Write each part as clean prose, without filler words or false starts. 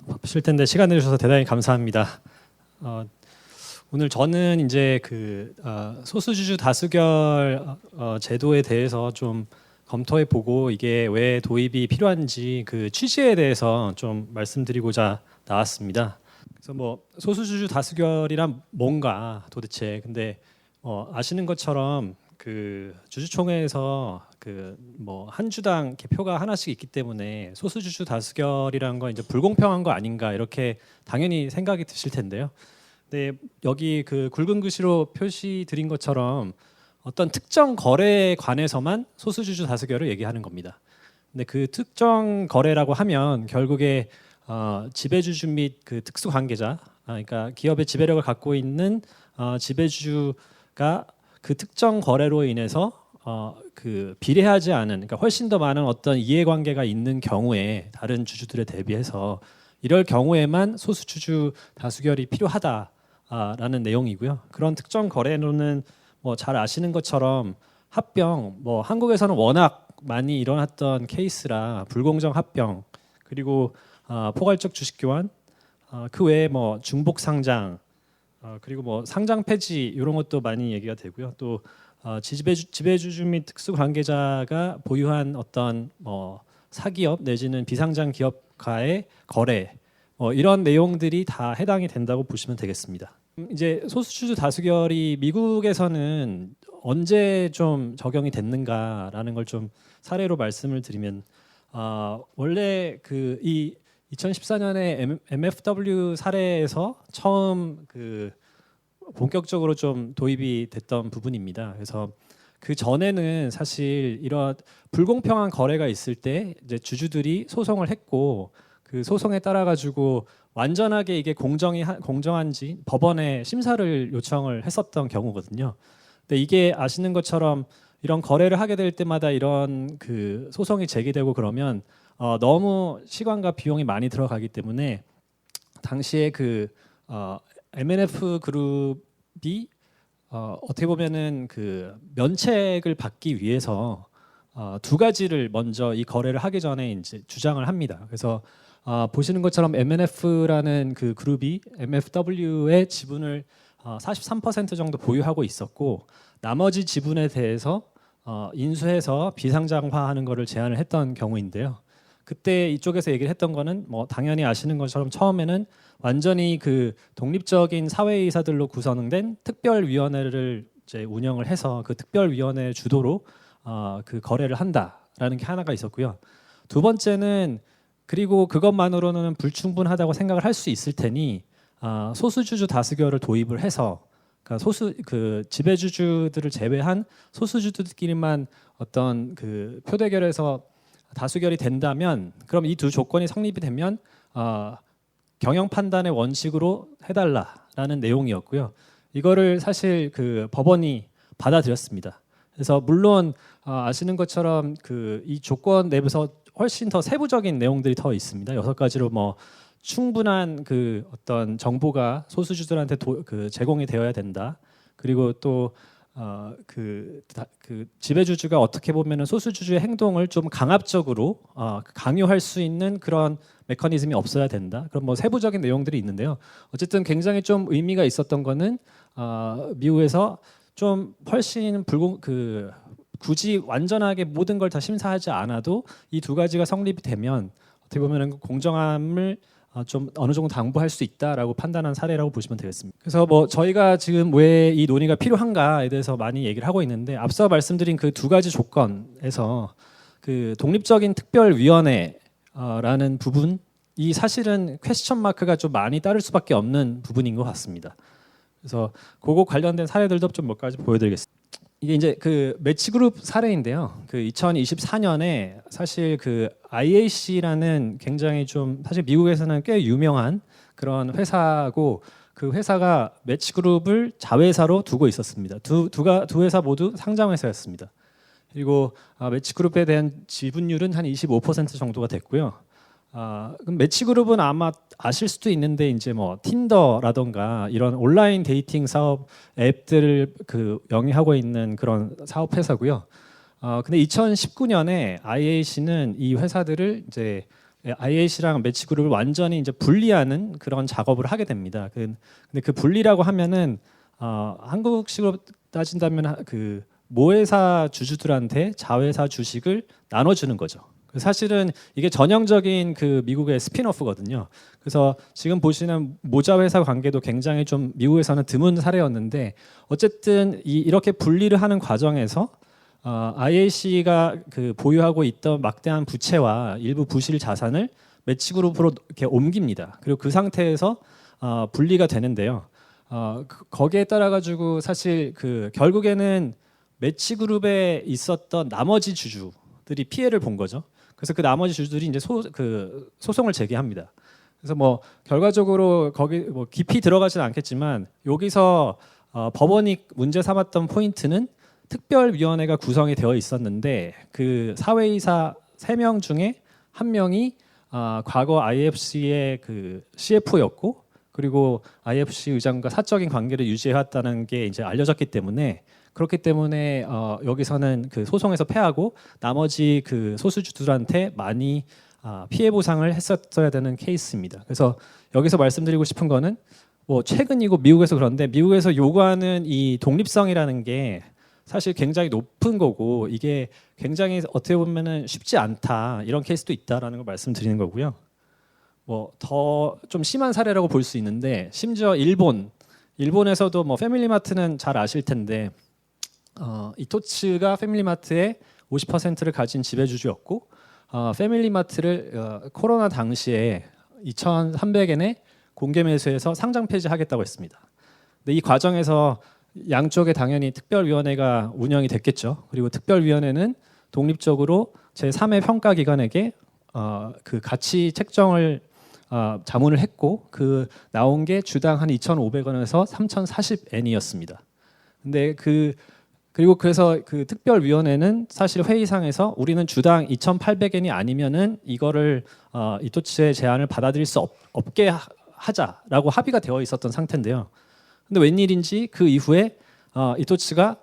바쁘실 텐데 시간 내주셔서 대단히 감사합니다. 오늘 저는 이제 소수주주 다수결 제도에 대해서 좀 검토해 보고 이게 왜 도입이 필요한지 그 취지에 대해서 좀 말씀드리고자 나왔습니다. 그래서 뭐 소수주주 다수결이란 뭔가 도대체 근데 아시는 것처럼 그 주주총회에서 그 뭐 한 주당 이렇게 표가 하나씩 있기 때문에 소수주주 다수결이라는 건 이제 불공평한 거 아닌가 이렇게 당연히 생각이 드실 텐데요. 근데 여기 그 굵은 글씨로 표시 드린 것처럼 어떤 특정 거래에 관해서만 소수주주 다수결을 얘기하는 겁니다. 근데 그 특정 거래라고 하면 결국에 지배주주 및 그 특수 관계자, 그러니까 기업의 지배력을 갖고 있는 지배주가 그 특정 거래로 인해서 그 비례하지 않은, 그러니까 훨씬 더 많은 어떤 이해관계가 있는 경우에 다른 주주들에 대비해서 이럴 경우에만 소수주주 다수결이 필요하다라는 내용이고요. 그런 특정 거래로는 뭐 잘 아시는 것처럼 합병, 뭐 한국에서는 워낙 많이 일어났던 케이스라 불공정 합병, 그리고 포괄적 주식 교환, 그 외에 뭐 중복 상장, 그리고 뭐 상장 폐지 이런 것도 많이 얘기가 되고요. 또 지배주주 및 특수 관계자가 보유한 어떤 사기업 내지는 비상장 기업과의 거래, 이런 내용들이 다 해당이 된다고 보시면 되겠습니다. 이제 소수주주 다수결이 미국에서는 언제 좀 적용이 됐는가라는 걸 좀 사례로 말씀을 드리면 원래 이 2014년에 MFW 사례에서 처음 본격적으로 좀 도입이 됐던 부분입니다. 그래서 그 전에는 사실 이런 불공평한 거래가 있을 때 이제 주주들이 소송을 했고 그 소송에 따라 가지고 완전하게 이게 공정한지 법원에 심사를 요청을 했었던 경우거든요. 근데 이게 아시는 것처럼 이런 거래를 하게 될 때마다 이런 그 소송이 제기되고 그러면 너무 시간과 비용이 많이 들어가기 때문에 당시에 MNF 그룹이 어떻게 보면은 그 면책을 받기 위해서 두 가지를 먼저 이 거래를 하기 전에 이제 주장을 합니다. 그래서 보시는 것처럼 MNF라는 그 그룹이 MFW의 지분을 43% 정도 보유하고 있었고 나머지 지분에 대해서 인수해서 비상장화하는 것을 제안을 했던 경우인데요. 그때 이쪽에서 얘기를 했던 거는 뭐 당연히 아시는 것처럼 처음에는 완전히 그 독립적인 사회이사들로 구성된 특별위원회를 이제 운영을 해서 그 특별위원회 주도로 그 거래를 한다라는 게 하나가 있었고요. 두 번째는 그리고 그것만으로는 불충분하다고 생각을 할 수 있을 테니 소수주주 다수결을 도입을 해서 그러니까 그 지배주주들을 제외한 소수주주들끼리만 어떤 그 표대결에서 다수결이 된다면 그럼 이 두 조건이 성립이 되면 경영 판단의 원칙으로 해달라라는 내용이었고요. 이거를 사실 그 법원이 받아들였습니다. 그래서 물론 아시는 것처럼 이 조건 내부에서 훨씬 더 세부적인 내용들이 더 있습니다. 6가지로 뭐 충분한 그 어떤 정보가 소수주들한테 제공이 되어야 된다. 그리고 또 그 지배주주가 어떻게 보면은 소수주주의 행동을 좀 강압적으로 강요할 수 있는 그런 메커니즘이 없어야 된다. 그런 뭐 세부적인 내용들이 있는데요. 어쨌든 굉장히 좀 의미가 있었던 거는 미국에서 좀 훨씬 굳이 완전하게 모든 걸 다 심사하지 않아도 이 두 가지가 성립이 되면 어떻게 보면은 공정함을 좀 어느 정도 당부할 수 있다라고 판단한 사례라고 보시면 되겠습니다. 그래서 뭐 저희가 지금 왜 이 논의가 필요한가에 대해서 많이 얘기를 하고 있는데 앞서 말씀드린 그 두 가지 조건에서 그 독립적인 특별위원회라는 부분 이 사실은 퀘스천 마크가 좀 많이 따를 수밖에 없는 부분인 것 같습니다. 그래서 그거 관련된 사례들도 좀 몇 가지 보여드리겠습니다. 이게 이제 그 매치그룹 사례인데요. 그 2024년에 사실 그 IAC라는 굉장히 좀 사실 미국에서는 꽤 유명한 그런 회사고 그 회사가 매치그룹을 자회사로 두고 있었습니다. 두 회사 모두 상장 회사였습니다. 그리고 매치그룹에 대한 지분율은 한 25% 정도가 됐고요. 그럼 매치그룹은 아마 아실 수도 있는데 이제 뭐 틴더라던가 이런 온라인 데이팅 사업 앱들을 영위하고 있는 그런 사업 회사고요. 근데 2019년에 IAC는 이 회사들을 이제 IAC랑 매치 그룹을 완전히 이제 분리하는 그런 작업을 하게 됩니다. 근데 그 분리라고 하면은 한국식으로 따진다면 그 모회사 주주들한테 자회사 주식을 나눠주는 거죠. 사실은 이게 전형적인 그 미국의 스핀오프거든요. 그래서 지금 보시는 모자 회사 관계도 굉장히 좀 미국에서는 드문 사례였는데 어쨌든 이렇게 분리를 하는 과정에서 IAC가 그 보유하고 있던 막대한 부채와 일부 부실 자산을 매치그룹으로 이렇게 옮깁니다. 그리고 그 상태에서 분리가 되는데요. 거기에 따라 가지고 사실 그 결국에는 매치그룹에 있었던 나머지 주주들이 피해를 본 거죠. 그래서 그 나머지 주주들이 이제 소송을 제기합니다. 그래서 뭐 결과적으로 거기 뭐 깊이 들어가지는 않겠지만 여기서 법원이 문제 삼았던 포인트는 특별위원회가 구성이 되어 있었는데 그 사회이사 3명 중에 1명이 과거 IFC의 그 CFO였고 그리고 IFC 의장과 사적인 관계를 유지해왔다는 게 이제 알려졌기 때문에 그렇기 때문에 여기서는 그 소송에서 패하고 나머지 그 소수주들한테 많이 피해 보상을 했었어야 되는 케이스입니다. 그래서 여기서 말씀드리고 싶은 거는 뭐 최근이고 미국에서 그런데 미국에서 요구하는 이 독립성이라는 게 사실 굉장히 높은 거고 이게 굉장히 어떻게 보면은 쉽지 않다 이런 케이스도 있다라는 걸 말씀드리는 거고요. 뭐 더 좀 심한 사례라고 볼 수 있는데 심지어 일본에서도 뭐 패밀리마트는 잘 아실 텐데 이토츠가 패밀리마트의 50%를 가진 지배주주였고 패밀리마트를 코로나 당시에 2,300엔에 공개 매수해서 상장 폐지하겠다고 했습니다. 근데 이 과정에서 양쪽에 당연히 특별위원회가 운영이 됐겠죠. 그리고 특별위원회는 독립적으로 제3의 평가기관에게 그 가치 책정을 자문을 했고 그 나온 게 주당 한 2,500원에서 3,040엔이었습니다. 근데 그리고 그래서 그 특별위원회는 사실 회의상에서 우리는 주당 2,800엔이 아니면은 이거를 이토츠의 제안을 받아들일 수 없게 하자라고 합의가 되어 있었던 상태인데요. 근데 웬일인지 그 이후에 이토츠가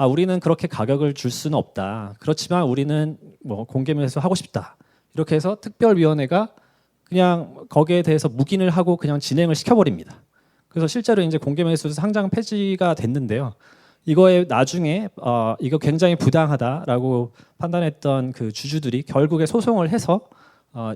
우리는 그렇게 가격을 줄 수는 없다. 그렇지만 우리는 뭐 공개 매수하고 싶다. 이렇게 해서 특별위원회가 그냥 거기에 대해서 묵인을 하고 그냥 진행을 시켜버립니다. 그래서 실제로 이제 공개 매수 상장 폐지가 됐는데요. 이거에 나중에 이거 굉장히 부당하다라고 판단했던 그 주주들이 결국에 소송을 해서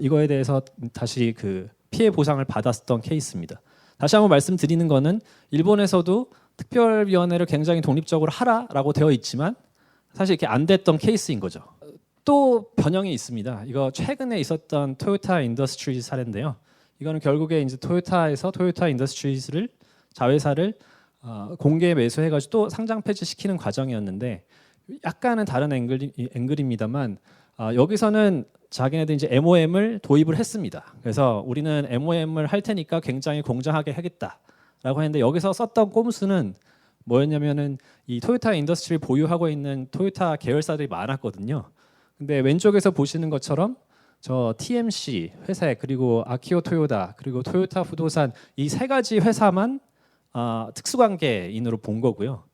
이거에 대해서 다시 그 피해 보상을 받았던 케이스입니다. 다시 한번 말씀드리는 거는 일본에서도 특별위원회를 굉장히 독립적으로 하라라고 되어 있지만 사실 이렇게 안 됐던 케이스인 거죠. 또 변형이 있습니다. 이거 최근에 있었던 토요타 인더스트리즈 사례인데요. 이거는 결국에 이제 토요타에서 토요타 인더스트리즈를 자회사를 공개 매수해가지고 또 상장 폐지시키는 과정이었는데 약간은 다른 앵글입니다만 여기서는 자기네들 이제 MOM을 도입을 했습니다. 그래서 우리는 MOM을 할 테니까 굉장히 공정하게 하겠다라고 했는데 여기서 썼던 꼼수는 뭐였냐면은 이 토요타 인더스트리 보유하고 있는 토요타 계열사들이 많았거든요. 근데 왼쪽에서 보시는 것처럼 저 TMC 회사 그리고 아키오 토요다 그리고 토요타 부도산 이 3가지 회사만 특수관계인으로 본 거고요.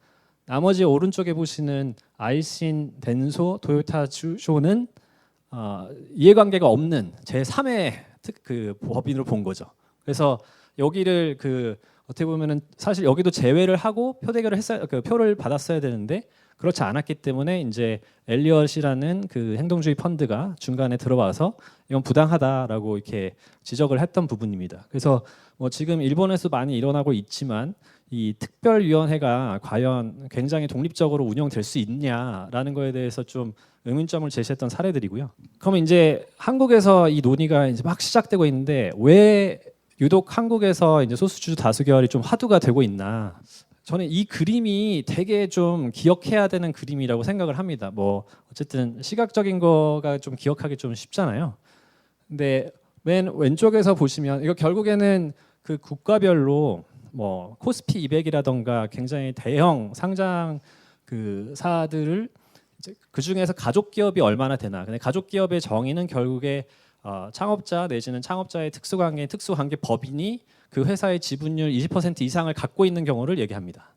나머지 오른쪽에 보시는 알신, 덴소, 토요타 주쇼는 이해관계가 없는 제3의 그 법인으로 본 거죠. 그래서 여기를 그 어떻게 보면은 사실 여기도 제외를 하고 표대결을 했어야 그 표를 받았어야 되는데 그렇지 않았기 때문에 이제 엘리엇이라는 그 행동주의 펀드가 중간에 들어와서 이건 부당하다라고 이렇게 지적을 했던 부분입니다. 그래서 뭐 지금 일본에서 많이 일어나고 있지만 이 특별위원회가 과연 굉장히 독립적으로 운영될 수 있냐라는 거에 대해서 좀 의문점을 제시했던 사례들이고요. 그러면 이제 한국에서 이 논의가 이제 막 시작되고 있는데 왜 유독 한국에서 이제 소수주주 다수결이 좀 화두가 되고 있나? 저는 이 그림이 되게 좀 기억해야 되는 그림이라고 생각을 합니다. 뭐 어쨌든 시각적인 거가 좀 기억하기 좀 쉽잖아요. 근데 맨 왼쪽에서 보시면 이거 결국에는 그 국가별로 뭐 코스피 200이라던가 굉장히 대형 상장 그 사들을 그 중에서 가족 기업이 얼마나 되나. 근데 가족 기업의 정의는 결국에 창업자 내지는 창업자의 특수관계 법인이 그 회사의 지분율 20% 이상을 갖고 있는 경우를 얘기합니다.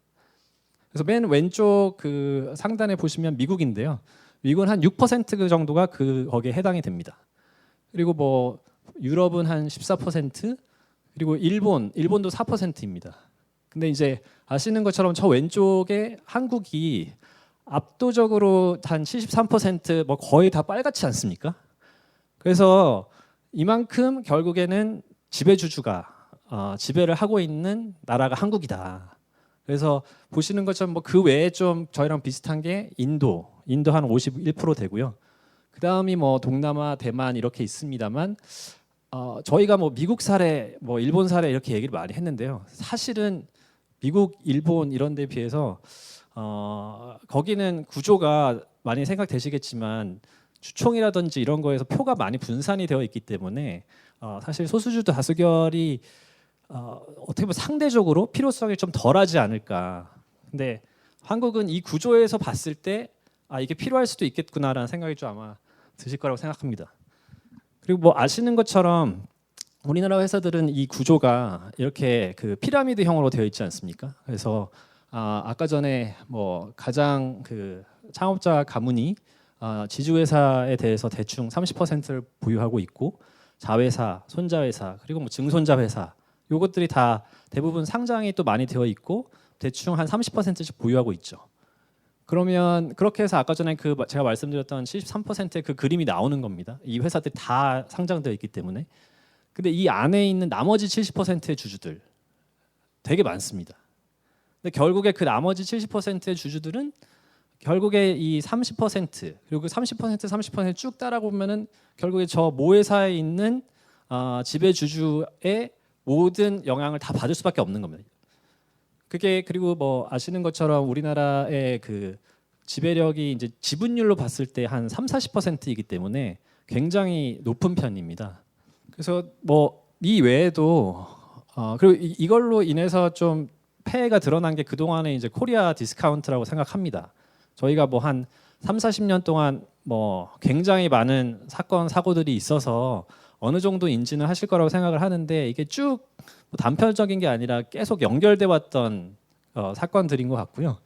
그래서 맨 왼쪽 그 상단에 보시면 미국인데요. 미국은 한 6% 정도가 거기에 해당이 됩니다. 그리고 뭐 유럽은 한 14%, 그리고 일본도 4%입니다. 근데 이제 아시는 것처럼 저 왼쪽에 한국이 압도적으로 한 73%뭐 거의 다 빨갛지 않습니까? 그래서 이만큼 결국에는 지배주주가 지배를 하고 있는 나라가 한국이다. 그래서 보시는 것처럼 뭐 그 외에 좀 저희랑 비슷한 게 인도 한 51% 되고요. 그 다음이 뭐 동남아, 대만 이렇게 있습니다만 저희가 뭐 미국 사례, 뭐 일본 사례 이렇게 얘기를 많이 했는데요. 사실은 미국, 일본 이런 데 비해서 거기는 구조가 많이 생각되시겠지만 주총이라든지 이런 거에서 표가 많이 분산이 되어 있기 때문에 사실 소수주 다수결이 어떻게 보면 상대적으로 필요성이 좀 덜하지 않을까. 근데 한국은 이 구조에서 봤을 때 이게 필요할 수도 있겠구나라는 생각이 좀 아마 드실 거라고 생각합니다. 그리고 뭐 아시는 것처럼 우리나라 회사들은 이 구조가 이렇게 그 피라미드형으로 되어 있지 않습니까? 그래서 아까 전에 뭐 가장 그 창업자 가문이 지주회사에 대해서 대충 30%를 보유하고 있고 자회사, 손자회사, 그리고 뭐 증손자 회사 요것들이 다 대부분 상장이 또 많이 되어 있고 대충 한 30%씩 보유하고 있죠. 그러면 그렇게 해서 아까 전에 그 제가 말씀드렸던 73%의 그 그림이 나오는 겁니다. 이 회사들이 다 상장되어 있기 때문에. 근데 이 안에 있는 나머지 70%의 주주들 되게 많습니다. 근데 결국에 그 나머지 70%의 주주들은 결국에 이 30% 그리고 그 30% 쭉 따라보면은 결국에 저 모회사에 있는 지배 주주의 모든 영향을 다 받을 수밖에 없는 겁니다. 그게 그리고 뭐 아시는 것처럼 우리나라의 그 지배력이 이제 지분율로 봤을 때 한 30-40%이기 때문에 굉장히 높은 편입니다. 그래서 뭐 이 외에도 그리고 이걸로 인해서 좀 폐해가 드러난 게 그동안에 이제 코리아 디스카운트라고 생각합니다. 저희가 뭐 한 30-40년 동안 뭐 굉장히 많은 사건 사고들이 있어서 어느 정도 인지는 하실 거라고 생각을 하는데 이게 쭉 단편적인 게 아니라 계속 연결돼 왔던 사건들인 것 같고요.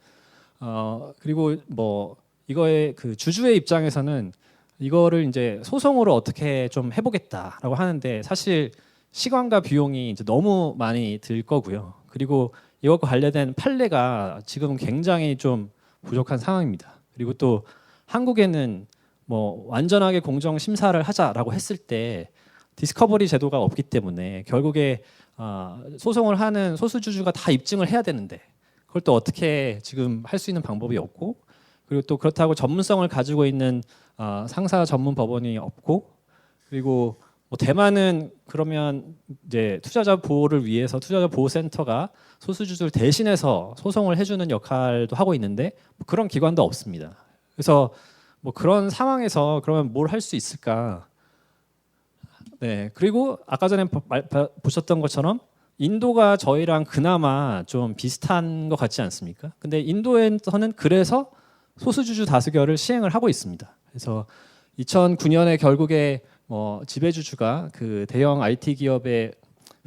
그리고 뭐 이거의 그 주주의 입장에서는 이거를 이제 소송으로 어떻게 좀 해보겠다라고 하는데 사실 시간과 비용이 이제 너무 많이 들 거고요. 그리고 이것과 관련된 판례가 지금 굉장히 좀 부족한 상황입니다. 그리고 또 한국에는 뭐 완전하게 공정 심사를 하자라고 했을 때 디스커버리 제도가 없기 때문에 결국에 소송을 하는 소수주주가 다 입증을 해야 되는데 그걸 또 어떻게 지금 할 수 있는 방법이 없고 그리고 또 그렇다고 전문성을 가지고 있는 상사 전문 법원이 없고 그리고 뭐 대만은 그러면 이제 투자자 보호를 위해서 투자자 보호센터가 소수주주를 대신해서 소송을 해주는 역할도 하고 있는데 뭐 그런 기관도 없습니다. 그래서 뭐 그런 상황에서 그러면 뭘 할 수 있을까? 네, 그리고 아까 전에 보셨던 것처럼 인도가 저희랑 그나마 좀 비슷한 것 같지 않습니까? 근데 인도에서는 그래서 소수주주 다수결을 시행을 하고 있습니다. 그래서 2009년에 결국에 뭐 지배주주가 그 대형 IT 기업의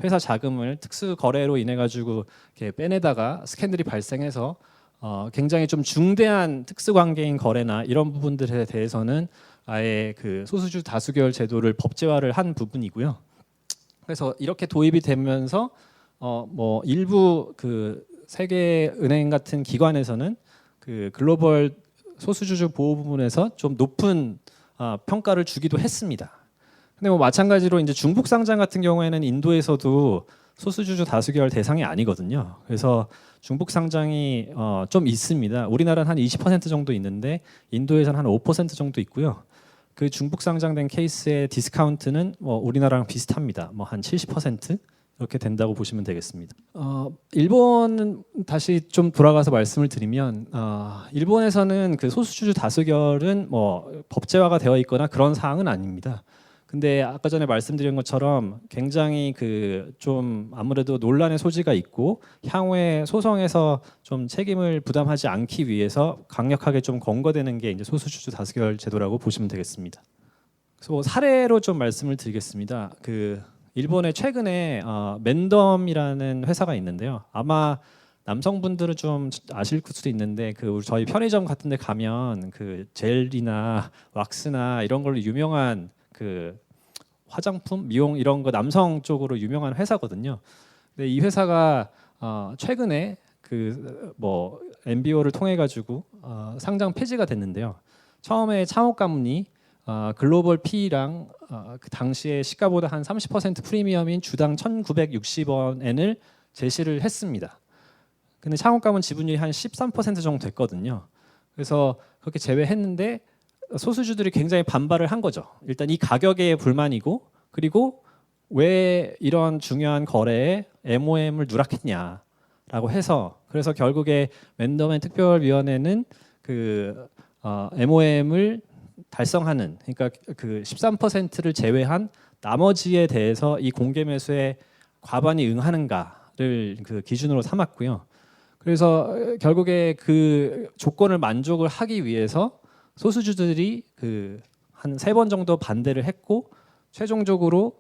회사 자금을 특수 거래로 인해 가지고 이렇게 빼내다가 스캔들이 발생해서 굉장히 좀 중대한 특수 관계인 거래나 이런 부분들에 대해서는 아예 그 소수주 다수결 제도를 법제화를 한 부분이고요. 그래서 이렇게 도입이 되면서 뭐 일부 그 세계은행 같은 기관에서는 그 글로벌 소수주주 보호 부분에서 좀 높은 평가를 주기도 했습니다. 근데 뭐 마찬가지로 이제 중복 상장 같은 경우에는 인도에서도 소수주주 다수결 대상이 아니거든요. 그래서 중복 상장이 좀 있습니다. 우리나라는 한 20% 정도 있는데 인도에서는 한 5% 정도 있고요. 그 중복 상장된 케이스의 디스카운트는 뭐 우리나라랑 비슷합니다. 뭐 한 70% 이렇게 된다고 보시면 되겠습니다. 일본은 다시 좀 돌아가서 말씀을 드리면 일본에서는 그 소수주주 다수결은 뭐 법제화가 되어 있거나 그런 사항은 아닙니다. 근데 아까 전에 말씀드린 것처럼 굉장히 그 좀 아무래도 논란의 소지가 있고 향후에 소송에서 좀 책임을 부담하지 않기 위해서 강력하게 좀 권고되는 게 이제 소수주주 다수결 제도라고 보시면 되겠습니다. 그래서 뭐 사례로 좀 말씀을 드리겠습니다. 그 일본에 최근에 멘덤이라는 회사가 있는데요. 아마 남성분들은 좀 아실 수도 있는데 그 저희 편의점 같은 데 가면 그 젤이나 왁스나 이런 걸로 유명한 그 화장품, 미용 이런 거 남성 쪽으로 유명한 회사거든요. 근데 이 회사가 최근에 그 뭐 MBO를 통해 가지고 상장 폐지가 됐는데요. 처음에 창업 가문이 글로벌 P랑 그 당시에 시가보다 한 30% 프리미엄인 주당 1,960원을 제시를 했습니다. 근데 창업 가문 지분율이 한 13% 정도 됐거든요. 그래서 그렇게 제외했는데 소수주들이 굉장히 반발을 한 거죠. 일단 이 가격에 불만이고, 그리고 왜 이런 중요한 거래에 MOM을 누락했냐라고 해서, 그래서 결국에 맨더맨 특별위원회는 그 MOM을 달성하는, 그러니까 그 13%를 제외한 나머지에 대해서 이 공개 매수에 과반이 응하는가를 그 기준으로 삼았고요. 그래서 결국에 그 조건을 만족을 하기 위해서 소수주들이 그 한 3번 정도 반대를 했고, 최종적으로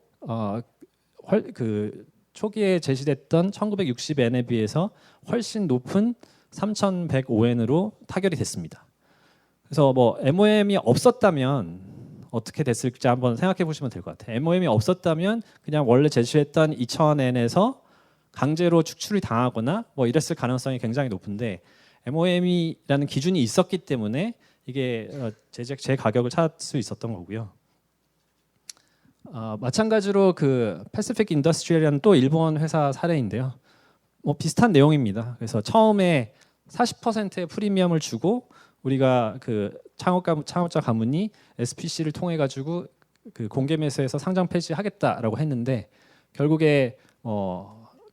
그 초기에 제시됐던 1960엔에 비해서 훨씬 높은 3,105엔으로 타결이 됐습니다. 그래서 뭐 MOM이 없었다면 어떻게 됐을지 한번 생각해 보시면 될 것 같아요. MOM이 없었다면 그냥 원래 제시했던 2,000엔에서 강제로 축출이 당하거나 뭐 이랬을 가능성이 굉장히 높은데, MOM이라는 기준이 있었기 때문에 이게 제 가격을 찾을 수 있었던 거고요. 마찬가지로 그 패시픽 인더스트리얼이라는 또 일본 회사 사례인데요. 뭐 비슷한 내용입니다. 그래서 처음에 40%의 프리미엄을 주고 우리가 그 창업자 가문이 SPC를 통해 가지고 그 공개 매수해서 상장 폐지하겠다라고 했는데, 결국에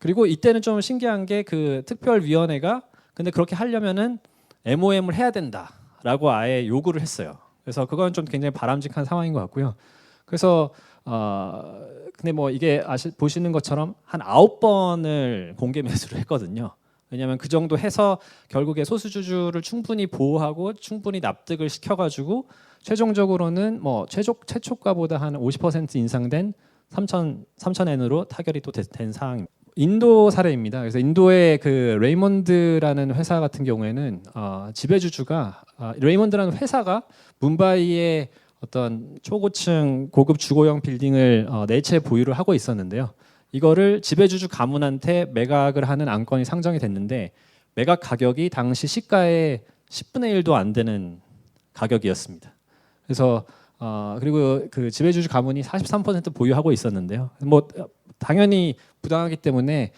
그리고 이때는 좀 신기한 게 그 특별위원회가 근데 그렇게 하려면은 MOM을 해야 된다라고 아예 요구를 했어요. 그래서 그건 좀 굉장히 바람직한 상황인 것 같고요. 그래서 근데 뭐 이게 보시는 것처럼 한 9번을 공개 매수를 했거든요. 왜냐하면 그 정도 해서 결국에 소수주주를 충분히 보호하고 충분히 납득을 시켜가지고 최종적으로는 뭐 최초가보다 한 50% 인상된 3,000엔으로 타결이 또 된 상황입니다. 인도 사례입니다. 그래서 인도의 그 레이몬드라는 회사 같은 경우에는 지배주주가 레이몬드라는 회사가 뭄바이의 어떤 초고층 고급 주거용 빌딩을 4채 보유를 하고 있었는데요. 이거를 지배주주 가문한테 매각을 하는 안건이 상정이 됐는데, 매각 가격이 당시 시가의 10분의 1도 안 되는 가격이었습니다. 그래서 그리고 그 지배주주 가문이 43% 보유하고 있었는데요. 뭐 당연히 부당하기 때문에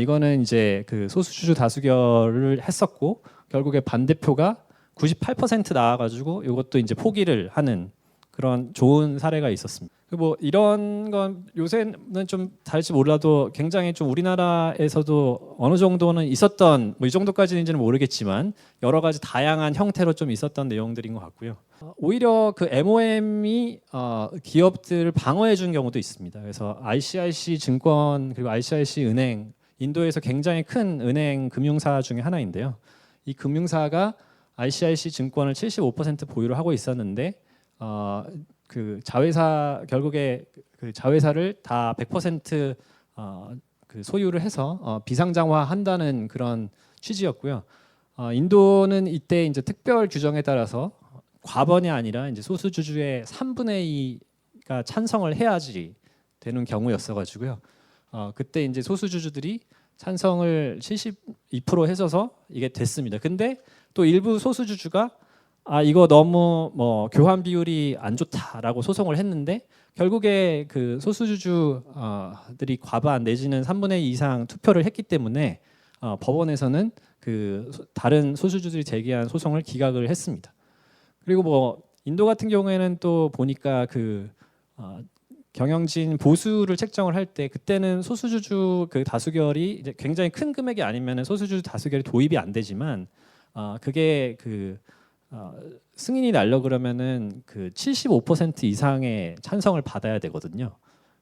이거는 이제 그 소수주주 다수결을 했었고, 결국에 반대표가 98% 나와가지고 이것도 이제 포기를 하는 그런 좋은 사례가 있었습니다. 뭐 이런 건 요새는 좀 다를지 몰라도 굉장히 좀 우리나라에서도 어느 정도는 있었던, 뭐 이 정도까지인지는 모르겠지만 여러 가지 다양한 형태로 좀 있었던 내용들인 것 같고요. 오히려 그 MOM이 기업들을 방어해 준 경우도 있습니다. 그래서 ICIC 증권 그리고 ICIC 은행, 인도에서 굉장히 큰 은행 금융사 중에 하나인데요. 이 금융사가 ICIC 증권을 75% 보유를 하고 있었는데 그 자회사, 결국에 그 자회사를 다 100% 그 소유를 해서 비상장화한다는 그런 취지였고요. 인도는 이때 이제 특별 규정에 따라서 과반이 아니라 이제 소수주주의 3분의 2가 찬성을 해야지 되는 경우였어가지고요. 그때 이제 소수주주들이 찬성을 72% 해서서 이게 됐습니다. 근데 또 일부 소수주주가 이거 너무 뭐 교환 비율이 안 좋다라고 소송을 했는데, 결국에 그 소수주주들이 과반 내지는 3분의 2 이상 투표를 했기 때문에 법원에서는 그 다른 소수주주들이 제기한 소송을 기각을 했습니다. 그리고 뭐 인도 같은 경우에는 또 보니까 그 경영진 보수를 책정을 할 때 그때는 소수주주 그 다수결이 이제 굉장히 큰 금액이 아니면 소수주주 다수결이 도입이 안 되지만 그게 그 승인이 나려 그러면은 그 75% 이상의 찬성을 받아야 되거든요.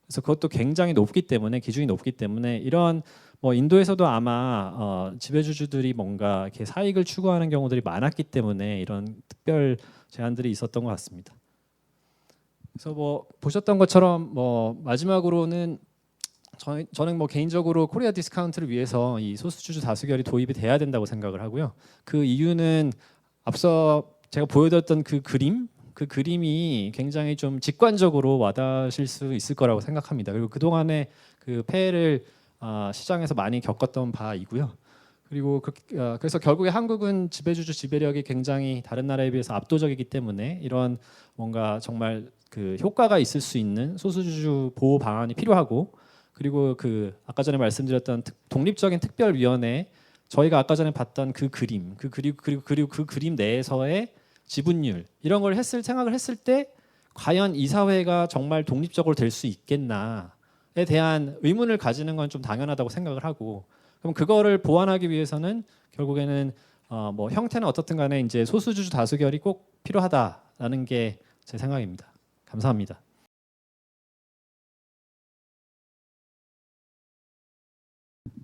그래서 그것도 굉장히 높기 때문에, 기준이 높기 때문에 이런 뭐 인도에서도 아마 지배주주들이 뭔가 이렇게 사익을 추구하는 경우들이 많았기 때문에 이런 특별 제한들이 있었던 것 같습니다. 그래서 뭐 보셨던 것처럼 뭐 마지막으로는 저는 뭐 개인적으로 코리아 디스카운트를 위해서 이 소수주주 다수결이 도입이 돼야 된다고 생각을 하고요. 그 이유는 앞서 제가 보여드렸던 그 그림, 그 그림이 굉장히 좀 직관적으로 와닿으실 수 있을 거라고 생각합니다. 그리고 그 동안에 그 폐해를 시장에서 많이 겪었던 바이고요. 그리고 그래서 결국에 한국은 지배주주 지배력이 굉장히 다른 나라에 비해서 압도적이기 때문에 이런 뭔가 정말 그 효과가 있을 수 있는 소수주주 보호 방안이 필요하고, 그리고 그 아까 전에 말씀드렸던 독립적인 특별위원회, 저희가 아까 전에 봤던 그리고 그 그림 내에서의 지분율 이런 걸 생각을 했을 때 과연 이 사회가 정말 독립적으로 될 수 있겠나에 대한 의문을 가지는 건 좀 당연하다고 생각을 하고, 그럼 그거를 보완하기 위해서는 결국에는 뭐 형태는 어떻든 간에 이제 소수주주 다수결이 꼭 필요하다라는 게 제 생각입니다. 감사합니다.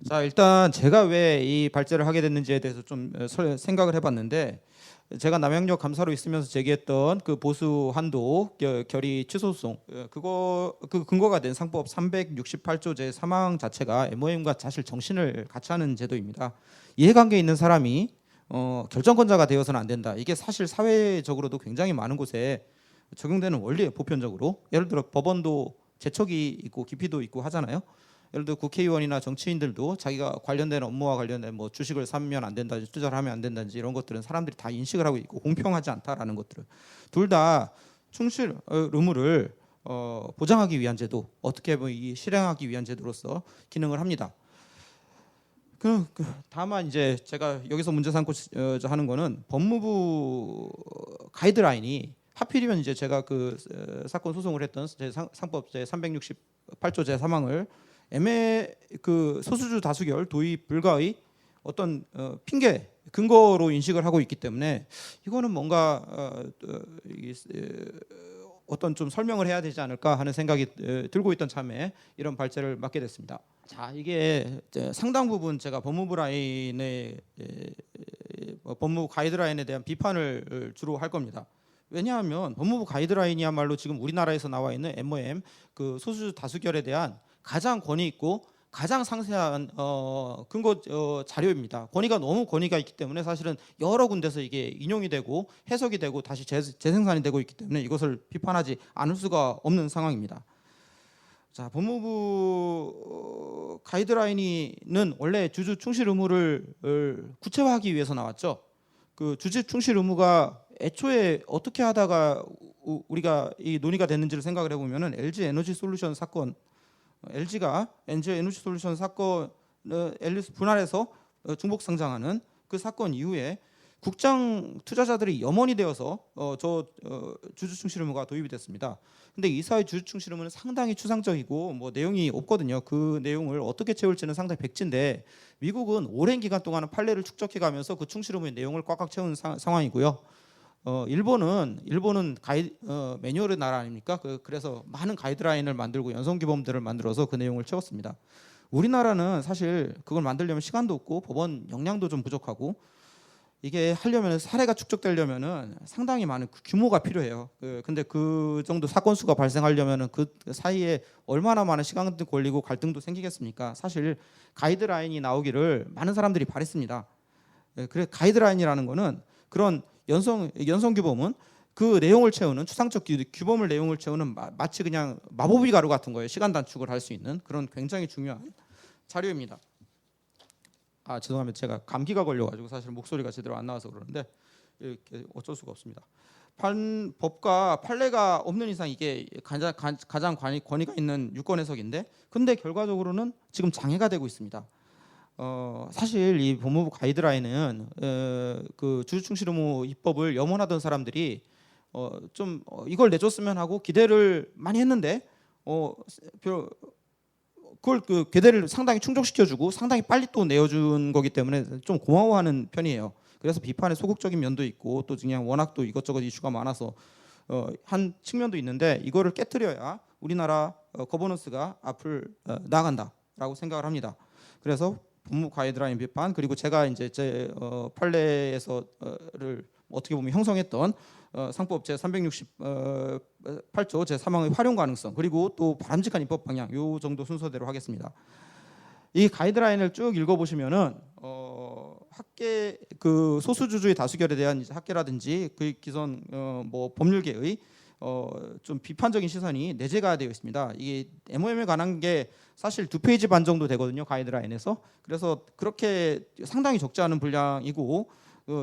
자, 일단 제가 왜 이 발제를 하게 됐는지에 대해서 좀 생각을 해봤는데, 제가 남양역 감사로 있으면서 제기했던 그 보수 한도 결의 취소 소송, 그 근거가 된 상법 368조 제 3항 자체가 MOM과 사실 정신을 같이 하는 제도입니다. 이해관계 있는 사람이 결정권자가 되어서는 안 된다. 이게 사실 사회적으로도 굉장히 많은 곳에 적용되는 원리예요. 보편적으로. 예를 들어 법원도 제척이 있고 기피도 있고 하잖아요. 예를 들어 국회의원이나 정치인들도 자기가 관련된 업무와 관련된 뭐 주식을 사면 안 된다든지 투자를 하면 안 된다든지 이런 것들은 사람들이 다 인식을 하고 있고 공평하지 않다라는 것들을 둘 다 충실 의무를 보장하기 위한 제도, 어떻게 보면 이 실행하기 위한 제도로서 기능을 합니다. 다만 이제 제가 여기서 문제 삼고 하는 거는 법무부 가이드라인이 하필이면 이제 제가 그 사건 소송을 했던 상법 제 368조 제 3항을 그 소수주 다수결 도입 불가의 어떤 핑계 근거로 인식을 하고 있기 때문에 이거는 뭔가 어떤 좀 설명을 해야 되지 않을까 하는 생각이 들고 있던 참에 이런 발제를 맡게 됐습니다. 자, 이게 상당 부분 제가 법무부 가이드라인에 대한 비판을 주로 할 겁니다. 왜냐하면 법무부 가이드라인이야말로 지금 우리나라에서 나와 있는 MOM 그 소수주 다수결에 대한 가장 권위 있고 가장 상세한 근거 자료입니다. 권위가 있기 때문에 사실은 여러 군데서 이게 인용이 되고 해석이 되고 다시 재생산이 되고 있기 때문에 이것을 비판하지 않을 수가 없는 상황입니다. 자, 법무부 가이드라인은 원래 주주 충실 의무를 구체화하기 위해서 나왔죠. 그 주주 충실 의무가 애초에 어떻게 하다가 우리가 이 논의가 됐는지를 생각을 해보면은 LG 에너지 솔루션 사건, LG가 NG 에너지 솔루션 사건 앨리스 분할해서 중복 상장하는 그 사건 이후에 국장 투자자들이 염원이 되어서 주주 충실 의무가 도입이 됐습니다. 근데 이 사회 주주 충실 의무는 상당히 추상적이고 뭐 내용이 없거든요. 그 내용을 어떻게 채울지는 상당히 백지인데 미국은 오랜 기간 동안 판례를 축적해 가면서 그 충실 의무의 내용을 꽉꽉 채운 상황이고요. 일본은 매뉴얼의 나라 아닙니까? 그래서 많은 가이드라인을 만들고 연성규범들을 만들어서 그 내용을 채웠습니다. 우리나라는 사실 그걸 만들려면 시간도 없고 법원 역량도 좀 부족하고 이게 하려면 사례가 축적되려면은 상당히 많은 규모가 필요해요. 근데 그 정도 사건 수가 발생하려면은 그 사이에 얼마나 많은 시간도 걸리고 갈등도 생기겠습니까? 사실 가이드라인이 나오기를 많은 사람들이 바랬습니다. 그래 가이드라인이라는 거는 그런 연성 규범은 그 내용을 채우는 추상적 규범을 내용을 채우는 마치 그냥 마법의 가루 같은 거예요. 시간 단축을 할 수 있는 그런 굉장히 중요한 자료입니다. 죄송합니다. 제가 감기가 걸려가지고 사실 목소리가 제대로 안 나와서 그러는데 이렇게 어쩔 수가 없습니다. 법과 판례가 없는 이상 이게 가장 권위가 있는 유권 해석인데, 근데 결과적으로는 지금 장애가 되고 있습니다. 사실 이 법무부 가이드라인은 그 주주충실 의무 입법을 염원하던 사람들이 이걸 내줬으면 하고 기대를 많이 했는데 그걸 그 기대를 상당히 충족시켜주고 상당히 빨리 또 내어준 거기 때문에 좀 고마워하는 편이에요. 그래서 비판에 소극적인 면도 있고 또 그냥 워낙 또 이것저것 이슈가 많아서 한 측면도 있는데 이거를 깨트려야 우리나라 거버넌스가 앞을 나아간다라고 생각을 합니다. 그래서 법무부 가이드라인 비판, 그리고 제가 이제 제 판례에서를 어떻게 보면 형성했던 상법 제 368조 제 3항의 활용 가능성, 그리고 또 바람직한 입법 방향, 요 정도 순서대로 하겠습니다. 이 가이드라인을 쭉 읽어보시면은 학계 그 소수주주의 다수결에 대한 이제 학계라든지 그 기존 뭐 법률계의 좀 비판적인 시선이 내재가 되어 있습니다. 이게 MOM에 관한 게 사실 2페이지 반 정도 되거든요, 가이드라인에서. 그래서 그렇게 상당히 적지 않은 분량이고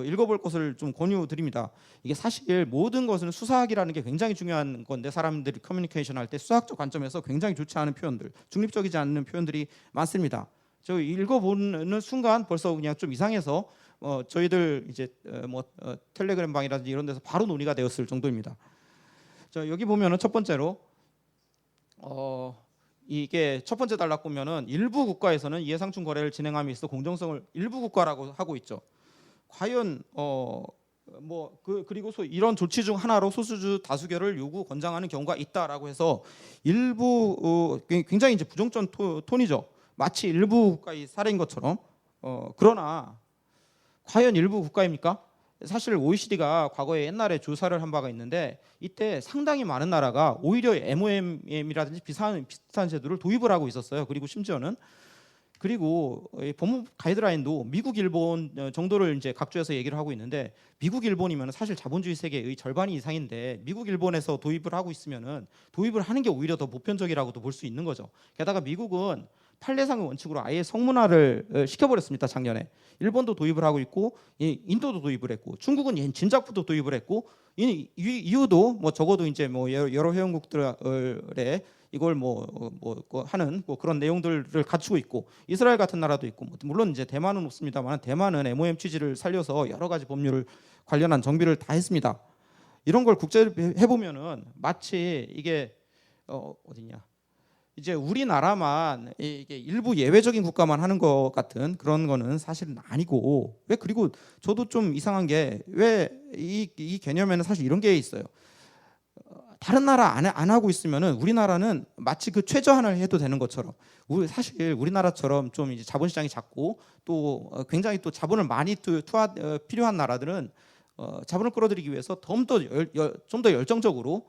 읽어볼 것을 좀 권유드립니다. 이게 사실 모든 것은 수사학이라는 게 굉장히 중요한 건데, 사람들이 커뮤니케이션 할 때 수학적 관점에서 굉장히 좋지 않은 표현들, 중립적이지 않은 표현들이 많습니다. 저 읽어보는 순간 벌써 그냥 좀 이상해서 저희들 이제 텔레그램 방이라든지 이런 데서 바로 논의가 되었을 정도입니다. 자, 여기 보면은 첫 번째로 이게 첫 번째 단락 보면은 일부 국가에서는 이해상충 거래를 진행함에 있어 공정성을 일부 국가라고 하고 있죠. 과연 그리고 이런 조치 중 하나로 소수주 다수결을 요구 권장하는 경우가 있다라고 해서 일부 굉장히 이제 부정적 톤이죠. 마치 일부 국가의 사례인 것처럼. 그러나 과연 일부 국가입니까? 사실 OECD가 과거에 옛날에 조사를 한 바가 있는데, 이때 상당히 많은 나라가 오히려 MOM이라든지 비슷한 제도를 도입을 하고 있었어요. 그리고 심지어는 법무 가이드라인도 미국, 일본 정도를 이제 각주해서 얘기를 하고 있는데, 미국, 일본이면 사실 자본주의 세계의 절반이 이상인데 미국, 일본에서 도입을 하고 있으면은 도입을 하는 게 오히려 더 보편적이라고도 볼 수 있는 거죠. 게다가 미국은 판례상의 원칙으로 아예 성문화를 시켜버렸습니다, 작년에. 일본도 도입을 하고 있고, 인도도 도입을 했고, 중국은 진작부터 도입을 했고, 이유도 뭐 적어도 이제 뭐 여러 회원국들의 이걸 하는 그런 내용들을 갖추고 있고, 이스라엘 같은 나라도 있고, 물론 이제 대만은 없습니다만 대만은 MOM 취지를 살려서 여러 가지 법률을 관련한 정비를 다 했습니다. 이런 걸 국제를 해보면은 마치 이게 어디냐? 이제 우리나라만 이게 일부 예외적인 국가만 하는 것 같은 그런 거는 사실은 아니고, 그리고 저도 좀 이상한 게 왜 이 개념에는 사실 이런 게 있어요. 다른 나라 안 하고 있으면은 우리나라는 마치 그 최저한을 해도 되는 것처럼, 사실 우리나라처럼 좀 이제 자본시장이 작고 또 굉장히 또 자본을 많이 필요한 나라들은 자본을 끌어들이기 위해서 좀 더 열정적으로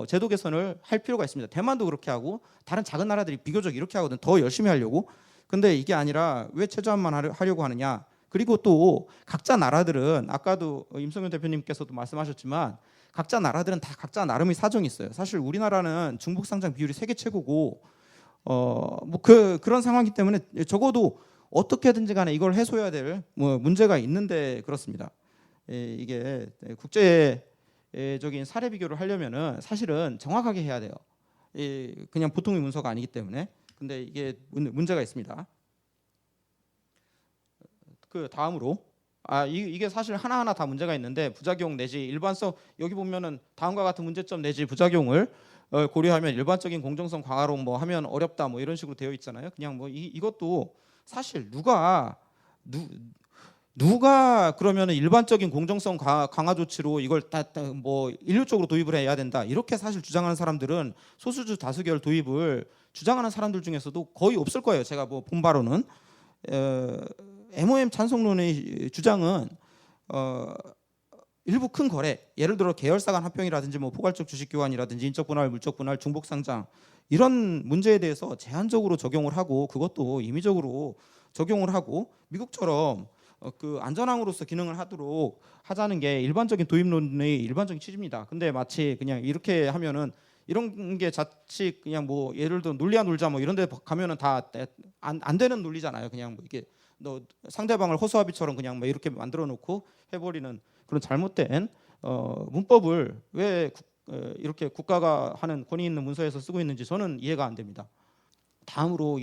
제도 개선을 할 필요가 있습니다. 대만도 그렇게 하고 다른 작은 나라들이 비교적 이렇게 하거든, 더 열심히 하려고. 근데 이게 아니라 왜 최저한만 하려고 하느냐. 그리고 또 각자 나라들은 아까도 임성현 대표님께서도 말씀하셨지만 각자 나라들은 다 각자 나름의 사정이 있어요. 사실 우리나라는 중복 상장 비율이 세계 최고고 그런 상황이기 때문에 적어도 어떻게든지 간에 이걸 해소해야 될 문제가 있는데 그렇습니다. 이게 국제적인 사례 비교를 하려면은 사실은 정확하게 해야 돼요. 그냥 보통의 문서가 아니기 때문에. 근데 이게 문제가 있습니다. 그 다음으로 이게 사실 하나하나 다 문제가 있는데, 부작용 내지 일반성, 여기 보면은 다음과 같은 문제점 내지 부작용을 고려하면 일반적인 공정성 강화로 하면 어렵다 이런 식으로 되어 있잖아요. 그냥 이것도 사실 누가 그러면은 일반적인 공정성 강화 조치로 이걸 다 일률적으로 도입을 해야 된다, 이렇게 사실 주장하는 사람들은 소수주 다수결 도입을 주장하는 사람들 중에서도 거의 없을 거예요. 제가 본 바로는 MOM 찬성론의 주장은 일부 큰 거래, 예를 들어 계열사 간 합병이라든지 포괄적 주식 교환이라든지 인적 분할, 물적 분할, 중복 상장, 이런 문제에 대해서 제한적으로 적용을 하고, 그것도 임의적으로 적용을 하고, 미국처럼 그 안전항으로서 기능을 하도록 하자는 게 일반적인 도입론의 일반적인 취지입니다. 근데 마치 그냥 이렇게 하면은 이런 게 자칫 그냥 예를 들어 논리야 놀자 이런 데 가면은 다 안 되는 논리잖아요. 그냥 이게 상대방을 허수아비처럼 그냥 이렇게 만들어 놓고 해버리는 그런 잘못된 문법을 왜 이렇게 국가가 하는 권위 있는 문서에서 쓰고 있는지 저는 이해가 안 됩니다. 다음으로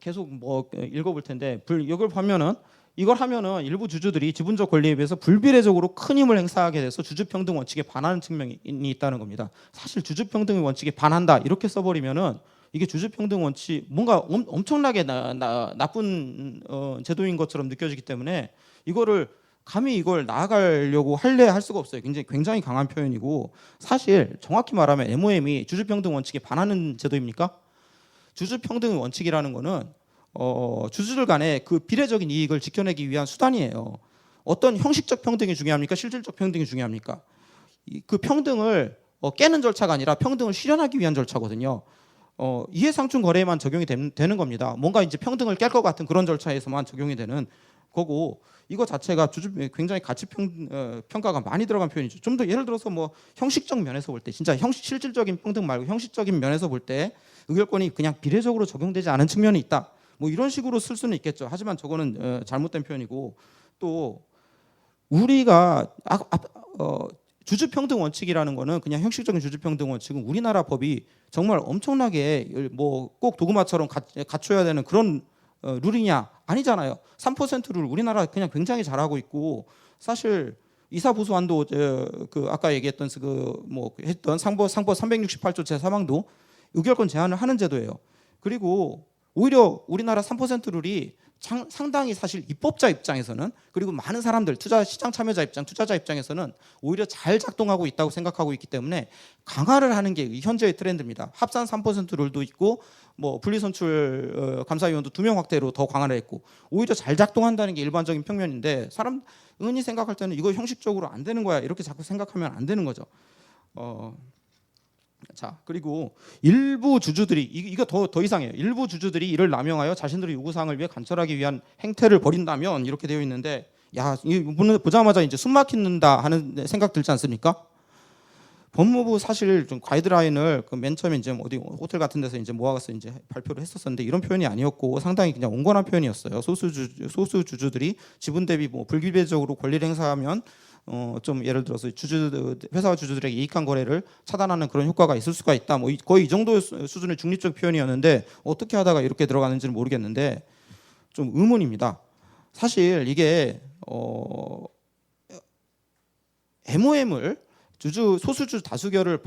계속 읽어볼 텐데, 이걸 보면은 이걸 하면은 일부 주주들이 지분적 권리에 비해서 불비례적으로 큰 힘을 행사하게 돼서 주주평등 원칙에 반하는 측면이 있다는 겁니다. 사실 주주평등의 원칙에 반한다 이렇게 써버리면은 이게 주주평등 원칙 뭔가 엄청나게 나쁜 제도인 것처럼 느껴지기 때문에 이거를 감히 이걸 나아가려고 할 수가 없어요. 굉장히 강한 표현이고, 사실 정확히 말하면 MOM이 주주평등 원칙에 반하는 제도입니까? 주주평등의 원칙이라는 거는 주주들 간의 그 비례적인 이익을 지켜내기 위한 수단이에요. 어떤 형식적 평등이 중요합니까? 실질적 평등이 중요합니까? 그 평등을 깨는 절차가 아니라 평등을 실현하기 위한 절차거든요. 이해상충 거래에만 적용이 되는 겁니다. 뭔가 이제 평등을 깰 것 같은 그런 절차에서만 적용이 되는 거고 이거 자체가 굉장히 가치 평가가 많이 들어간 표현이죠. 좀 더 예를 들어서 뭐 형식적 면에서 볼 때 진짜 실질적인 평등 말고 형식적인 면에서 볼 때 의결권이 그냥 비례적으로 적용되지 않은 측면이 있다. 뭐 이런 식으로 쓸 수는 있겠죠. 하지만 저거는 잘못된 표현이고 또 우리가 주주평등 원칙이라는 거는 그냥 형식적인 주주평등 원칙은 우리나라 법이 정말 엄청나게 뭐 꼭 도구마처럼 갖춰야 되는 그런 룰이냐 아니잖아요. 3%를 우리나라 그냥 굉장히 잘하고 있고 사실 이사보수한도 그 아까 얘기했던 그 뭐 했던 상법 368조 제3항도 의결권 제한을 하는 제도예요. 그리고 오히려 우리나라 3% 룰이 상당히 사실 입법자 입장에서는 그리고 많은 사람들 시장 참여자 입장, 투자자 입장에서는 오히려 잘 작동하고 있다고 생각하고 있기 때문에 강화를 하는 게 현재의 트렌드입니다. 합산 3% 룰도 있고 뭐 분리선출 감사위원도 2명 확대로 더 강화를 했고 오히려 잘 작동한다는 게 일반적인 평면인데 흔히 생각할 때는 이거 형식적으로 안 되는 거야 이렇게 자꾸 생각하면 안 되는 거죠. 자 그리고 일부 주주들이 이거 더 이상해요. 일부 주주들이 이를 남용하여 자신들의 요구사항을 위해 관철하기 위한 행태를 벌인다면 이렇게 되어 있는데 야 이거 보자마자 이제 숨 막힌다 하는 생각 들지 않습니까? 법무부 사실 좀 가이드라인을 그 맨 처음에 이제 어디 호텔 같은 데서 이제 모아서 이제 발표를 했었었는데 이런 표현이 아니었고 상당히 그냥 온건한 표현이었어요. 소수 주주들이 지분 대비 뭐 불기회적으로 권리를 행사하면 좀 예를 들어서 회사 주주들에게 이익한 거래를 차단하는 그런 효과가 있을 수가 있다. 뭐 거의 이 정도 수준의 중립적 표현이었는데 어떻게 하다가 이렇게 들어가는지는 모르겠는데 좀 의문입니다. 사실 이게 MOM을 소수주 다수결을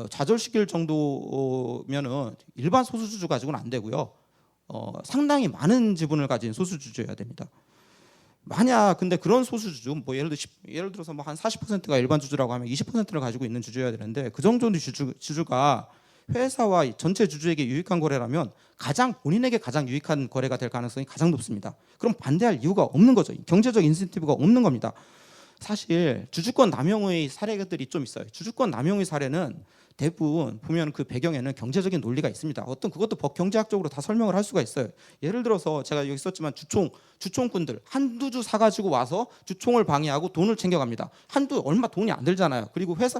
좌절시킬 정도면은 일반 소수주주 가지고는 안 되고요. 상당히 많은 지분을 가진 소수주주여야 됩니다. 만약 근데 그런 소수주주 뭐 예를 들어서 뭐 한 40%가 일반 주주라고 하면 20%를 가지고 있는 주주여야 되는데 그 정도의 주주가 회사와 전체 주주에게 유익한 거래라면 본인에게 가장 유익한 거래가 될 가능성이 가장 높습니다. 그럼 반대할 이유가 없는 거죠. 경제적 인센티브가 없는 겁니다. 사실 주주권 남용의 사례들이 좀 있어요. 주주권 남용의 사례는 대부분 보면 그 배경에는 경제적인 논리가 있습니다. 그것도 법 경제학적으로 다 설명을 할 수가 있어요. 예를 들어서 제가 여기 썼지만 주총꾼들 한두 주 사가지고 와서 주총을 방해하고 돈을 챙겨갑니다. 얼마 돈이 안 들잖아요. 그리고 회사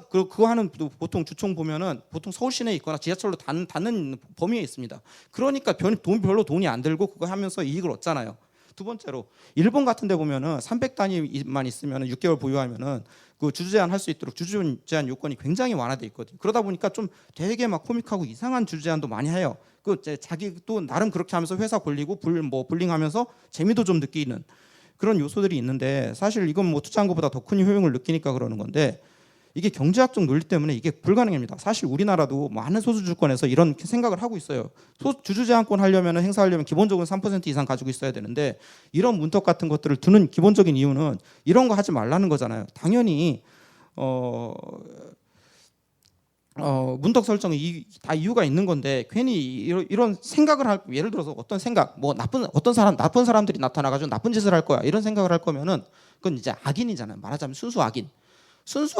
그거 하는 보통 주총 보면은 보통 서울 시내에 있거나 지하철로 닿는 범위에 있습니다. 그러니까 별로 돈이 안 들고 그거 하면서 이익을 얻잖아요. 두 번째로 일본 같은 데 보면은 300단위만 있으면 6개월 보유하면은 그 주주 제한 할 수 있도록 주주 제한 요건이 굉장히 완화돼 있거든요. 그러다 보니까 좀 되게 막 코믹하고 이상한 주주 제한도 많이 해요. 자기 또 나름 그렇게 하면서 회사 굴리고 불링하면서 재미도 좀 느끼는 그런 요소들이 있는데 사실 이건 뭐 투자한 것보다 더 큰 효용을 느끼니까 그러는 건데 이게 경제학적 논리 때문에 이게 불가능합니다. 사실 우리나라도 많은 소수주권에서 이런 생각을 하고 있어요. 주주 제한권 행사하려면 기본적으로 3% 이상 가지고 있어야 되는데 이런 문턱 같은 것들을 두는 기본적인 이유는 이런 거 하지 말라는 거잖아요. 당연히 문턱 설정이 다 이유가 있는 건데 괜히 이런 생각을 예를 들어서 어떤 생각 뭐 나쁜 사람들이 나타나가지고 나쁜 짓을 할 거야 이런 생각을 할 거면은 그건 이제 악인이잖아요. 말하자면 순수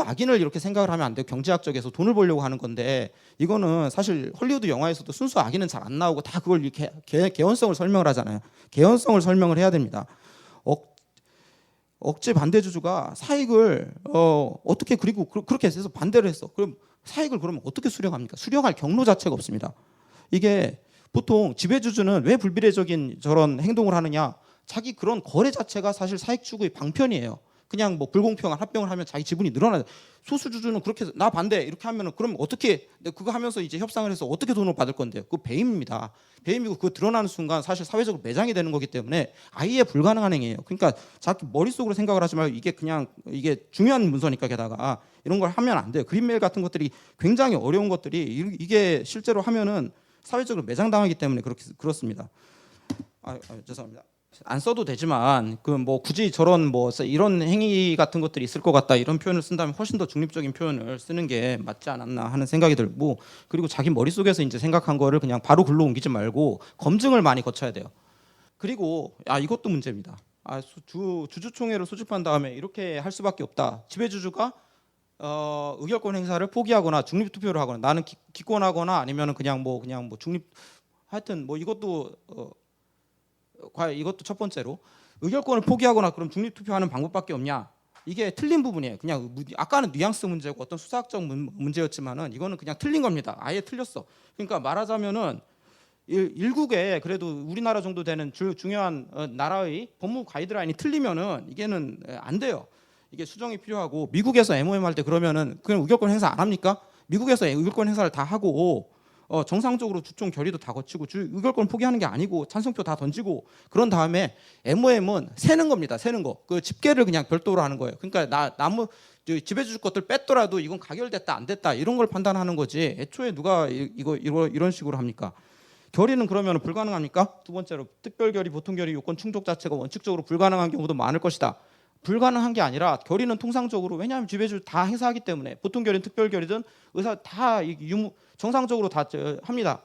악인을 이렇게 생각을 하면 안 돼요. 경제학적에서 돈을 벌려고 하는 건데 이거는 사실 헐리우드 영화에서도 순수 악인은 잘 안 나오고 다 그걸 이렇게 개연성을 설명을 하잖아요. 개연성을 설명을 해야 됩니다. 억제 반대 주주가 사익을 어떻게 그리고 그렇게 해서 반대를 했어. 그럼 사익을 그러면 어떻게 수령합니까? 수령할 경로 자체가 없습니다. 이게 보통 지배주주는 왜 불비례적인 저런 행동을 하느냐? 자기 그런 거래 자체가 사실 사익 추구의 방편이에요. 그냥 뭐 불공평한 합병을 하면 자기 지분이 늘어나요. 소수 주주는 그렇게 나 반대 이렇게 하면은 그럼 어떻게 그거 하면서 이제 협상을 해서 어떻게 돈을 받을 건데요? 그거 배임입니다. 배임이고 그거 드러나는 순간 사실 사회적으로 매장이 되는 거기 때문에 아예 불가능한 행위예요. 그러니까 자기 머릿속으로 생각을 하지 말고 이게 중요한 문서니까 게다가 이런 걸 하면 안 돼요. 그린메일 같은 것들이 굉장히 어려운 것들이 이게 실제로 하면은 사회적으로 매장당하기 때문에 그렇습니다. 죄송합니다. 안 써도 되지만 그 뭐 굳이 저런 뭐 이런 행위 같은 것들이 있을 것 같다 이런 표현을 쓴다면 훨씬 더 중립적인 표현을 쓰는 게 맞지 않았나 하는 생각이 들고 그리고 자기 머릿속에서 이제 생각한 거를 그냥 바로 글로 옮기지 말고 검증을 많이 거쳐야 돼요. 그리고 이것도 문제입니다. 주주총회를 소집한 다음에 이렇게 할 수밖에 없다. 지배주주가 의결권 행사를 포기하거나 중립투표를 하거나 나는 기권하거나 아니면은 그냥 뭐 중립 하여튼 뭐 이것도 첫 번째로 의결권을 포기하거나 그럼 중립투표하는 방법밖에 없냐? 이게 틀린 부분이에요. 그냥 아까는 뉘앙스 문제고 어떤 수사학적 문제였지만은 이거는 그냥 틀린 겁니다. 아예 틀렸어. 그러니까 말하자면은 일국에 그래도 우리나라 정도 되는 중요한 나라의 법무 가이드라인이 틀리면은 이게는 안 돼요. 이게 수정이 필요하고 미국에서 MOM 할 때 그러면은 그냥 의결권 행사 안 합니까? 미국에서 의결권 행사를 다 하고 정상적으로 주총 결의도 다 거치고 의결권 포기하는 게 아니고 찬성표 다 던지고 그런 다음에 MOM은 세는 겁니다. 세는 거. 그 집계를 그냥 별도로 하는 거예요. 그러니까 나무 지배주주 것들 뺐더라도 이건 가결됐다 안 됐다 이런 걸 판단하는 거지. 애초에 누가 이거 이런 식으로 합니까? 결의는 그러면 불가능합니까? 두 번째로 특별결의, 보통결의 요건 충족 자체가 원칙적으로 불가능한 경우도 많을 것이다. 불가능한 게 아니라 결의는 통상적으로 왜냐하면 지배주 다 행사하기 때문에 보통결의든 특별결의든 의사 다 정상적으로 다 합니다.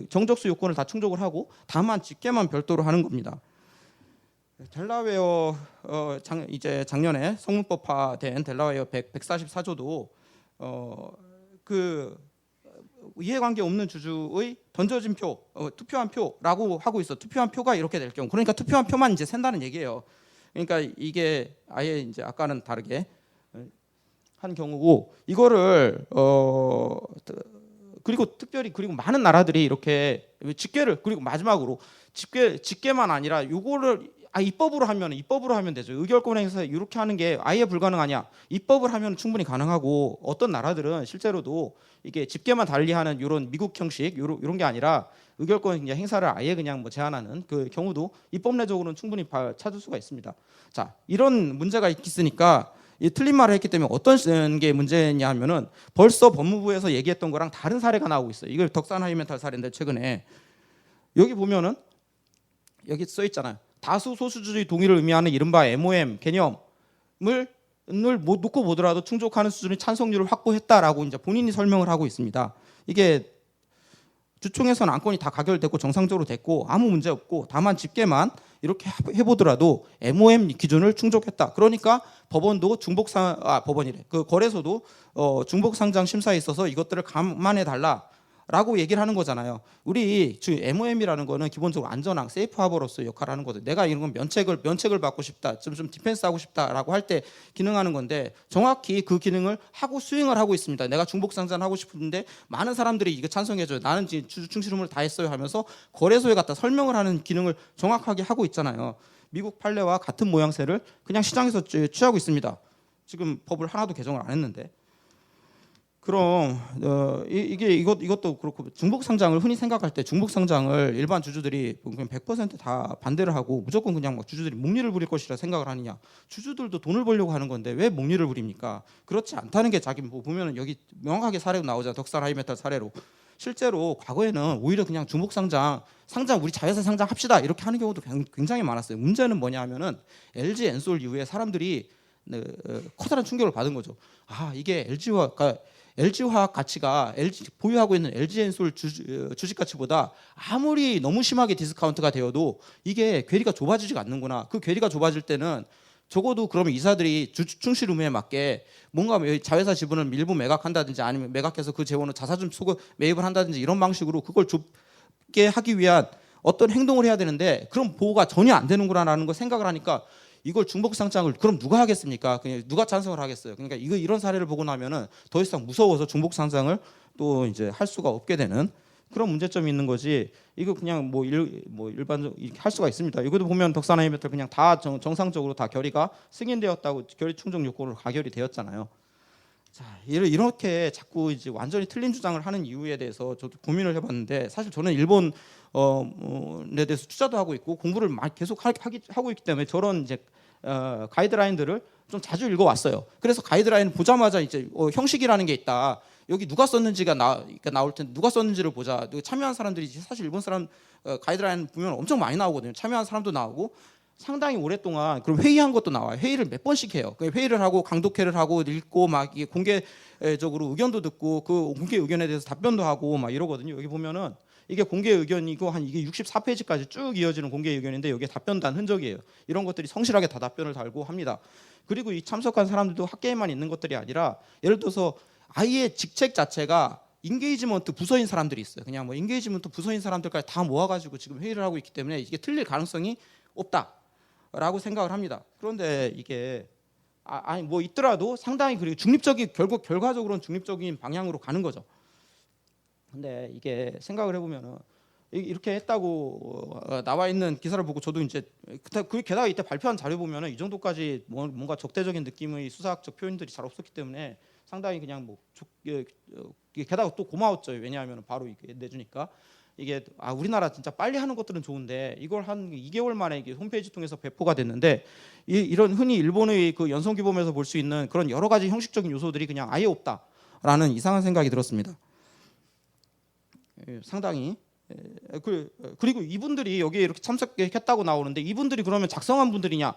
정적수 요건을 다 충족을 하고 다만 집계만 별도로 하는 겁니다. 델라웨어 이제 작년에 성문법화된 델라웨어 144조도 그 이해관계 없는 주주의 던져진 표, 투표한 표라고 하고 있어. 투표한 표가 이렇게 될 경우, 그러니까 투표한 표만 이제 센다는 얘기예요. 그러니까 이게 아예 이제 아까는 다르게 한 경우고 이거를 그리고 특별히 그리고 많은 나라들이 이렇게 집계를 그리고 마지막으로 집계만 아니라 요거를 입법으로 하면 되죠. 의결권 행사 이렇게 하는 게 아예 불가능하냐? 입법을 하면 충분히 가능하고 어떤 나라들은 실제로도 이게 집계만 달리하는 이런 미국 형식 이런 게 아니라 의결권 행사를 아예 그냥 뭐 제한하는 그 경우도 입법 내적으로는 충분히 찾을 수가 있습니다. 자, 이런 문제가 있으니까 이 틀린 말을 했기 때문에 어떤 게 문제냐 하면은 벌써 법무부에서 얘기했던 거랑 다른 사례가 나오고 있어요. 이걸 덕산 하이멘탈 사례인데 최근에 여기 보면은 여기 써 있잖아요. 다수 소수주의 동의를 의미하는 이른바 MOM 개념을 못 놓고 보더라도 충족하는 수준의 찬성률을 확보했다라고 이제 본인이 설명을 하고 있습니다. 이게 주총에서는 안건이 다 가결됐고 정상적으로 됐고 아무 문제 없고 다만 집계만 이렇게 해보더라도 MOM 기준을 충족했다. 그러니까 법원도 법원이래. 그 거래소도 중복상장 심사에 있어서 이것들을 감안해 달라라고 얘기를 하는 거잖아요. 우리 MOM이라는 거는 기본적으로 안전항, 세이프 하버로서 역할을 하는 거죠. 내가 이런 건 면책을 받고 싶다, 좀 디펜스 하고 싶다라고 할 때 기능하는 건데 정확히 그 기능을 하고 수행을 하고 있습니다. 내가 중복상장 하고 싶은데 많은 사람들이 이거 찬성해줘요. 나는 지금 주주 충실 의무를 다 했어요 하면서 거래소에 갖다 설명을 하는 기능을 정확하게 하고 있잖아요. 미국 판례와 같은 모양새를 그냥 시장에서 취하고 있습니다. 지금 법을 하나도 개정을 안 했는데. 그럼 이것도 그렇고 중복 상장을 흔히 생각할 때 중복 상장을 일반 주주들이 그냥 100% 반대를 하고 무조건 그냥 막 주주들이 목리를 부릴 것이라 생각을 하느냐? 주주들도 돈을 벌려고 하는 건데 왜 목리를 부립니까? 그렇지 않다는 게 자기 보면은 여기 명확하게 사례로 나오잖아. 덕산 하이메탈 사례로. 실제로 과거에는 오히려 그냥 중복 상장 우리 자회사 상장 합시다 이렇게 하는 경우도 굉장히 많았어요. 문제는 뭐냐 하면은 LG 엔솔 이후에 사람들이 커다란 충격을 받은 거죠. 이게 LG화학 가치가 보유하고 있는 LG엔솔 주식 가치보다 아무리 너무 심하게 디스카운트가 되어도 이게 괴리가 좁아지지가 않는구나. 그 괴리가 좁아질 때는 적어도 그러면 이사들이 주주 충실 의무에 맞게 뭔가 자회사 지분을 일부 매각한다든지 아니면 매각해서 그 재원을 자사주 매입을 한다든지 이런 방식으로 그걸 좁게 하기 위한 어떤 행동을 해야 되는데 그런 보호가 전혀 안 되는구나라는 걸 생각을 하니까 이걸 중복상장을 그럼 누가 하겠습니까? 그냥 누가 찬성을 하겠어요? 그러니까 이런 사례를 보고 나면은 더 이상 무서워서 중복상장을 또 이제 할 수가 없게 되는 그런 문제점이 있는 거지. 이거 그냥 일반적으로 이렇게 할 수가 있습니다. 이것도 보면 덕산 하이메탈 그냥 다 정상적으로 다 결의가 승인되었다고 결의 충족 요건으로 가결이 되었잖아요. 자, 이렇게 자꾸 이제 완전히 틀린 주장을 하는 이유에 대해서 저도 고민을 해봤는데 사실 저는 일본에 대해서 투자도 하고 있고 공부를 계속 하고 있기 때문에 저런 이제 가이드라인들을 좀 자주 읽어왔어요. 그래서 가이드라인 보자마자 이제 형식이라는 게 있다. 여기 누가 썼는지가 나올 텐데 누가 썼는지를 보자. 참여한 사람들이 사실 일본 사람 가이드라인 보면 엄청 많이 나오거든요. 참여한 사람도 나오고 상당히 오랫동안 그럼 회의한 것도 나와요. 회의를 몇 번씩 해요. 회의를 하고 강독회를 하고 읽고 막 이게 공개적으로 의견도 듣고 그 공개 의견에 대해서 답변도 하고 막 이러거든요. 여기 보면은 이게 공개 의견이고 이게 64페이지까지 쭉 이어지는 공개 의견인데 여기에 답변단 흔적이에요. 이런 것들이 성실하게 다 답변을 달고 합니다. 그리고 이 참석한 사람들도 학계에만 있는 것들이 아니라 예를 들어서 아예 직책 자체가 인게이지먼트 부서인 사람들이 있어요. 그냥 인게이지먼트 부서인 사람들까지 다 모아가지고 지금 회의를 하고 있기 때문에 이게 틀릴 가능성이 없다. 라고 생각을 합니다. 그런데 이게 아니 뭐 있더라도 상당히 그리고 중립적인 결국 결과적으로는 중립적인 방향으로 가는 거죠. 근데 이게 생각을 해보면은 이렇게 했다고 나와 있는 기사를 보고 저도 이제 게다가 이때 발표한 자료 보면은 이 정도까지 뭔가 적대적인 느낌의 수사학적 표현들이 잘 없었기 때문에 상당히 그냥 뭐 게다가 또 고마웠죠. 왜냐하면 바로 이게 내주니까 이게 우리나라 진짜 빨리 하는 것들은 좋은데 이걸 한 2개월 만에 이게 홈페이지 통해서 배포가 됐는데 이런 흔히 일본의 그 연성규범에서 볼 수 있는 그런 여러 가지 형식적인 요소들이 그냥 아예 없다라는 이상한 생각이 들었습니다. 상당히 그리고 이분들이 여기에 이렇게 참석했다고 나오는데 이분들이 그러면 작성한 분들이냐?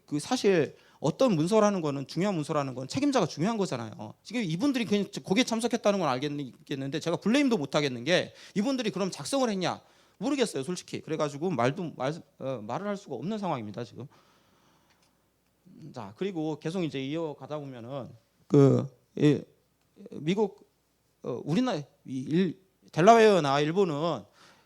그 사실 어떤 문서라는 거는 중요한 문서라는 건 책임자가 중요한 거잖아요. 지금 이분들이 그냥 거기에 참석했다는 건 알겠는데 제가 블레임도 못 하겠는 게 이분들이 그럼 작성을 했냐? 모르겠어요, 솔직히. 그래가지고 말을 할 수가 없는 상황입니다 지금. 자 그리고 계속 이제 이어가다 보면은 미국 우리나라 델라웨어나 일본은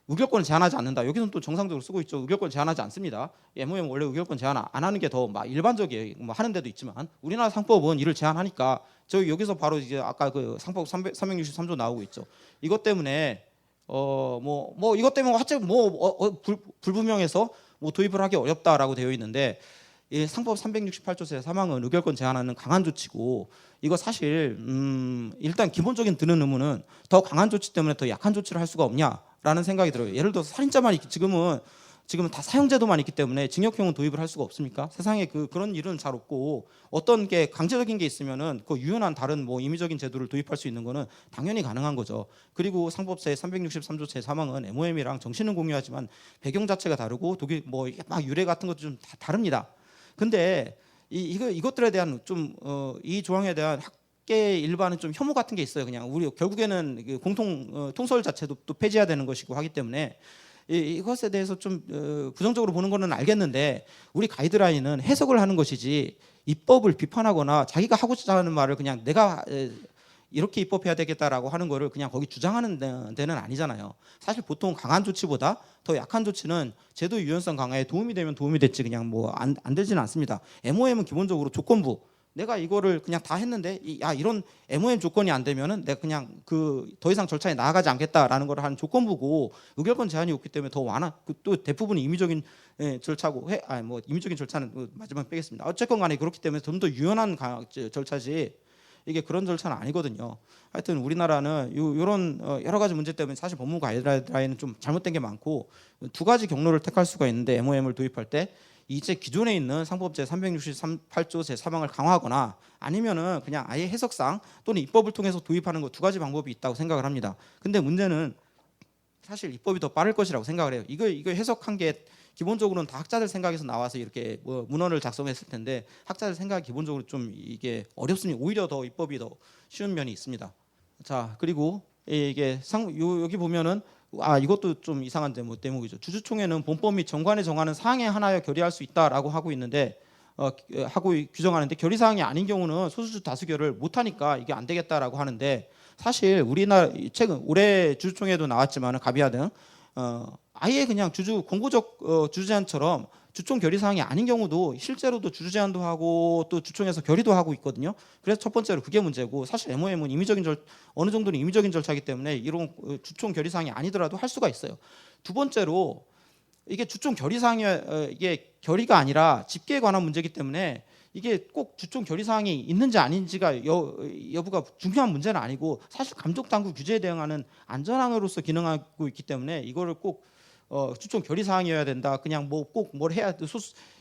의결권을 제한하지 않는다. 여기서는 또 정상적으로 쓰고 있죠. 의결권 제한하지 않습니다. MOM 원래 의결권 제한 안 하는 게 더 일반적이에요. 뭐 하는 데도 있지만 우리나라 상법은 이를 제한하니까 저희 여기서 바로 이제 아까 그 상법 363조 나오고 있죠. 이것 때문에 이것 때문에 하여튼 불분명해서 뭐 도입을 하기 어렵다라고 되어 있는데 이 상법 368조 제3항은 의결권 제한하는 강한 조치고 이거 사실 일단 기본적인 드는 의무는 더 강한 조치 때문에 더 약한 조치를 할 수가 없냐라는 생각이 들어요. 예를 들어서 살인자만 지금은 다 사형제도만 있기 때문에 징역형은 도입을 할 수가 없습니까? 세상에 그런 일은 잘 없고 어떤 게 강제적인 게 있으면은 그 유연한 다른 뭐 임의적인 제도를 도입할 수 있는 거는 당연히 가능한 거죠. 그리고 상법제 363조 제3항은 MOM이랑 정신은 공유하지만 배경 자체가 다르고 독일 막 유래 같은 것도 좀 다 다릅니다. 근데 이것들에 대한 좀 이 조항에 대한 학계 일반은 좀 혐오 같은 게 있어요. 그냥 우리 결국에는 그 공통 통설 자체도 또 폐지해야 되는 것이고 하기 때문에 이것에 대해서 좀 부정적으로 보는 거는 알겠는데 우리 가이드라인은 해석을 하는 것이지 입법을 비판하거나 자기가 하고자 하는 말을 그냥 내가 이렇게 입법해야 되겠다라고 하는 거를 그냥 거기 주장하는 데는 아니잖아요. 사실 보통 강한 조치보다 더 약한 조치는 제도 유연성 강화에 도움이 되면 도움이 됐지 그냥 뭐 안 되지는 않습니다. MOM은 기본적으로 조건부. 내가 이거를 그냥 다 했는데 이런 MOM 조건이 안 되면은 내가 그냥 더 이상 절차에 나아가지 않겠다라는 걸 하는 조건부고 의결권 제한이 없기 때문에 더 완화. 또 대부분 임의적인 절차고 임의적인 절차는 마지막에 빼겠습니다. 어쨌건 간에 그렇기 때문에 좀 더 유연한 절차지. 이게 그런 절차는 아니거든요. 하여튼 우리나라는 이런 여러 가지 문제 때문에 사실 법무 가이드라인은 좀 잘못된 게 많고 두 가지 경로를 택할 수가 있는데 MOM을 도입할 때 이제 기존에 있는 상법제 368조 제3항을 강화하거나 아니면은 그냥 아예 해석상 또는 입법을 통해서 도입하는 거 두 가지 방법이 있다고 생각을 합니다. 근데 문제는 사실 입법이 더 빠를 것이라고 생각을 해요. 이거 해석한 게 기본적으로는 다 학자들 생각에서 나와서 이렇게 문헌을 작성했을 텐데 학자들 생각이 기본적으로 좀 이게 어렵습니다. 오히려 더 입법이 더 쉬운 면이 있습니다. 자 그리고 이게 여기 보면은 이것도 좀 이상한 대목이죠. 주주총회는 본법 및 정관에 정하는 사항에 한하여 결의할 수 있다라고 하고 있는데 하고 규정하는데 결의 사항이 아닌 경우는 소수주 다수결을 못하니까 이게 안 되겠다라고 하는데 사실 우리나라 최근 올해 주주총회도 나왔지만 가비아 등 아예 그냥 공고적 주주 제한처럼 주총 결의 사항이 아닌 경우도 실제로도 주주 제한도 하고 또 주총에서 결의도 하고 있거든요. 그래서 첫 번째로 그게 문제고 사실 MOM은 어느 정도는 임의적인 절차이기 때문에 이런 주총 결의 사항이 아니더라도 할 수가 있어요. 두 번째로 이게 주총 결의 사항이 이게 결의가 아니라 집계에 관한 문제이기 때문에 이게 꼭 주총 결의 사항이 있는지 아닌지가 여부가 중요한 문제는 아니고 사실 감독 당국 규제에 대응하는 안전항으로서 기능하고 있기 때문에 이거를 꼭 주총 결의 사항이어야 된다. 그냥 꼭 뭘 해야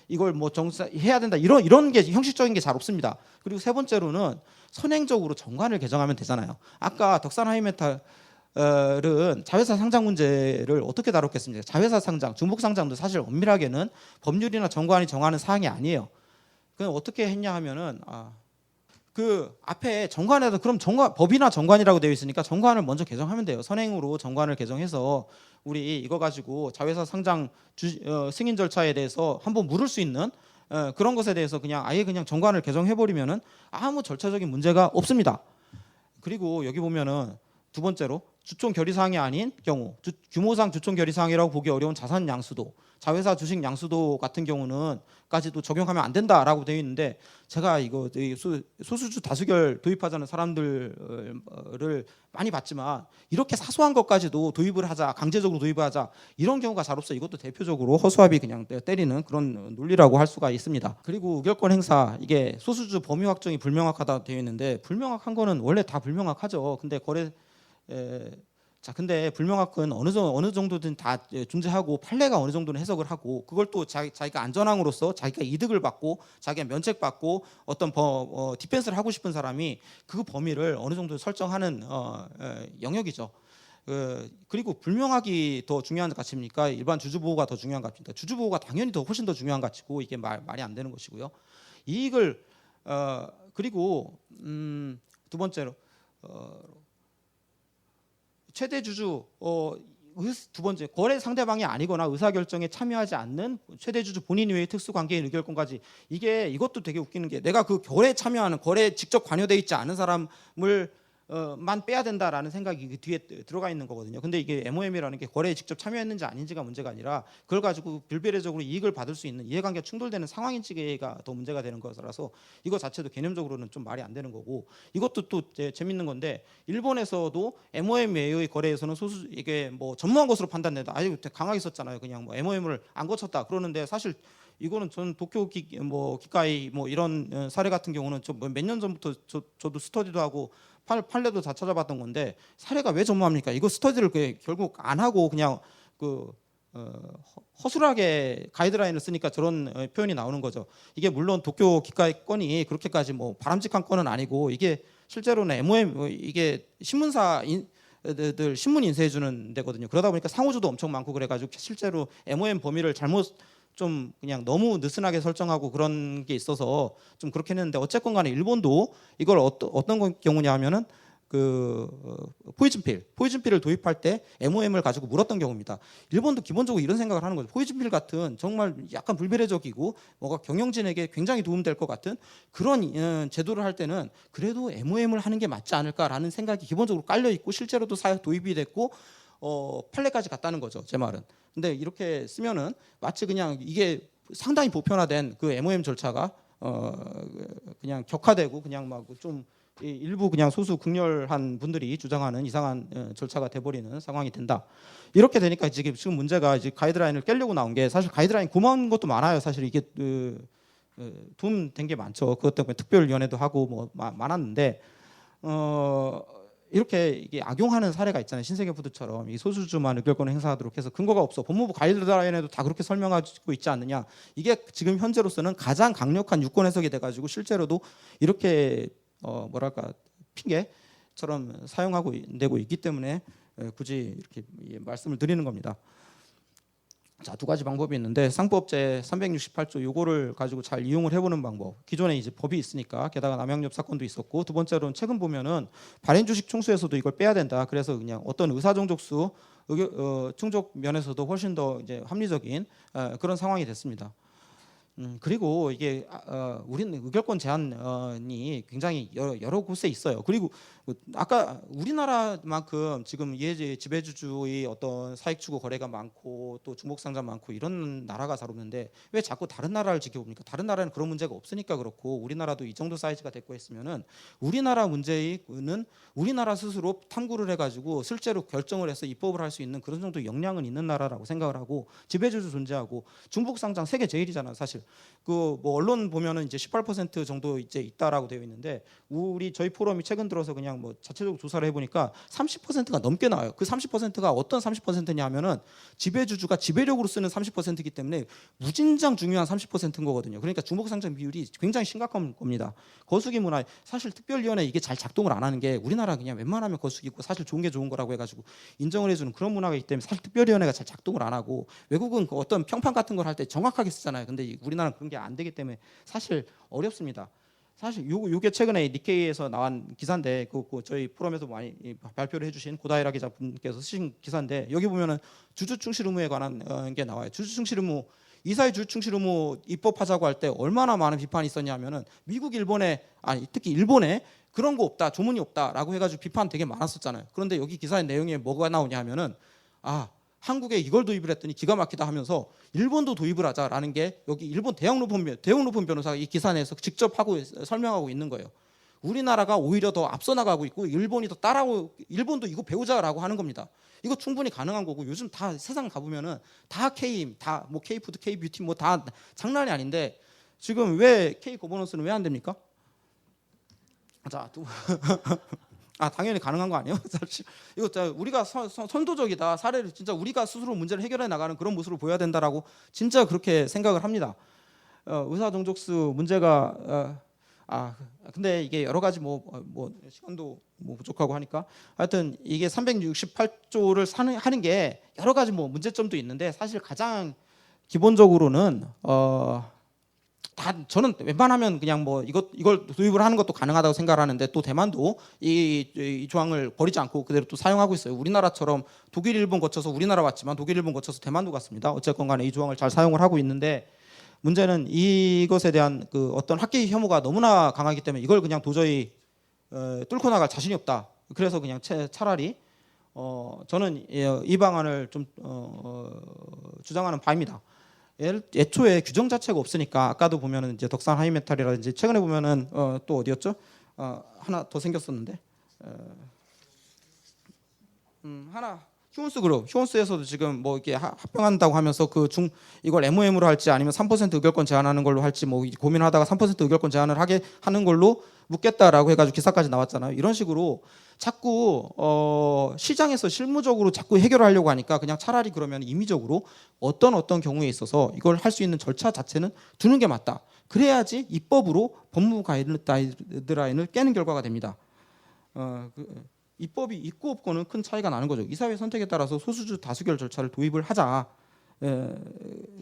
이걸 해야 된다. 이런 게 형식적인 게 잘 없습니다. 그리고 세 번째로는 선행적으로 정관을 개정하면 되잖아요. 아까 덕산 하이메탈은 자회사 상장 문제를 어떻게 다뤘겠습니까? 자회사 상장, 중복 상장도 사실 엄밀하게는 법률이나 정관이 정하는 사항이 아니에요. 그럼 어떻게 했냐 하면은 그 앞에 정관에도 그럼 법이나 정관이라고 되어 있으니까 정관을 먼저 개정하면 돼요. 선행으로 정관을 개정해서 우리 이거 가지고 자회사 상장 승인 절차에 대해서 한번 물을 수 있는 그런 것에 대해서 그냥 정관을 개정해 버리면은 아무 절차적인 문제가 없습니다. 그리고 여기 보면은 두 번째로 주총 결의사항이 아닌 경우, 규모상 주총 결의사항이라고 보기 어려운 자산 양수도, 자회사 주식 양수도 같은 경우는까지도 적용하면 안 된다라고 되어 있는데, 제가 이거 소수주 다수결 도입하자는 사람들을 많이 봤지만 이렇게 사소한 것까지도 도입을 하자, 강제적으로 도입을 하자, 이런 경우가 잘 없어요. 이것도 대표적으로 허수아비 그냥 때리는 그런 논리라고 할 수가 있습니다. 그리고 의결권 행사, 이게 소수주 범위 확정이 불명확하다 되어 있는데, 불명확한 거는 원래 다 불명확하죠. 근데 근데 불명확은 어느 정도든 다 존재하고, 판례가 어느 정도는 해석을 하고, 그걸 또 자기가 안전항으로서 자기가 이득을 받고 자기가 면책받고 어떤 디펜스를 하고 싶은 사람이 그 범위를 어느 정도 설정하는 영역이죠. 그리고 불명확이 더 중요한 가치입니까? 일반 주주보호가 더 중요한 가치입니까? 주주보호가 당연히 훨씬 더 중요한 가치고, 이게 말이 안 되는 것이고요. 이익을 그리고 두 번째로 최대 주주 두 번째, 거래 상대방이 아니거나 의사결정에 참여하지 않는 최대 주주 본인 외의 특수관계인 의결권까지. 이것도 되게 웃기는 게, 내가 그 거래에 참여하는, 거래에 직접 관여돼 있지 않은 사람을 만 빼야 된다라는 생각이 그 뒤에 들어가 있는 거거든요. 근데 이게 MOM이라는 게 거래에 직접 참여했는지 아닌지가 문제가 아니라, 그걸 가지고 불비례적으로 이익을 받을 수 있는, 이해관계가 충돌되는 상황인지가 더 문제가 되는 것이라서 이거 자체도 개념적으로는 좀 말이 안 되는 거고, 이것도 또 재밌는 건데, 일본에서도 MOM 외의 거래에서는 이게 뭐 전무한 것으로 판단된다. 아주 강하게 썼잖아요. 그냥 뭐 MOM을 안 거쳤다 그러는데, 사실 이거는 전 도쿄 기카이 뭐 이런 사례 같은 경우는 몇 년 전부터 저도 스터디도 하고 판례도 다 찾아봤던 건데, 사례가 왜 전무합니까? 이거 스터디를 결국 안 하고 그냥 허술하게 가이드라인을 쓰니까 저런 표현이 나오는 거죠. 이게 물론 도쿄 기카이 건이 그렇게까지 뭐 바람직한 건은 아니고, 이게 실제로는 MOM 이게 신문사들 신문 인쇄해 주는 데거든요. 그러다 보니까 상호주도 엄청 많고, 그래가지고 실제로 MOM 범위를 잘못 좀 그냥 너무 느슨하게 설정하고 그런 게 있어서 좀 그렇게 했는데, 어쨌건 간에 일본도 이걸 어떤 경우냐 하면은 포이즌필을 도입할 때 MOM을 가지고 물었던 경우입니다. 일본도 기본적으로 이런 생각을 하는 거죠. 포이즌필 같은 정말 약간 불비례적이고 뭐가 경영진에게 굉장히 도움될 것 같은 그런 제도를 할 때는 그래도 MOM을 하는 게 맞지 않을까라는 생각이 기본적으로 깔려 있고, 실제로도 도입이 됐고 판례까지 갔다는 거죠, 제 말은. 근데 이렇게 쓰면은 마치 그냥 이게 상당히 보편화된 그 MOM 절차가 그냥 격화되고, 그냥 막 좀 일부 그냥 소수 극렬한 분들이 주장하는 이상한 절차가 돼버리는 상황이 된다. 이렇게 되니까 지금 문제가, 이제 가이드라인을 깨려고 나온 게, 사실 가이드라인 고마운 것도 많아요. 사실 이게 도움 된 게 많죠. 그것 때문에 특별위원회도 하고 뭐 많았는데, 이렇게 이게 악용하는 사례가 있잖아요. 신세계푸드처럼 이 소수주만 의결권을 행사하도록 해서 근거가 없어. 법무부 가이드라인에도 다 그렇게 설명하고 있지 않느냐. 이게 지금 현재로서는 가장 강력한 유권 해석이 돼가지고, 실제로도 이렇게 뭐랄까 핑계처럼 사용하고 되고 있기 때문에 굳이 이렇게 말씀을 드리는 겁니다. 자, 두 가지 방법이 있는데, 상법제 368조 요거를 가지고 잘 이용을 해보는 방법. 기존에 이제 법이 있으니까, 게다가 남양nhập 사건도 있었고, 두 번째로는 최근 보면은 발행 주식 총수에서도 이걸 빼야 된다. 그래서 그냥 어떤 의사 종족수 충족 면에서도 훨씬 더 이제 합리적인 그런 상황이 됐습니다. 그리고 이게 우리는 의결권 제한이 굉장히 여러 곳에 있어요. 그리고 아까 우리나라만큼 지금 예제 지배주주의 어떤 사익 추구 거래가 많고 또 중복상장 많고 이런 나라가 잘 없는데, 왜 자꾸 다른 나라를 지켜봅니까? 다른 나라는 그런 문제가 없으니까 그렇고, 우리나라도 이 정도 사이즈가 됐고 했으면은, 우리나라 문제는 우리나라 스스로 탐구를 해가지고 실제로 결정을 해서 입법을 할 수 있는 그런 정도 역량은 있는 나라라고 생각을 하고, 지배주주 존재하고, 중복상장 세계 제일이잖아요, 사실. 뭐 언론 보면은 이제 18% 정도 이제 있다라고 되어 있는데, 저희 포럼이 최근 들어서 그냥 뭐 자체적으로 조사를 해보니까 30%가 넘게 나와요. 그 30%가 어떤 30%냐 하면은 지배주주가 지배력으로 쓰는 30%이기 때문에 무진장 중요한 30%인 거거든요. 그러니까 중복상장 비율이 굉장히 심각한 겁니다. 거수기 문화, 사실 특별위원회 이게 잘 작동을 안 하는 게, 우리나라 그냥 웬만하면 거수기고 사실 좋은 게 좋은 거라고 해가지고 인정을 해주는 그런 문화가 있기 때문에, 사실 특별위원회가 잘 작동을 안 하고, 외국은 그 어떤 평판 같은 걸 할 때 정확하게 쓰잖아요. 근데 우리나라는 그런 게 안 되기 때문에 사실 어렵습니다. 사실 요게 최근에 니케이에서 나온 기사인데, 저희 포럼에서 많이 발표를 해주신 고다이라 기자분께서 쓰신 기사인데, 여기 보면은 주주 충실 의무에 관한 게 나와요. 주주 충실 의무, 이사의 주주 충실 의무 입법하자고 할 때 얼마나 많은 비판이 있었냐면은, 미국, 일본에 특히 일본에 그런 거 없다, 조문이 없다라고 해가지고 비판 되게 많았었잖아요. 그런데 여기 기사의 내용에 뭐가 나오냐 하면은 한국에 이걸 도입을 했더니 기가 막히다 하면서 일본도 도입을 하자라는 게 여기 일본 대웅로폰 변호사가 이 기사 내에서 직접 설명하고 있는 거예요. 우리나라가 오히려 더 앞서 나가고 있고 일본이 더 따라오고 일본도 이거 배우자라고 하는 겁니다. 이거 충분히 가능한 거고 요즘 다 세상 가보면은 다 K, 다 뭐 K푸드, K뷰티 뭐 다 장난이 아닌데 지금 왜 K 거버넌스는 왜 안 됩니까? 자, 당연히 가능한 거 아니에요? 사실 이거 우리가 선도적이다. 사례를 진짜 우리가 스스로 문제를 해결해 나가는 그런 모습을 보여야 된다라고 진짜 그렇게 생각을 합니다. 의사 종족수 문제가 근데 이게 여러 가지 뭐 시간도 뭐 부족하고 하니까 하여튼 이게 368조를 하는 게 여러 가지 뭐 문제점도 있는데 사실 가장 기본적으로는 저는 웬만하면 그냥 뭐 이걸 도입을 하는 것도 가능하다고 생각을 하는데 또 대만도 이 조항을 버리지 않고 그대로 또 사용하고 있어요. 우리나라처럼 독일, 일본 거쳐서 우리나라 왔지만 독일, 일본 거쳐서 대만도 갔습니다. 어쨌건 간에 이 조항을 잘 사용을 하고 있는데 문제는 이것에 대한 그 어떤 학계 혐오가 너무나 강하기 때문에 이걸 그냥 도저히 뚫고 나갈 자신이 없다. 그래서 그냥 차라리 저는 이 방안을 좀 주장하는 바입니다. 애초에 규정 자체가 없으니까 아까도 보면은 이제 덕산 하이메탈이라든지 최근에 보면은 또 어디였죠? 하나 더 생겼었는데 하나 휴원스에서도 지금 뭐 이렇게 합병한다고 하면서 이걸 MOM으로 할지 아니면 3% 의결권 제한하는 걸로 할지 뭐 고민하다가 3% 의결권 제한을 하는 걸로 묻겠다라고 해가지고 기사까지 나왔잖아요. 이런 식으로 자꾸 시장에서 실무적으로 자꾸 해결하려고 하니까 그냥 차라리 그러면 임의적으로 어떤 경우에 있어서 이걸 할 수 있는 절차 자체는 두는 게 맞다. 그래야지 입법으로 법무부 가이드라인을 깨는 결과가 됩니다. 입법이 있고 없고는 큰 차이가 나는 거죠. 이사회 선택에 따라서 소수주 다수결 절차를 도입을 하자.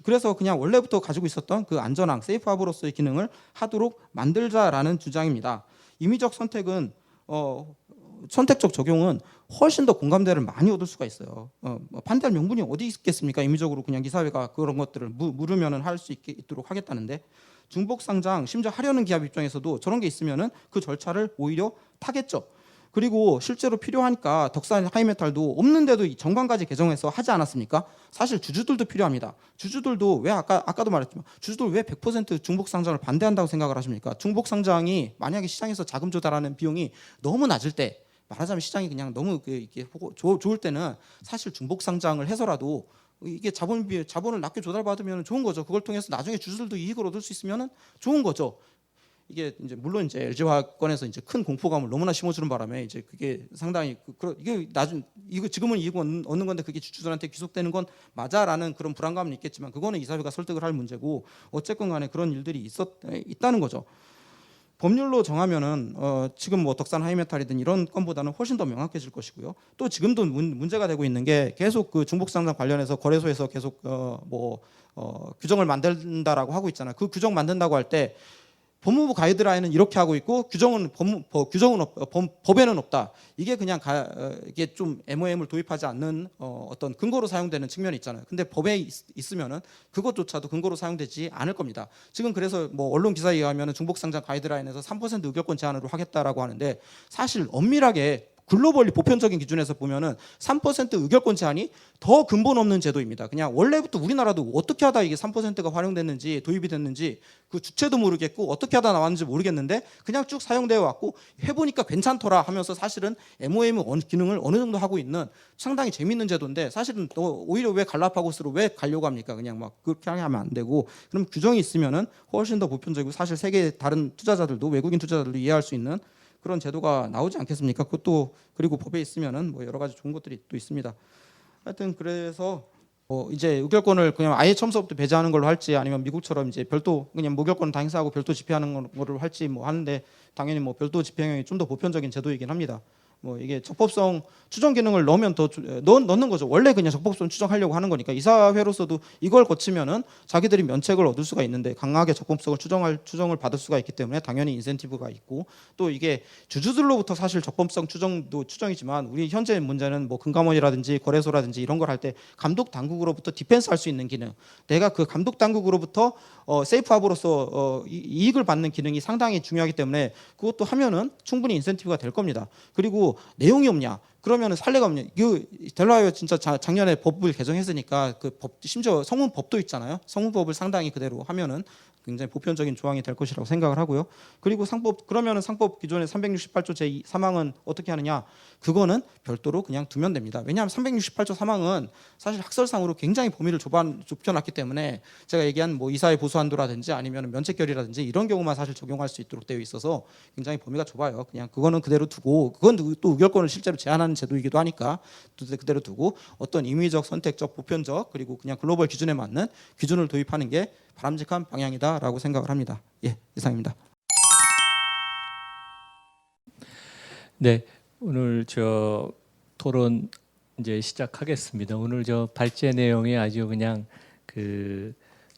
그래서 그냥 원래부터 가지고 있었던 그 안전항, 세이프 하브로서의 기능을 하도록 만들자라는 주장입니다. 임의적 선택은 선택적 적용은 훨씬 더 공감대를 많이 얻을 수가 있어요. 반대할 명분이 어디 있겠습니까? 임의적으로 그냥 이사회가 그런 것들을 물으면은 할 수 있도록 하겠다는데 중복 상장 심지어 하려는 기업 입장에서도 저런 게 있으면은 그 절차를 오히려 타겠죠. 그리고 실제로 필요하니까 덕산 하이메탈도 없는데도 정관까지 개정해서 하지 않았습니까? 사실 주주들도 필요합니다. 주주들도 왜 아까도 말했지만 주주들 왜 100% 중복 상장을 반대한다고 생각을 하십니까? 중복 상장이 만약에 시장에서 자금 조달하는 비용이 너무 낮을 때 말하자면 시장이 그냥 너무 이게 좋을 때는 사실 중복 상장을 해서라도 이게 자본을 낮게 조달받으면 좋은 거죠. 그걸 통해서 나중에 주주들도 이익을 얻을 수 있으면 좋은 거죠. 이게 이제 물론 이제 LG화학건에서 이제 큰 공포감을 너무나 심어주는 바람에 이제 그게 상당히 이거 지금은 이익 얻는 건데 그게 주주들한테 귀속되는 건 맞아라는 그런 불안감은 있겠지만 그거는 이사회가 설득을 할 문제고 어쨌건 간에 그런 일들이 있다는 거죠. 법률로 정하면은 지금 뭐 덕산 하이메탈이든 이런 건보다는 훨씬 더 명확해질 것이고요. 또 지금도 문제가 되고 있는 게 계속 그 중복상장 관련해서 거래소에서 계속 규정을 만든다라고 하고 있잖아요. 그 규정 만든다고 할 때 법무부 가이드라인은 이렇게 하고 있고 규정은 법에는 없다. 이게 그냥 이게 좀 MOM을 도입하지 않는 어떤 근거로 사용되는 측면이 있잖아요. 근데 법에 있으면은 그것조차도 근거로 사용되지 않을 겁니다. 지금 그래서 뭐 언론 기사에 의하면 중복상장 가이드라인에서 3% 의결권 제한으로 하겠다라고 하는데 사실 엄밀하게 글로벌리 보편적인 기준에서 보면은 3% 의결권 제한이 더 근본 없는 제도입니다. 그냥 원래부터 우리나라도 어떻게 하다 이게 3%가 활용됐는지 도입이 됐는지 그 주체도 모르겠고 어떻게 하다 나왔는지 모르겠는데 그냥 쭉 사용되어 왔고 해보니까 괜찮더라 하면서 사실은 MOM 기능을 어느 정도 하고 있는 상당히 재밌는 제도인데 사실은 또 오히려 왜 갈라파고스로 왜 가려고 합니까? 그냥 막 그렇게 하면 안 되고 그럼 규정이 있으면은 훨씬 더 보편적이고 사실 세계 다른 투자자들도 외국인 투자자들도 이해할 수 있는 그런 제도가 나오지 않겠습니까? 그것도 그리고 법에 있으면은 뭐 여러 가지 좋은 것들이 또 있습니다. 하여튼 그래서 이제 의결권을 그냥 아예 처음부터 배제하는 걸로 할지 아니면 미국처럼 이제 별도 그냥 무결권 다 행사하고 별도 집행하는 걸로 할지 뭐 하는데 당연히 뭐 별도 집행형이 좀 더 보편적인 제도이긴 합니다. 뭐 이게 적법성 추정 기능을 넣으면 넣는 거죠. 원래 그냥 적법성 추정하려고 하는 거니까 이사회로서도 이걸 거치면은 자기들이 면책을 얻을 수가 있는데 강하게 적법성을 추정을 받을 수가 있기 때문에 당연히 인센티브가 있고 또 이게 주주들로부터 사실 적법성 추정도 추정이지만 우리 현재 문제는 뭐 금감원이라든지 거래소라든지 이런 걸 할 때 감독 당국으로부터 디펜스 할 수 있는 기능, 내가 그 감독 당국으로부터 세이프하브로서 이익을 받는 기능이 상당히 중요하기 때문에 그것도 하면은 충분히 인센티브가 될 겁니다. 그리고 내용이 없냐? 그러면은 판례가 없냐? 이 델라웨어 진짜 작년에 법을 개정했으니까 그 법 심지어 성문법도 있잖아요. 성문법을 상당히 그대로 하면은 굉장히 보편적인 조항이 될 것이라고 생각을 하고요. 그리고 그러면은 상법 기존의 368조 제2 사망은 어떻게 하느냐? 그거는 별도로 그냥 두면 됩니다. 왜냐하면 368조 사망은 사실 학설상으로 굉장히 범위를 좁혀놨기 때문에 제가 얘기한 뭐 이사의 보수 한도라든지 아니면 면책결의라든지 이런 경우만 사실 적용할 수 있도록 되어 있어서 굉장히 범위가 좁아요. 그냥 그거는 그대로 두고 그건 또 의결권을 실제로 제한하는 제도이기도 하니까 그대로 두고 어떤 임의적, 선택적, 보편적 그리고 그냥 글로벌 기준에 맞는 기준을 도입하는 게 바람직한 방향이다라고 생각을 합니다. 예, 이상입니다. 네, 오늘 저 토론 이제 시작하겠습니다. 오늘 저 발제 내용이 아주 그냥 그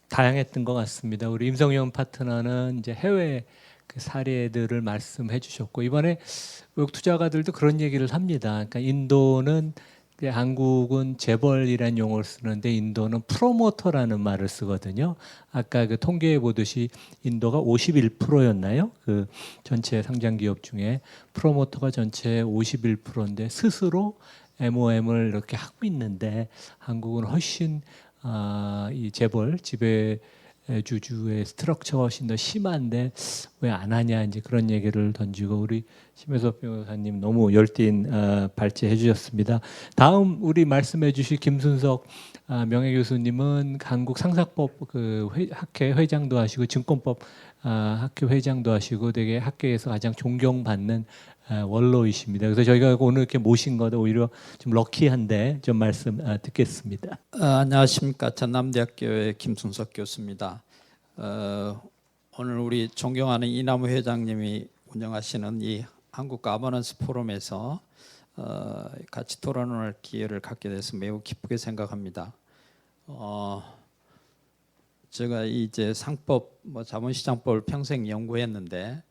다양했던 것 같습니다. 우리 임성영 파트너는 이제 해외 그 사례들을 말씀해 주셨고 이번에 외국 투자가들도 그런 얘기를 합니다. 그러니까 인도는 한국은 재벌이라는 용어를 쓰는데 인도는 프로모터라는 말을 쓰거든요. 아까 그 통계에 보듯이 인도가 51%였나요? 그 전체 상장 기업 중에 프로모터가 전체 51%인데 스스로 MOM을 이렇게 하고 있는데 한국은 훨씬 이 재벌 지배주주의 스트럭처가 훨씬 더 심한데 왜 안 하냐 이제 그런 얘기를 던지고 우리 심혜섭 변호사님 너무 열띤 발제해 주셨습니다. 다음 우리 말씀해 주실 김순석 명예교수님은 한국 상사법 그 학회 회장도 하시고 증권법 학회 회장도 하시고 되게 학계에서 가장 존경받는 원로이십니다. 그래서 저희가 오늘 이렇게 모신 거도 오히려 좀 럭키한데 좀 말씀 듣겠습니다. 안녕하십니까. 전남대학교의 김순석 교수입니다. 오늘 우리 존경하는 이남우 회장님이 운영하시는 이 한국 가버넌스 포럼에서 같이 토론할 기회를 갖게 돼서 매우 기쁘게 생각합니다. 제가 이제 상법, 자본시장법을 평생 연구했는데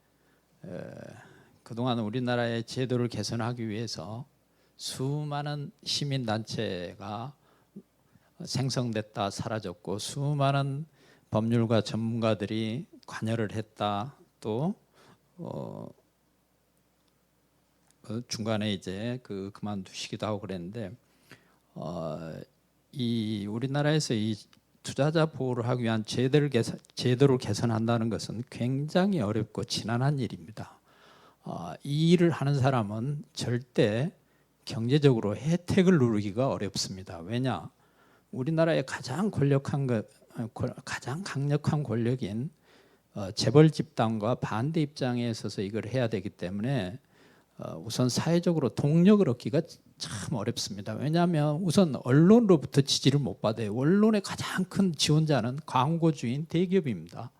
그동안 우리나라의 제도를 개선하기 위해서 수많은 시민단체가 생성됐다 사라졌고 수많은 법률가 전문가들이 관여를 했다 또 중간에 이제 그만두시기도 하고 그랬는데 이 우리나라에서 이 투자자 보호를 하기 위한 제도를 개선한다는 것은 굉장히 어렵고 지난한 일입니다. 이 일을 하는 사람은 절대 경제적으로 혜택을 누리기가 어렵습니다. 왜냐? 우리나라의 가장 강력한 권력인 재벌 집단과 반대 입장에 서서 이걸 해야 되기 때문에 우선 사회적으로 동력을 얻기가 참 어렵습니다. 왜냐하면 우선 언론으로부터 지지를 못 받아요. 언론의 가장 큰 지원자는 광고주인 대기업입니다.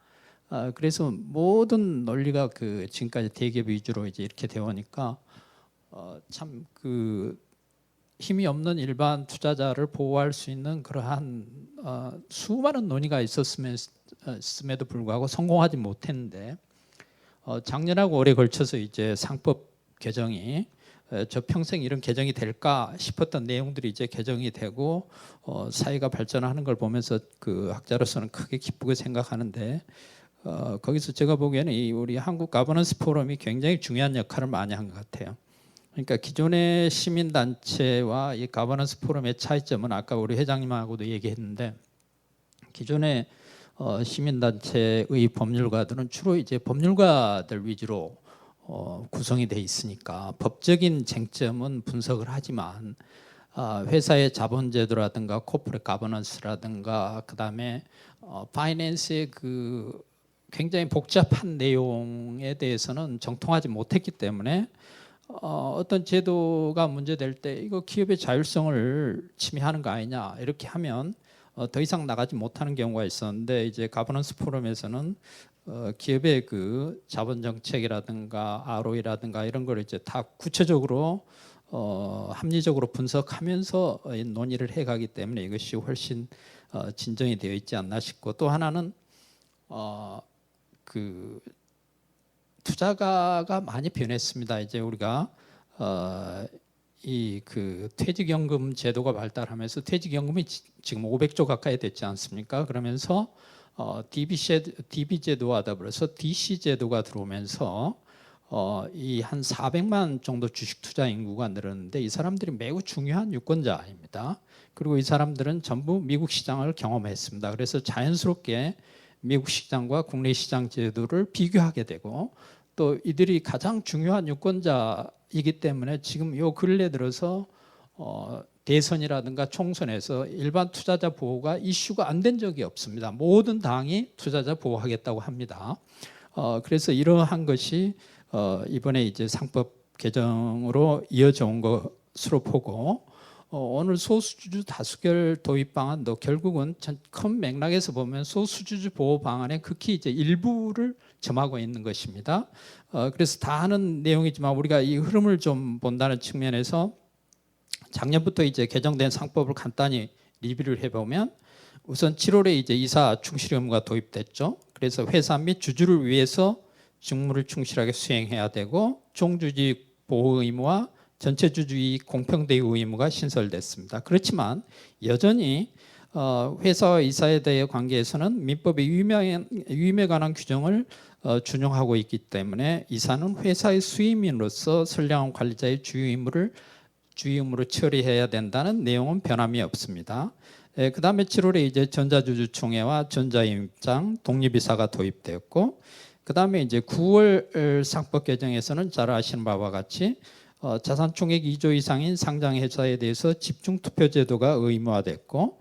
그래서 모든 논리가 지금까지 대기업 위주로 이제 이렇게 되어 오니까 참 힘이 없는 일반 투자자를 보호할 수 있는 그러한 수많은 논의가 있었음에도 불구하고 성공하지 못했는데 작년하고 올해 걸쳐서 이제 상법 개정이 저 평생 이런 개정이 될까 싶었던 내용들이 이제 개정이 되고 사회가 발전하는 걸 보면서 학자로서는 크게 기쁘게 생각하는데 거기서 제가 보기에는 우리 한국 가버넌스 포럼이 굉장히 중요한 역할을 많이 한 것 같아요. 그러니까 기존의 시민단체와 이 가버넌스 포럼의 차이점은 아까 우리 회장님하고도 얘기했는데 기존의 시민단체의 법률가들은 주로 이제 법률가들 위주로 구성이 돼 있으니까 법적인 쟁점은 분석을 하지만 회사의 자본제도라든가 코퍼레이트 가버넌스라든가 그다음에 파이낸스의 굉장히 복잡한 내용에 대해서는 정통하지 못했기 때문에 어떤 제도가 문제될 때 이거 기업의 자율성을 침해하는 거 아니냐 이렇게 하면 더 이상 나가지 못하는 경우가 있었는데 이제 가버넌스 포럼에서는 기업의 그 자본 정책이라든가 ROE라든가 이런 걸 이제 다 구체적으로 합리적으로 분석하면서 논의를 해가기 때문에 이것이 훨씬 진정이 되어 있지 않나 싶고, 또 하나는 그 투자가가 많이 변했습니다. 이제 우리가 이 그 퇴직연금 제도가 발달하면서 퇴직연금이 지금 500조 가까이 됐지 않습니까? 그러면서 DB 제도와 더불어서 DC 제도가 들어오면서 이 한 400만 정도 주식 투자 인구가 늘었는데, 이 사람들이 매우 중요한 유권자입니다. 그리고 이 사람들은 전부 미국 시장을 경험했습니다. 그래서 자연스럽게 미국 시장과 국내 시장 제도를 비교하게 되고, 또 이들이 가장 중요한 유권자이기 때문에 지금 요 근래 들어서 대선이라든가 총선에서 일반 투자자 보호가 이슈가 안 된 적이 없습니다. 모든 당이 투자자 보호하겠다고 합니다. 그래서 이러한 것이 이번에 이제 상법 개정으로 이어져 온 것으로 보고, 오늘 소수주주 다수결 도입 방안도 결국은 큰 맥락에서 보면 소수주주 보호 방안의 극히 이제 일부를 점하고 있는 것입니다. 그래서 다 아는 내용이지만 우리가 이 흐름을 좀 본다는 측면에서 작년부터 이제 개정된 상법을 간단히 리뷰를 해보면, 우선 7월에 이제 이사 충실 의무가 도입됐죠. 그래서 회사 및 주주를 위해서 직무를 충실하게 수행해야 되고, 종주직 보호 의무와 전체 주주이익 공평 대우 의무가 신설됐습니다. 그렇지만 여전히 회사와 이사에 대해 관계에서는 민법의 위임에 관한 규정을 준용하고 있기 때문에 이사는 회사의 수임인으로서 선량한 관리자의 주요 의무로 처리해야 된다는 내용은 변함이 없습니다. 그 다음에 7월에 이제 전자주주총회와 전자임장, 독립이사가 도입되었고, 그 다음에 이제 9월 상법 개정에서는 잘 아시는 바와 같이 자산 총액 2조 이상인 상장 회사에 대해서 집중 투표 제도가 의무화됐고,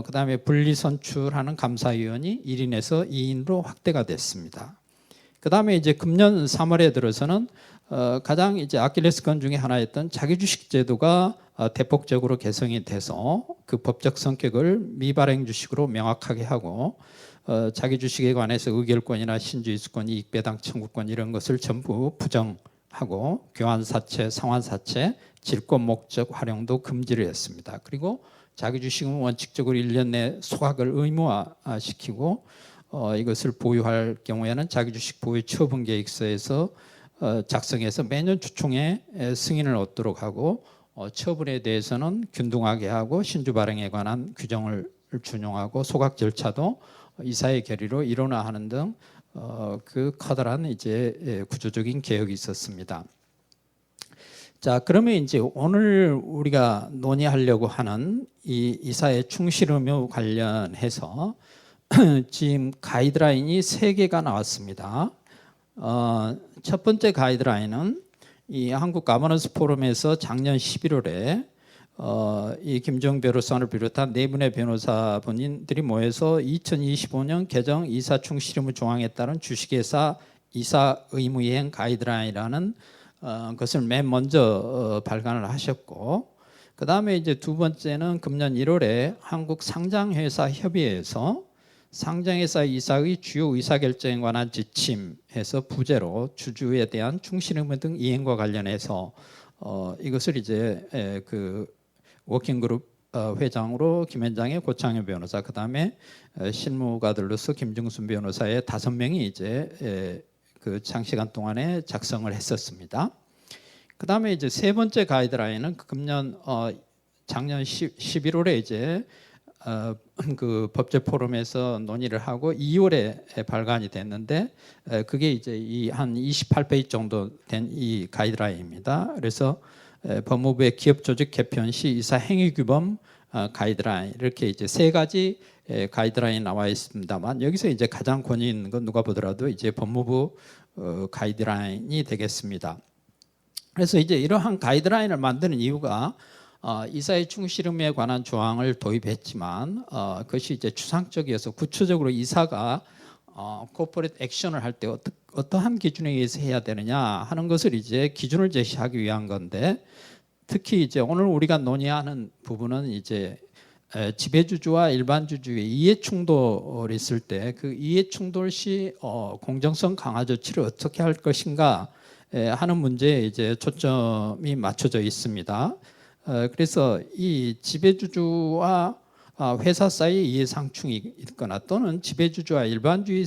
그 다음에 분리 선출하는 감사위원이 1인에서 2인으로 확대가 됐습니다. 그 다음에 이제 금년 3월에 들어서는 가장 이제 아킬레스건 중에 하나였던 자기주식 제도가 대폭적으로 개선이 돼서 그 법적 성격을 미발행 주식으로 명확하게 하고, 자기 주식에 관해서 의결권이나 신주의수권, 이익배당 청구권 이런 것을 전부 부정하고, 교환사채, 상환사채, 질권 목적 활용도 금지를 했습니다. 그리고 자기 주식은 원칙적으로 1년 내 소각을 의무화시키고, 이것을 보유할 경우에는 자기 주식 보유 처분 계획서에서 작성해서 매년 주총에 승인을 얻도록 하고, 처분에 대해서는 균등하게 하고 신주 발행에 관한 규정을 준용하고, 소각 절차도 이사의 결의로 일원화하는 등 그 커다란 이제 구조적인 개혁이 있었습니다. 자, 그러면 이제 오늘 우리가 논의하려고 하는 이 이사의 충실 의무 관련해서 지금 가이드라인이 3개가 나왔습니다. 첫 번째 가이드라인은 이 한국 가버넌스 포럼에서 작년 11월에 이 김정 변호사를 비롯한 4분의 변호사분들이 모여서 2025년 개정 이사 충실 의무 조항에 따른 주식회사 이사 의무 이행 가이드라인이라는 것을 맨 먼저 발간을 하셨고, 그 다음에 이제 두 번째는 금년 1월에 한국 상장회사 협의회에서 상장회사 이사의 주요 의사결정에 관한 지침에서 부제로 주주에 대한 충실 의무 등 이행과 관련해서 이것을 이제 그 워킹그룹 회장으로 김현장의 고창현 변호사, 그 다음에 실무가들로서 김중순 변호사의 5명이 이제 그 장시간 동안에 작성을 했었습니다. 그 다음에 이제 세 번째 가이드라인은 금년 작년 11월에 이제 그 법제 포럼에서 논의를 하고 2월에 발간이 됐는데, 그게 이제 이 한 28페이지 정도 된 이 가이드라인입니다. 그래서 법무부의 기업조직 개편 시 이사 행위규범 가이드라인, 이렇게 이제 3가지 가이드라인이 나와 있습니다만, 여기서 이제 가장 권위 있는 건 누가 보더라도 이제 법무부 가이드라인이 되겠습니다. 그래서 이제 이러한 가이드라인을 만드는 이유가 이사의 충실 의무에 관한 조항을 도입했지만 그것이 이제 추상적이어서 구체적으로 이사가 코퍼레이트 액션을 할 때 어떠한 기준에 의해서 해야 되느냐 하는 것을 이제 기준을 제시하기 위한 건데, 특히 이제 오늘 우리가 논의하는 부분은 이제 지배주주와 일반주주의 이해 충돌이 있을 때 그 이해 충돌 시 공정성 강화 조치를 어떻게 할 것인가 하는 문제에 이제 초점이 맞춰져 있습니다. 그래서 이 지배주주와 회사 사이의 이해 상충이 있거나 또는 지배주주와 일반주주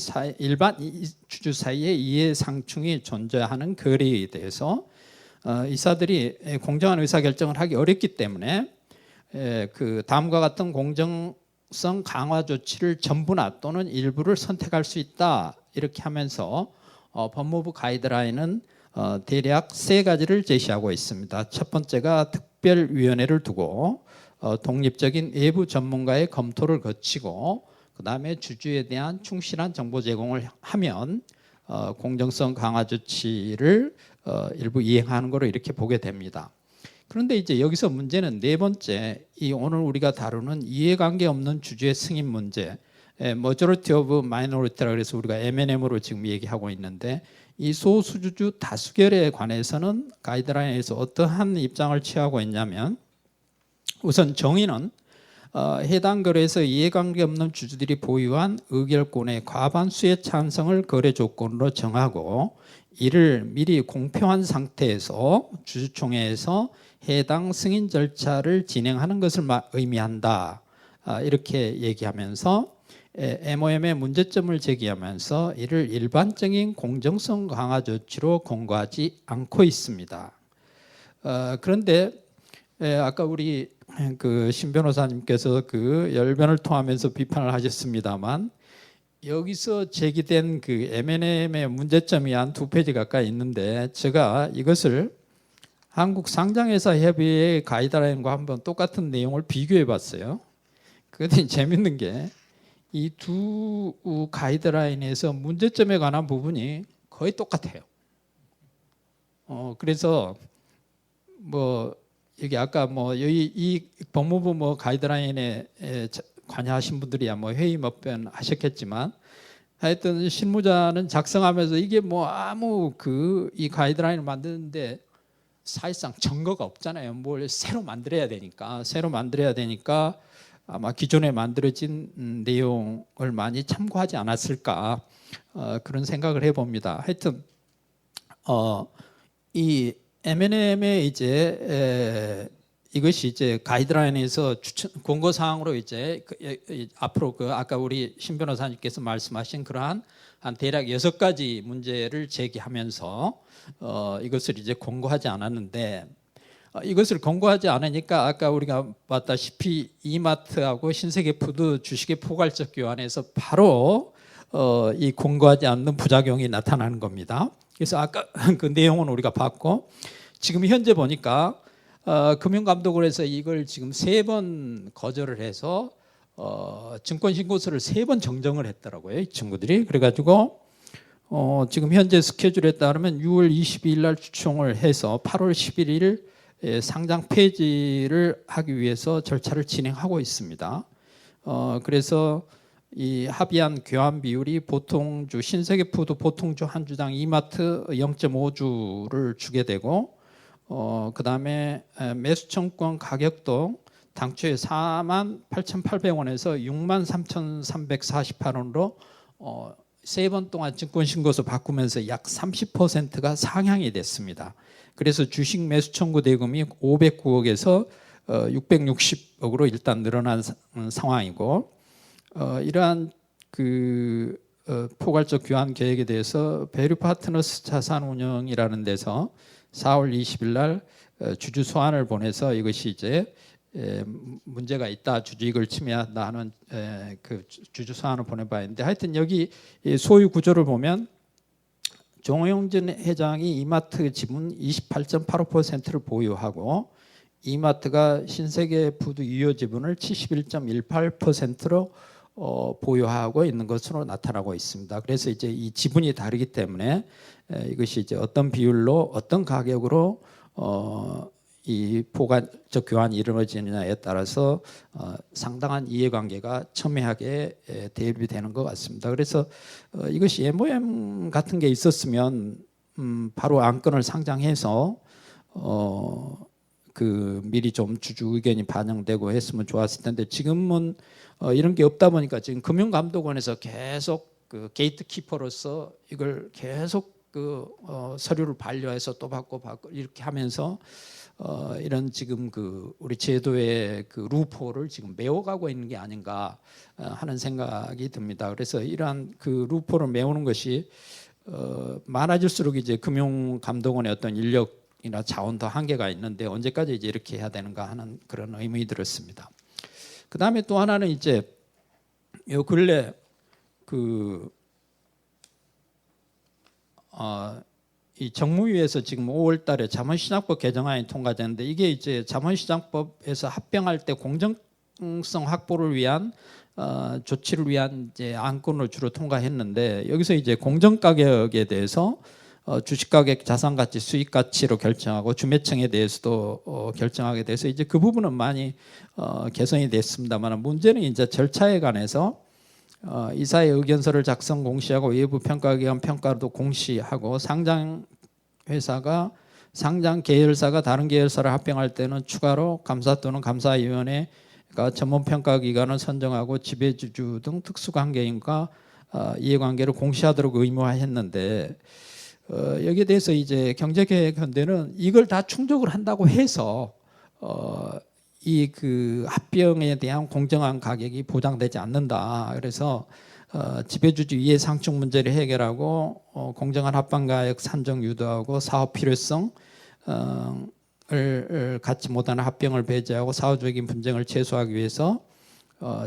사이의 이해 상충이 존재하는 거래에 대해서 이사들이 공정한 의사결정을 하기 어렵기 때문에 그 다음과 같은 공정성 강화 조치를 전부나 또는 일부를 선택할 수 있다 이렇게 하면서 법무부 가이드라인은 대략 3가지를 제시하고 있습니다. 첫 번째가 특별위원회를 두고 독립적인 외부 전문가의 검토를 거치고 그 다음에 주주에 대한 충실한 정보 제공을 하면 공정성 강화 조치를 일부 이행하는 거로 이렇게 보게 됩니다. 그런데 이제 여기서 문제는 4번째, 이 오늘 우리가 다루는 이해관계 없는 주주의 승인 문제, majority of minority라 그래서 우리가 M&M으로 지금 얘기하고 있는데 이 소수주주 다수결에 관해서는 가이드라인에서 어떠한 입장을 취하고 있냐면 우선 정의는 해당 거래에서 이해관계 없는 주주들이 보유한 의결권의 과반수의 찬성을 거래 조건으로 정하고 이를 미리 공표한 상태에서 주주총회에서 해당 승인 절차를 진행하는 것을 의미한다. 이렇게 얘기하면서 MOM의 문제점을 제기하면서 이를 일반적인 공정성 강화 조치로 권고하지 않고 있습니다. 그런데 아까 우리 그 신 변호사님께서 그 열변을 토하면서 비판을 하셨습니다만 여기서 제기된 그 M&M의 문제점이 한 2페이지 가까이 있는데 제가 이것을 한국 상장회사 협의회 가이드라인과 한번 똑같은 내용을 비교해 봤어요. 그랬더니 재밌는 게 이 두 가이드라인에서 문제점에 관한 부분이 거의 똑같아요. 그래서 뭐 여기 아까 뭐 여기 이 법무부 뭐 가이드라인에 관여하신 분들이야 뭐 회의 몇 번 하셨겠지만 하여튼 실무자는 작성하면서 이게 뭐 아무 이 가이드라인을 만드는데 사실상 증거가 없잖아요. 뭘 새로 만들어야 되니까 아마 기존에 만들어진 내용을 많이 참고하지 않았을까 그런 생각을 해봅니다. 하여튼 이 M&M의 이제 이것이 이제 가이드라인에서 권고 사항으로 이제 앞으로 아까 우리 신 변호사님께서 말씀하신 그러한 한 대략 6가지 문제를 제기하면서 이것을 이제 권고하지 않았는데 이것을 권고하지 않으니까 아까 우리가 봤다시피 이마트하고 신세계푸드 주식의 포괄적 교환에서 바로 이 권고하지 않는 부작용이 나타나는 겁니다. 그래서 아까 그 내용은 우리가 봤고 지금 현재 보니까 금융감독을 해서 이걸 지금 3번 거절을 해서 증권신고서를 3번 정정을 했더라고요. 이 친구들이. 그래가지고 지금 현재 스케줄에 따르면 6월 22일 날 추총을 해서 8월 11일 상장 폐지를 하기 위해서 절차를 진행하고 있습니다. 그래서 이 합의한 교환 비율이 보통주 신세계푸드 보통주 한 주당 이마트 0.5주를 주게 되고 그다음에 매수청권 가격도 당초에 48,800원에서 63,348원으로 3번 동안 증권신고서 바꾸면서 약 30%가 상향이 됐습니다. 그래서 주식 매수 청구 대금이 509억에서 660억으로 일단 늘어난 상황이고 이러한 포괄적 교환 계획에 대해서 베류 파트너스 자산운용이라는 데서 4월 20일 날 주주 소환을 보내서 이것이 이제 문제가 있다, 주주이익을 침해한다 하는 그 주주 소환을 보내봤는데 하여튼 여기 소유 구조를 보면 정호영전 회장이 이마트 지분 28.85%를 보유하고 이마트가 신세계푸드 유효 지분을 71.18%로 보유하고 있는 것으로 나타나고 있습니다. 그래서 이제 이 지분이 다르기 때문에 이것이 이제 어떤 비율로 어떤 가격으로 이 포괄적 교환이 이루어지느냐에 따라서 상당한 이해관계가 첨예하게 대비되는 것 같습니다. 그래서 이것이 MOM 같은 게 있었으면 바로 안건을 상장해서 그 미리 좀 주주 의견이 반영되고 했으면 좋았을 텐데 지금은 이런 게 없다 보니까 지금 금융감독원에서 계속 그 게이트키퍼로서 이걸 계속 그 서류를 반려해서 또 받고 이렇게 하면서 이런 지금 그 우리 제도의 그 루포를 지금 메워가고 있는 게 아닌가 하는 생각이 듭니다. 그래서 이러한 그 루포를 메우는 것이 많아질수록 이제 금융감독원의 어떤 인력이나 자원도 한계가 있는데 언제까지 이제 이렇게 해야 되는가 하는 그런 의문이 들었습니다. 그 다음에 또 하나는 이제 요 근래 이 정무위에서 지금 5월달에 자본시장법 개정안이 통과되는데 이게 이제 자본시장법에서 합병할 때 공정성 확보를 위한 조치를 위한 이제 안건을 주로 통과했는데 여기서 이제 공정가격에 대해서 주식가격, 자산가치, 수익가치로 결정하고 주매청에 대해서도 결정하게 돼서 이제 그 부분은 많이 개선이 됐습니다만 문제는 이제 절차에 관해서 이사의 의견서를 작성 공시하고 외부 평가기관 평가도 공시하고 상장 계열사가 다른 계열사를 합병할 때는 추가로 감사 또는 감사위원회가 전문평가기관을 선정하고 지배주주 등 특수관계인과 이해관계를 공시하도록 의무화했는데 여기에 대해서 이제 경제개혁연대는 이걸 다 충족을 한다고 해서 이 그 합병에 대한 공정한 가격이 보장되지 않는다. 그래서 지배주주 이해 상충 문제를 해결하고 공정한 합병가격 산정 유도하고 사업 필요성을 갖지 못하는 합병을 배제하고 사후적인 분쟁을 최소화하기 위해서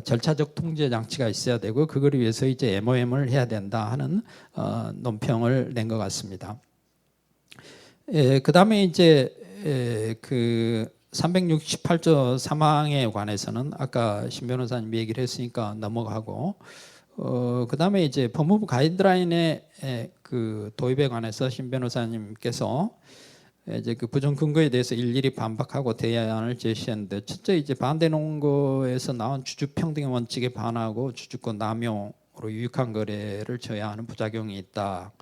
절차적 통제 장치가 있어야 되고 그걸 위해서 이제 MOM을 해야 된다 하는 논평을 낸 것 같습니다. 그 다음에 이제 그 368조 사망에 관해서는 아까 신 변호사님 얘기를 했으니까 넘어가고 그 다음에 이제 법무부 가이드라인의 그 도입에 관해서 신 변호사님께서 이제 그 부정 근거에 대해서 일일이 반박하고 대안을 제시했는데 첫째 이제 반대 논거에서 나온 주주 평등의 원칙에 반하고 주주권 남용으로 유익한 거래를 저해하는 부작용이 있다.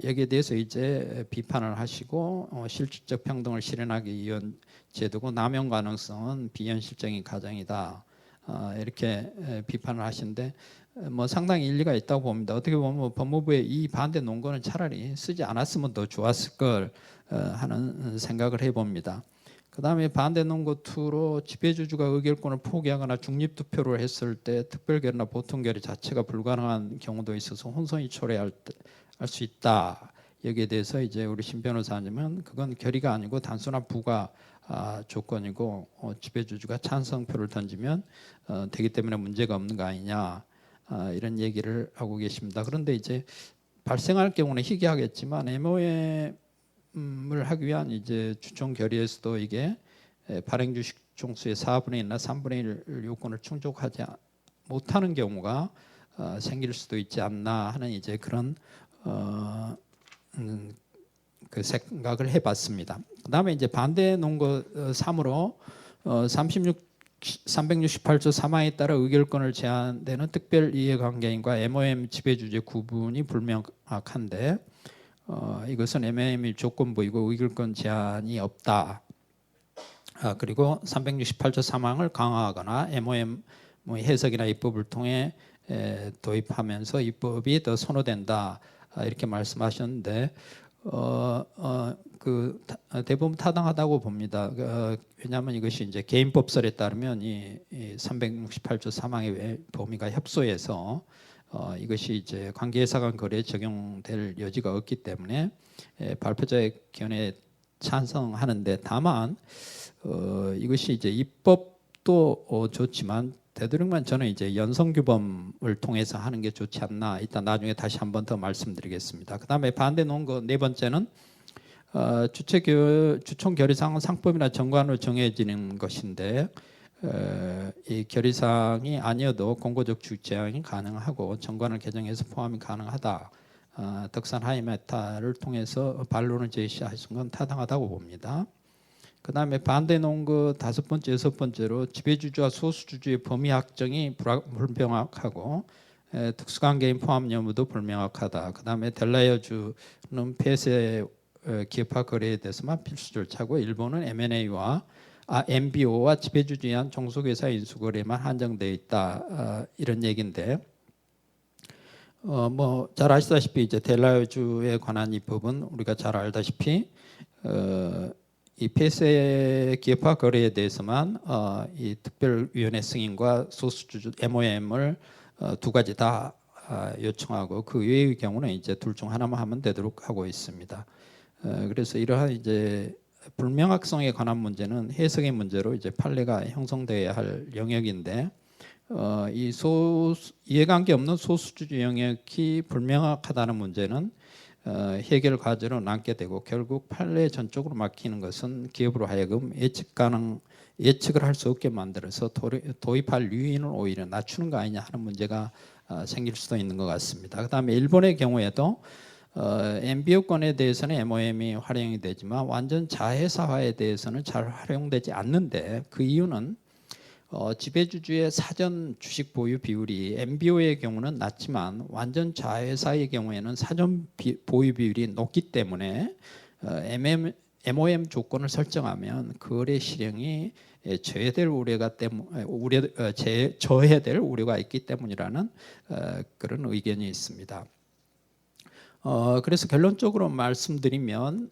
여기에 대해서 이제 비판을 하시고 실질적 평등을 실현하기 위한 제도고 남용 가능성은 비현실적인 가정이다. 이렇게 비판을 하시는데 뭐 상당히 일리가 있다고 봅니다. 어떻게 보면 법무부의 이 반대 논거는 차라리 쓰지 않았으면 더 좋았을 걸 하는 생각을 해봅니다. 그 다음에 반대 논거 2로 지배주주가 의결권을 포기하거나 중립투표를 했을 때 특별결의나 보통결의 자체가 불가능한 경우도 있어서 혼선이 초래할 수 있다. 여기에 대해서 이제 우리 신 변호사님은 그건 결의가 아니고 단순한 부가 조건이고 지배주주가 찬성표를 던지면 되기 때문에 문제가 없는 거 아니냐 이런 얘기를 하고 계십니다. 그런데 이제 발생할 경우는 희귀하겠지만 MOM을 하기 위한 이제 주총 결의에서도 이게 발행 주식 총수의 4분의 1이나 3분의 1 요건을 충족하지 못하는 경우가 생길 수도 있지 않나 하는 이제 그런 그 생각을 해봤습니다. 그다음에 이제 반대 논거 3으로 368조 3항에 따라 의결권을 제한되는 특별 이해관계인과 MOM 지배주주의 구분이 불명확한데 이것은 MOM이 조건부이고 의결권 제한이 없다. 그리고 368조 3항을 강화하거나 MOM 해석이나 입법을 통해 도입하면서 입법이 더 선호된다. 이렇게 말씀하셨는데 그 대부분 타당하다고 봅니다. 왜냐하면 이것이 이제 개인법설에 따르면 이 368조 3항의 범위가 협소해서 이것이 이제 관계회사 간 거래에 적용될 여지가 없기 때문에 발표자의 견해에 찬성하는데 다만 이것이 이제 입법도 좋지만 되도록이면 저는 이제 연성규범을 통해서 하는 게 좋지 않나. 일단 나중에 다시 한 번 더 말씀드리겠습니다. 그 다음에 반대 논거 네 번째는 주총 결의사항은 상법이나 정관으로 정해지는 것인데 이 결의사항이 아니어도 공고적 주식 제한이 가능하고 정관을 개정해서 포함이 가능하다. 덕산 하이메타를 통해서 반론을 제시하신 건 타당하다고 봅니다. 그 다음에 반대 논거 5번째, 6번째로 지배주주와 소수주주의 범위 확정이 불명확하고 특수관계인 포함 여부도 불명확하다. 그 다음에 델라이어주는 폐쇄 기업화 거래에 대해서만 필수 절차고 일본은 M&A와 MBO와 지배주주에 의한 종속회사 인수거래만 한정되어 있다 이런 얘기인데 뭐 잘 아시다시피 이제 델라웨주에 관한 이 법은 우리가 잘 알다시피 이 폐쇄 기업화 거래에 대해서만 이 특별위원회 승인과 소수주주 MOM을 두 가지 다 요청하고 그 외의 경우는 이제 둘 중 하나만 하면 되도록 하고 있습니다. 그래서 이러한 이제 불명확성에 관한 문제는 해석의 문제로 이제 판례가 형성돼야 할 영역인데 이 이해관계 없는 소수주주 영역이 불명확하다는 문제는 해결 과제로 남게 되고 결국 판례 전적으로 맡기는 것은 기업으로 하여금 예측을 할 수 없게 만들어서 도입할 유인을 오히려 낮추는 거 아니냐 하는 문제가 생길 수도 있는 것 같습니다. 그다음에 일본의 경우에도 MBO권에 대해서는 MOM이 활용이 되지만 완전 자회사화에 대해서는 잘 활용되지 않는데 그 이유는 지배주주의 사전 주식 보유 비율이 MBO의 경우는 낮지만 완전 자회사의 경우에는 사전 보유 비율이 높기 때문에 MOM 조건을 설정하면 거래 실행이 저해될 우려가 있기 때문이라는 그런 의견이 있습니다. 그래서 결론적으로 말씀드리면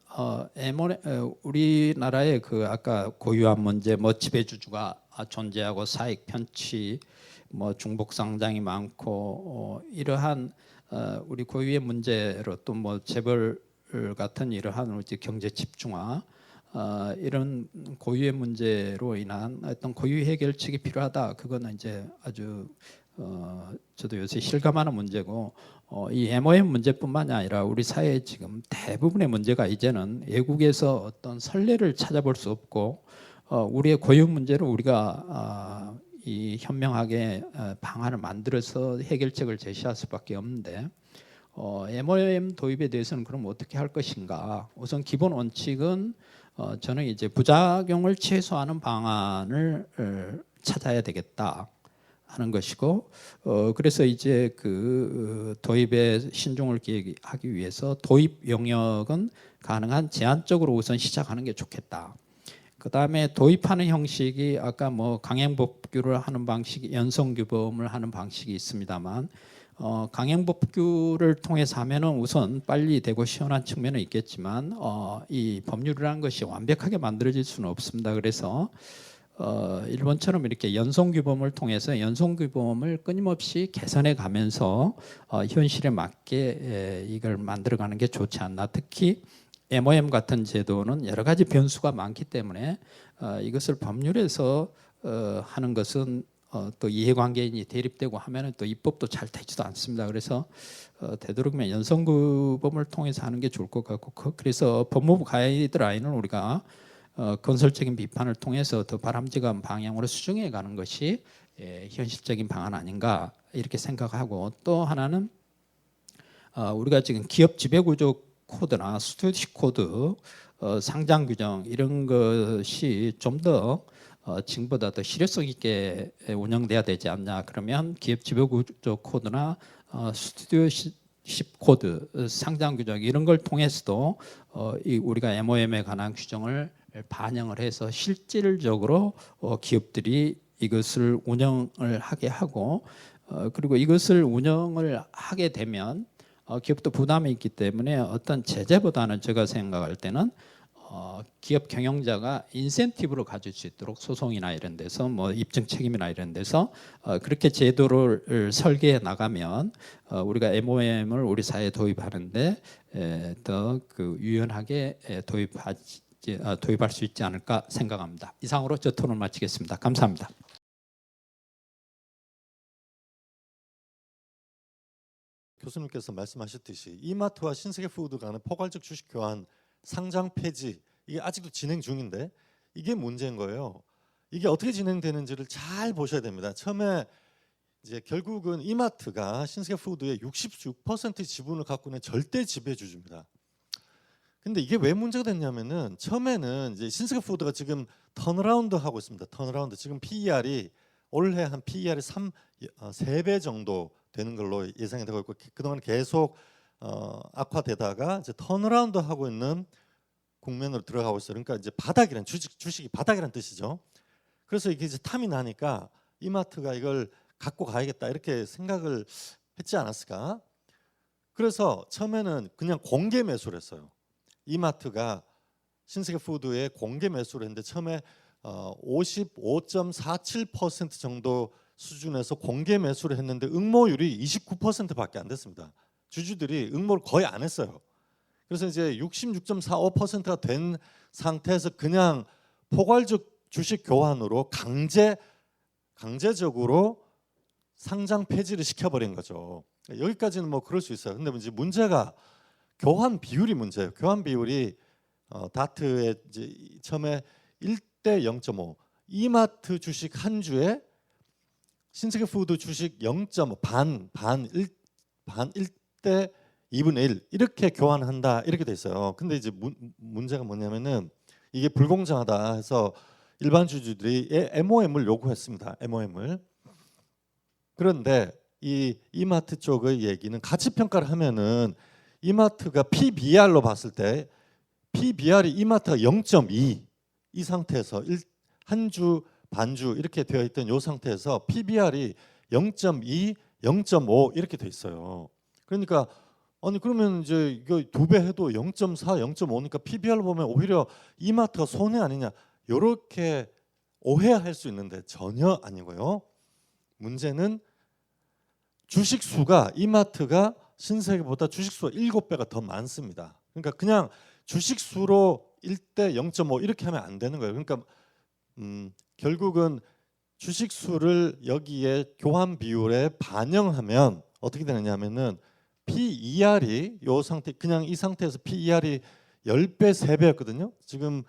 우리나라의 그 아까 고유한 문제, 뭐 지배주주가 존재하고 사익 편취, 뭐 중복 상장이 많고 이러한 우리 고유의 문제로 또 뭐 재벌 같은 이러한 경제 집중화 이런 고유의 문제로 인한 어떤 고유 해결책이 필요하다. 그거는 이제 아주 저도 요새 실감하는 문제고 이 MOM 문제뿐만이 아니라 우리 사회에 지금 대부분의 문제가 이제는 외국에서 어떤 선례를 찾아볼 수 없고 우리의 고유 문제를 우리가 이 현명하게 방안을 만들어서 해결책을 제시할 수밖에 없는데 MOM 도입에 대해서는 그럼 어떻게 할 것인가? 우선 기본 원칙은 저는 이제 부작용을 최소화하는 방안을 찾아야 되겠다 하는 것이고 그래서 이제 그 도입에 신중을 기하기 위해서 도입 영역은 가능한 제한적으로 우선 시작하는 게 좋겠다. 그 다음에 도입하는 형식이 아까 뭐 강행법규를 하는 방식, 연성규범을 하는 방식이 있습니다만 강행법규를 통해서 하면은 우선 빨리 되고 시원한 측면은 있겠지만 이 법률이라는 것이 완벽하게 만들어질 수는 없습니다. 그래서 일본처럼 이렇게 연성규범을 통해서 연성규범을 끊임없이 개선해 가면서 현실에 맞게 이걸 만들어가는 게 좋지 않나. 특히 MOM 같은 제도는 여러 가지 변수가 많기 때문에 이것을 법률에서 하는 것은 또 이해관계인이 대립되고 하면은 또 입법도 잘 되지도 않습니다. 그래서 되도록이면 연성규범을 통해서 하는 게 좋을 것 같고 그래서 법무부 가이드라인을 우리가 건설적인 비판을 통해서 더 바람직한 방향으로 수정해 가는 것이 현실적인 방안 아닌가 이렇게 생각하고 또 하나는 우리가 지금 기업 지배구조 코드나 스튜어디십 코드, 상장 규정 이런 것이 좀 더 지금보다 더 실효성 있게 운영돼야 되지 않냐. 그러면 기업 지배구조 코드나 스튜어디십 코드, 상장 규정 이런 걸 통해서도 우리가 MOM에 관한 규정을 반영을 해서 실질적으로 기업들이 이것을 운영을 하게 하고 그리고 이것을 운영을 하게 되면 기업도 부담이 있기 때문에 어떤 제재보다는 제가 생각할 때는 기업 경영자가 인센티브로 가질 수 있도록 소송이나 이런 데서 뭐 입증 책임이나 이런 데서 그렇게 제도를 설계해 나가면 우리가 MOM을 우리 사회에 도입하는데 더 그 유연하게 도입할 수 있지 않을까 생각합니다. 이상으로 저 토론 마치겠습니다. 감사합니다. 교수님께서 말씀하셨듯이 이마트와 신세계푸드 간의 포괄적 주식 교환 상장 폐지 이게 아직도 진행 중인데 이게 문제인 거예요. 이게 어떻게 진행되는지를 잘 보셔야 됩니다. 처음에 이제 결국은 이마트가 신세계푸드의 66% 지분을 갖고 있는 절대 지배주주입니다. 근데 이게 왜 문제가 됐냐면은 처음에는 이제 신세계푸드가 지금 턴어라운드 하고 있습니다. 턴어라운드 지금 PER이 올해 한 PER이 3배 정도 되는 걸로 예상이 되고 있고 그동안 계속 악화되다가 이제 턴어라운드 하고 있는 국면으로 들어가고 있어요. 그러니까 이제 바닥이란 주식이 바닥이란 뜻이죠. 그래서 이게 이제 탐이 나니까 이마트가 이걸 갖고 가야겠다 이렇게 생각을 했지 않았을까? 그래서 처음에는 그냥 공개 매수를 했어요. 이마트가 신세계푸드에 공개 매수를 했는데 처음에 55.47% 정도 수준에서 공개 매수를 했는데 응모율이 29%밖에 안 됐습니다. 주주들이 응모를 거의 안 했어요. 그래서 이제 66.45%가 된 상태에서 그냥 포괄적 주식 교환으로 강제적으로 상장 폐지를 시켜버린 거죠. 여기까지는 뭐 그럴 수 있어요. 근데 이제 문제가 교환 비율이 문제예요. 교환 비율이 다트에 이제 처음에 1대 0.5, 이마트 주식 한 주에 신세계푸드 주식 0.5, 반 1대 2분의 1 이렇게 교환한다 이렇게 돼 있어요. 근데 이제 문제가 뭐냐면은 이게 불공정하다 해서 일반 주주들이 MOM을 요구했습니다. MOM을. 그런데 이 이마트 쪽의 얘기는 가치 평가를 하면은 이마트가 PBR로 봤을 때 PBR이 이마트가 0.2 이 상태에서 한 주 반주 이렇게 되어 있던 이 상태에서 PBR이 0.2, 0.5 이렇게 돼 있어요. 그러니까 아니 그러면 이제 이거 2배 해도 0.4, 0.5니까 PBR로 보면 오히려 이마트가 손해 아니냐 이렇게 오해할 수 있는데 전혀 아니고요. 문제는 주식 수가 이마트가 신세계보다 주식 수가 7배가 더 많습니다. 그러니까 그냥 주식 수로 1대 0.5 이렇게 하면 안 되는 거예요. 그러니까 결국은 주식 수를 여기에 교환 비율에 반영하면 어떻게 되느냐면은 PER이 요 상태 그냥 이 상태에서 PER이 10배, 3배였거든요. 지금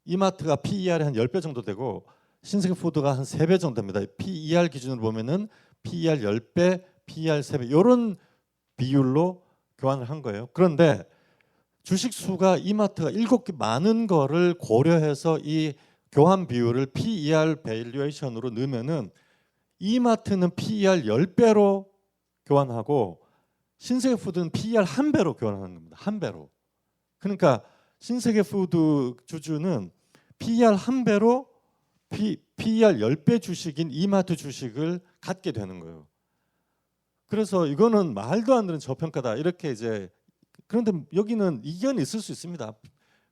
이마트가 PER이 한 10배 정도 되고 신세계푸드가 한 3배 정도 됩니다. PER 기준으로 보면은 PER 10배, PER 3배 이런 비율로 교환을 한 거예요. 그런데 주식 수가 이마트가 7개 많은 거를 고려해서 이 교환 비율을 PER 밸류에이션으로 넣으면은 이마트는 PER 10배로 교환하고 신세계푸드는 PER 1배로 교환하는 겁니다. 1배로. 그러니까 신세계푸드 주주는 PER 1배로 PER 10배 주식인 이마트 주식을 갖게 되는 거예요. 그래서 이거는 말도 안 되는 저평가다. 이렇게 이제 그런데 여기는 이견이 있을 수 있습니다.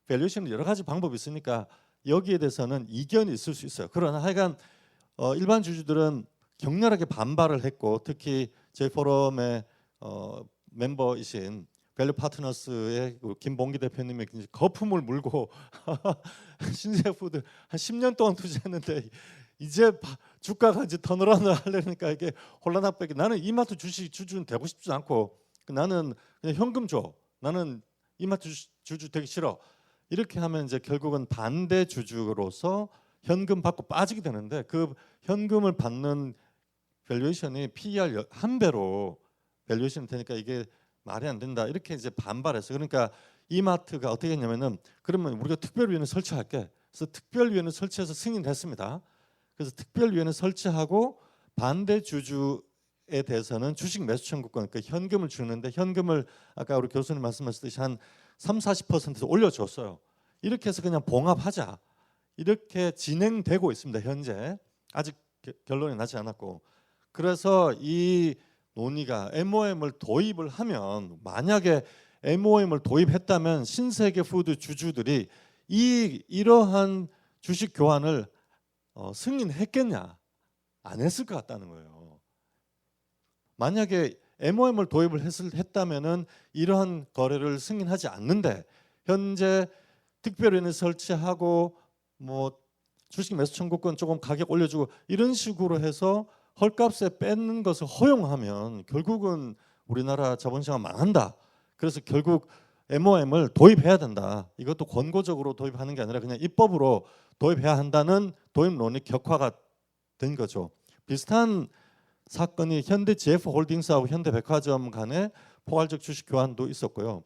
밸류에이션은 여러 가지 방법이 있으니까 여기에 대해서는 이견이 있을 수 있어요. 그러나 하여간 일반 주주들은 격렬하게 반발을 했고 특히 저희 포럼의 멤버이신 밸류 파트너스의 김봉기 대표님이 거품을 물고 신세계푸드 한 10년 동안 투자했는데 이제 주가가 이제 턴어라운드 하려니까 이게 혼란하게 나는 이마트 주주는 되고 싶지 않고 나는 그냥 현금 줘. 나는 이마트 주주 되기 싫어. 이렇게 하면 이제 결국은 반대 주주로서 현금 받고 빠지게 되는데 그 현금을 받는 밸류에이션이 PER 1배로 밸류에이션이 되니까 이게 말이 안 된다. 이렇게 이제 반발했어요. 그러니까 이마트가 어떻게 했냐면은 그러면 우리가 특별위원회 설치할게. 그래서 특별위원회 설치해서 승인했습니다. 그래서 특별위원회 설치하고 반대 주주에 대해서는 주식 매수 청구권, 그러니까 현금을 주는데 현금을 아까 우리 교수님 말씀하셨듯이 한 30-40% 올려줬어요. 이렇게 해서 그냥 봉합하자. 이렇게 진행되고 있습니다. 현재 아직 결론이 나지 않았고 그래서 이 논의가 MOM을 도입을 하면 만약에 MOM을 도입했다면 신세계푸드 주주들이 이러한 주식 교환을 승인했겠냐? 안 했을 것 같다는 거예요. 만약에 MOM을 도입을 했다면은 이러한 거래를 승인하지 않는데 현재 특별위원회 설치하고 뭐 주식 매수 청구권 조금 가격 올려주고 이런 식으로 해서 헐값에 뺏는 것을 허용하면 결국은 우리나라 자본시장 망한다. 그래서 결국 MOM을 도입해야 된다. 이것도 권고적으로 도입하는 게 아니라 그냥 입법으로 도입해야 한다는 도입론이 격화가 된 거죠. 비슷한 사건이 현대 GF홀딩스하고 현대백화점 간의 포괄적 주식 교환도 있었고요.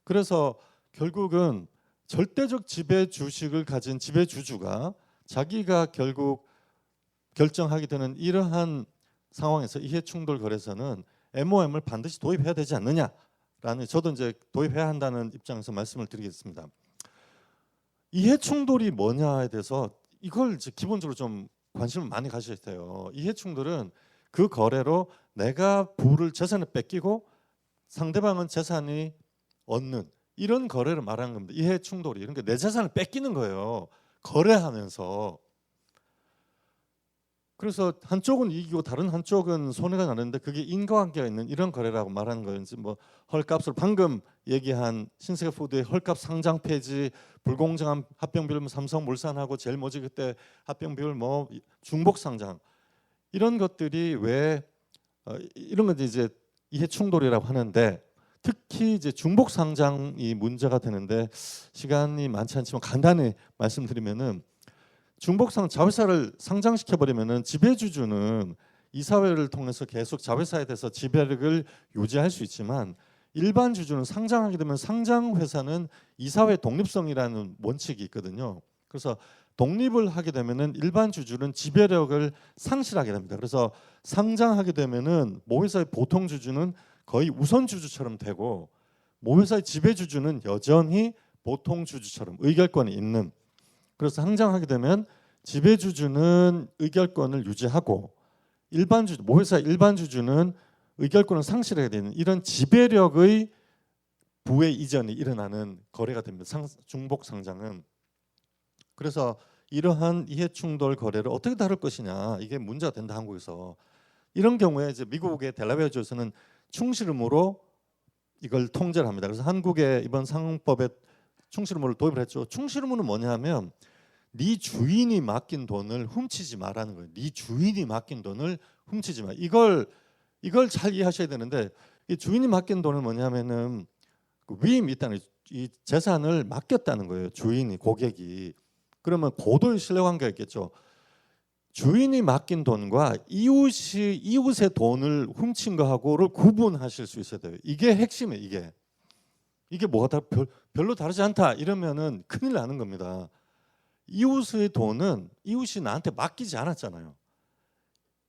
그래서 결국은 절대적 지배 주식을 가진 지배 주주가 자기가 결국 결정하게 되는 이러한 상황에서 이해충돌 거래소는 MOM을 반드시 도입해야 되지 않느냐라는 저도 이제 도입해야 한다는 입장에서 말씀을 드리겠습니다. 이해 충돌이 뭐냐에 대해서 이걸 이제 기본적으로 좀 관심을 많이 가져야 돼요. 이해 충돌은 그 거래로 내가 부를 재산을 뺏기고 상대방은 재산이 얻는 이런 거래를 말하는 겁니다. 이해 충돌이. 그러니까 내 재산을 뺏기는 거예요. 거래하면서. 그래서 한쪽은 이기고 다른 한쪽은 손해가 나는데 그게 인과관계가 있는 이런 거래라고 말하는 거예요. 이제 뭐 헐값으로 방금 얘기한 신세계푸드의 헐값 상장 폐지, 불공정한 합병 비율, 삼성물산하고 제일모직 그때 합병 비율, 뭐 중복 상장 이런 것들이 왜 이런 건 이제 이해 충돌이라고 하는데 특히 이제 중복 상장이 문제가 되는데 시간이 많지 않지만 간단히 말씀드리면은. 중복상 자회사를 상장시켜 버리면은 지배주주는 이사회를 통해서 계속 자회사에 대해서 지배력을 유지할 수 있지만 일반 주주는 상장하게 되면 상장 회사는 이사회 독립성이라는 원칙이 있거든요. 그래서 독립을 하게 되면은 일반 주주는 지배력을 상실하게 됩니다. 그래서 상장하게 되면은 모회사의 보통 주주는 거의 우선 주주처럼 되고 모회사의 지배 주주는 여전히 보통 주주처럼 의결권이 있는. 그래서 상장하게 되면 지배주주는 의결권을 유지하고 일반 주주, 모회사 일반 주주는 의결권을 상실하게 되는 이런 지배력의 부의 이전이 일어나는 거래가 됩니다. 중복 상장은. 그래서 이러한 이해충돌 거래를 어떻게 다룰 것이냐 이게 문제가 된다 한국에서. 이런 경우에 이제 미국의 델라웨어주에서는 충실 의무로 이걸 통제를 합니다. 그래서 한국의 이번 상법에 충실 의무를 도입을 했죠. 충실 의무는 뭐냐면 네 주인이 맡긴 돈을 훔치지 말라는 거예요. 네 주인이 맡긴 돈을 훔치지 마. 이걸 잘 이해하셔야 되는데 이 주인이 맡긴 돈은 뭐냐면은 그 위임이 있다는 거예요. 이 재산을 맡겼다는 거예요. 주인이 고객이. 그러면 고도의 신뢰관계가 있겠죠. 주인이 맡긴 돈과 이웃의 돈을 훔친 거하고를 구분하실 수 있어야 돼요. 이게 핵심이에요. 이게 뭐가 별로 다르지 않다 이러면은 큰일 나는 겁니다. 이웃의 돈은 이웃이 나한테 맡기지 않았잖아요.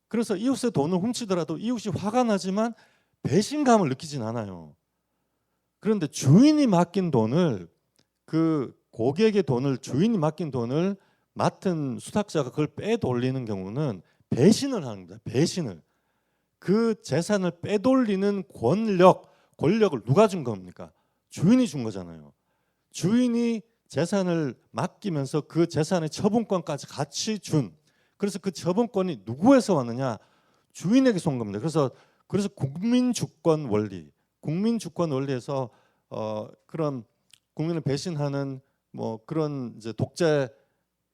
그래서 이웃의 돈을 훔치더라도 이웃이 화가 나지만 배신감을 느끼진 않아요. 그런데 주인이 맡긴 돈을 그 고객의 돈을 주인이 맡긴 돈을 맡은 수탁자가 그걸 빼돌리는 경우는 배신을 하는 겁니다. 배신을. 그 재산을 빼돌리는 권력을 누가 준 겁니까? 주인이 준 거잖아요. 주인이 재산을 맡기면서 그 재산의 처분권까지 같이 준. 그래서 그 처분권이 누구에서 왔느냐? 주인에게서 온 겁니다. 그래서 국민주권 원리에서 그런 국민을 배신하는 뭐 그런 이제 독재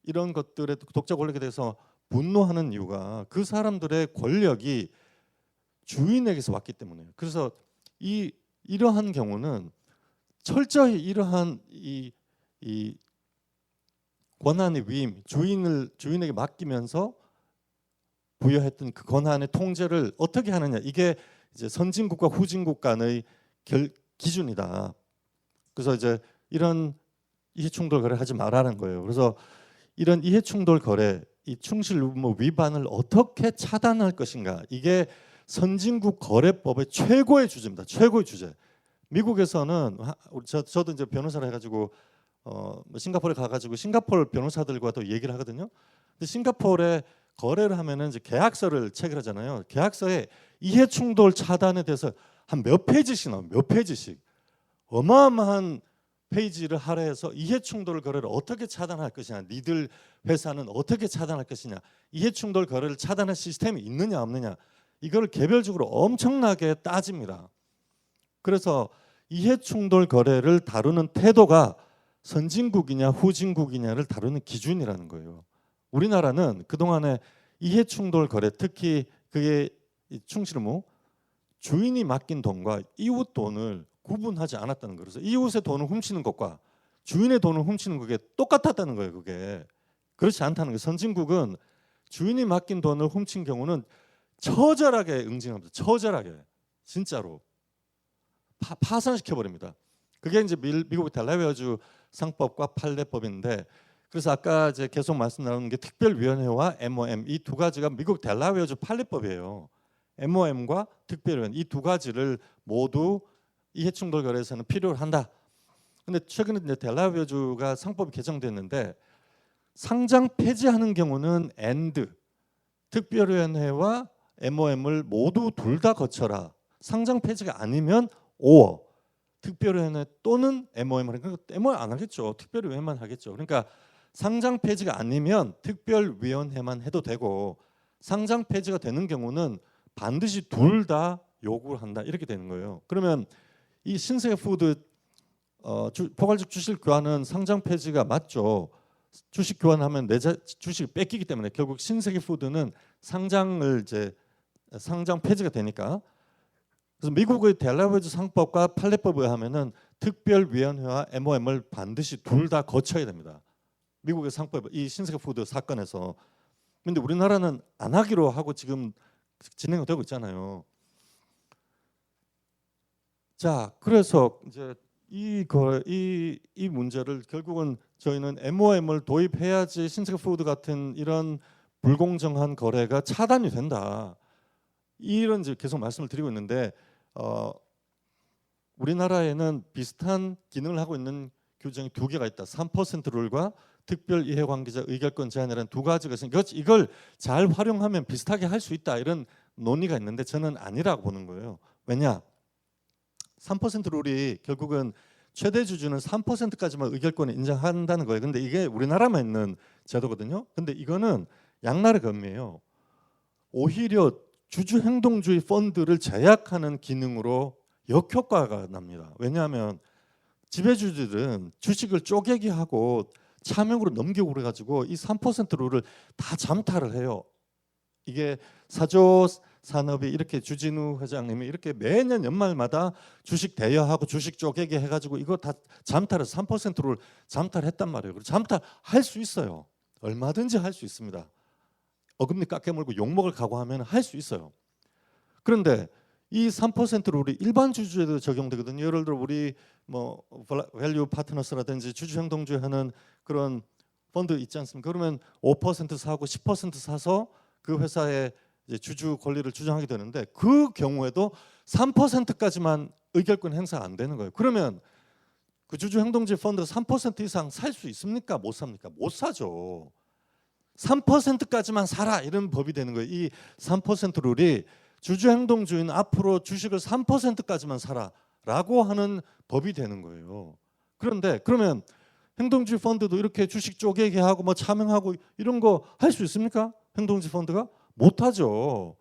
이런 것들의 독재 권력에 대해서 분노하는 이유가 그 사람들의 권력이 주인에게서 왔기 때문에요. 그래서 이러한 경우는 철저히 이러한 이 권한의 위임, 주인에게 맡기면서 부여했던 그 권한의 통제를 어떻게 하느냐, 이게 이제 선진국과 후진국 간의 기준이다. 그래서 이제 이런 이해충돌 거래 하지 말라는 거예요. 그래서 이런 이해충돌 거래, 이 충실 의무 위반을 어떻게 차단할 것인가, 이게 선진국 거래법의 최고의 주제입니다. 최고의 주제. 미국에서는 저도 이제 변호사를 해가지고 싱가포르에 가가지고 싱가포르 변호사들과도 얘기를 하거든요. 근데 싱가포르에 거래를 하면은 이제 계약서를 체결하잖아요. 계약서에 이해충돌 차단에 대해서 한 몇 페이지씩 나와요. 몇 페이지씩. 어마어마한 페이지를 할애해서 이해충돌 거래를 어떻게 차단할 것이냐, 니들 회사는 어떻게 차단할 것이냐, 이해충돌 거래를 차단할 시스템이 있느냐 없느냐, 이걸 개별적으로 엄청나게 따집니다. 그래서 이해충돌 거래를 다루는 태도가 선진국이냐 후진국이냐를 다루는 기준이라는 거예요. 우리나라는 그동안에 이해충돌 거래, 특히 그게 충실 의무, 주인이 맡긴 돈과 이웃 돈을 구분하지 않았다는 거예요. 그래서 이웃의 돈을 훔치는 것과 주인의 돈을 훔치는 그게 똑같았다는 거예요. 그게 그렇지 않다는 거예요. 선진국은 주인이 맡긴 돈을 훔친 경우는 처절하게 응징합니다. 처절하게, 진짜로 파산시켜 버립니다. 그게 이제 미국의 델라웨어주 상법과 판례법인데, 그래서 아까 이제 계속 말씀 나오는 게 특별위원회와 MOM, 이 두 가지가 미국 델라웨어주 판례법이에요. MOM과 특별위원회, 이 두 가지를 모두 이해충돌 거래에서는 필요로 한다. 근데 최근에 이제 델라웨어주가 상법이 개정됐는데 상장 폐지하는 경우는 and 특별위원회와 MOM을 모두 둘 다 거쳐라. 상장 폐지가 아니면 or 특별위원회 또는 MOM을 그러니까 MOM 안 하겠죠. 특별위원회만 하겠죠. 그러니까 상장 폐지가 아니면 특별위원회만 해도 되고 상장 폐지가 되는 경우는 반드시 둘 다 요구를 한다 이렇게 되는 거예요. 그러면 이 신세계 푸드 포괄적 주식 교환은 상장 폐지가 맞죠. 주식 교환하면 내 주식을 뺏기기 때문에 결국 신세계 푸드는 상장 폐지가 되니까. 그래서 미국의 델라웨어주 상법과 판례법에 의하면은 특별위원회와 MOM을 반드시 둘 다 거쳐야 됩니다. 미국의 상법 이 신세계 푸드 사건에서. 근데 우리나라는 안 하기로 하고 지금 진행되고 있잖아요. 자, 그래서 이제 이 문제를 결국은 저희는 MOM을 도입해야지 신세계 푸드 같은 이런 불공정한 거래가 차단이 된다. 이런 이제 계속 말씀을 드리고 있는데 우리나라에는 비슷한 기능을 하고 있는 규정이 두 개가 있다. 3% 룰과 특별 이해관계자 의결권 제한이라는 두 가지가 있으니까 이걸 잘 활용하면 비슷하게 할 수 있다 이런 논의가 있는데 저는 아니라고 보는 거예요. 왜냐? 3% 룰이 결국은 최대 주주는 3%까지만 의결권을 인정한다는 거예요. 근데 이게 우리나라만 있는 제도거든요. 근데 이거는 양날의 검이에요. 오히려 주주 행동주의 펀드를 제약하는 기능으로 역효과가 납니다. 왜냐하면 지배주주들은 주식을 쪼개기 하고 차명으로 넘기고 그래가지고 이 3% 룰을 다 잠탈을 해요. 이게 사조 산업이 이렇게 주진우 회장님이 이렇게 매년 연말마다 주식 대여하고 주식 쪼개기 해가지고 이거 다 잠탈해서 3%를 잠탈했단 말이에요. 그리고 잠탈할 수 있어요. 얼마든지 할 수 있습니다. 어금니 깎여물고 욕먹을 각오하면 할 수 있어요. 그런데 이 3% 룰이 일반 주주에도 적용되거든요. 예를 들어 우리 뭐 밸류 파트너스라든지 주주 행동주의 하는 그런 펀드 있지 않습니까? 그러면 5% 사고 10% 사서 그 회사의 이제 주주 권리를 주장하게 되는데 그 경우에도 3%까지만 의결권 행사 안 되는 거예요. 그러면 그 주주 행동주의 펀드가 3% 이상 살 수 있습니까? 못 삽니까? 못 사죠. 3%까지만 사라 이런 법이 되는 거예요. 이 3% 룰이 주주 행동주의는 앞으로 주식을 3%까지만 사라라고 하는 법이 되는 거예요. 그런데 그러면 행동주의 펀드도 이렇게 주식 쪼개기 하고 뭐 차명하고 이런 거 할 수 있습니까? 행동주의 펀드가 못하죠.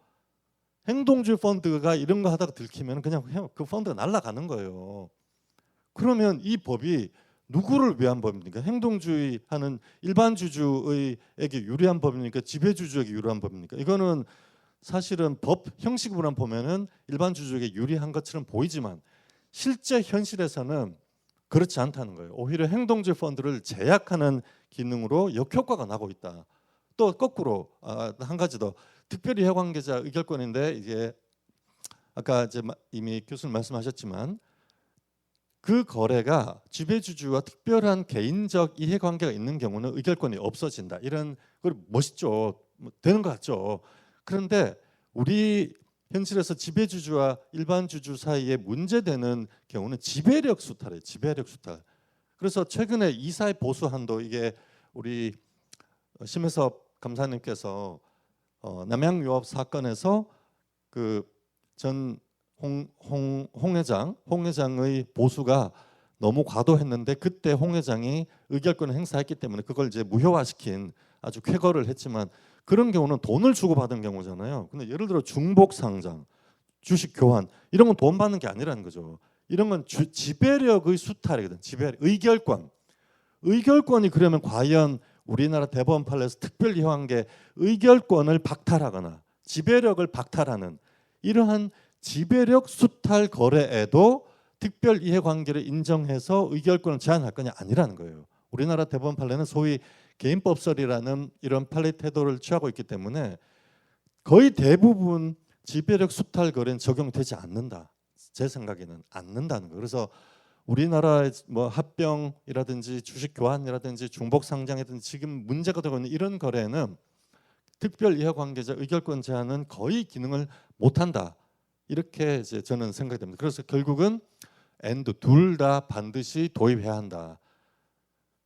행동주의 펀드가 이런 거 하다가 들키면 그냥 그 펀드가 날아가는 거예요. 그러면 이 법이 누구를 위한 법입니까? 행동주의하는 일반 주주에게 유리한 법입니까? 지배주주에게 유리한 법입니까? 이거는 사실은 법 형식으로만 보면은 일반 주주에게 유리한 것처럼 보이지만 실제 현실에서는 그렇지 않다는 거예요. 오히려 행동주의 펀드를 제약하는 기능으로 역효과가 나고 있다. 또 거꾸로 한 가지 더 특별이해관계자 의결권인데 이게 아까 이제 이미 교수님 말씀하셨지만 그 거래가 지배주주와 특별한 개인적 이해관계가 있는 경우는 의결권이 없어진다. 이런 걸 멋있죠. 되는 것 같죠. 그런데 우리 현실에서 지배주주와 일반 주주 사이에 문제되는 경우는 지배력 수탈이에요. 지배력 수탈. 그래서 최근에 이사의 보수 한도 이게 우리 심혜섭 감사님께서 남양유업 사건에서 그 전 홍 회장의 보수가 너무 과도했는데 그때 홍 회장이 의결권을 행사했기 때문에 그걸 이제 무효화시킨 아주 쾌거를 했지만 그런 경우는 돈을 주고 받은 경우잖아요. 근데 예를 들어 중복 상장, 주식 교환 이런 건 돈 받는 게 아니라는 거죠. 이런 건 지배력의 수탈이거든. 지배력, 의결권이 그러면 과연 우리나라 대법원 판례에서 특별이해관계 의결권을 박탈하거나 지배력을 박탈하는 이러한 지배력 수탈 거래에도 특별 이해관계를 인정해서 의결권을 제한할 거냐 아니라는 거예요. 우리나라 대법원 판례는 소위 개인법설이라는 이런 판례 태도를 취하고 있기 때문에 거의 대부분 지배력 수탈 거래는 적용되지 않는다. 제 생각에는 않는다는 거예요. 그래서 우리나라의 뭐 합병이라든지 주식 교환이라든지 중복 상장이라든지 지금 문제가 되고 있는 이런 거래는 특별 이해관계자 의결권 제한은 거의 기능을 못한다. 이렇게 이제 저는 생각이 됩니다. 그래서 결국은 and 둘 다 반드시 도입해야 한다.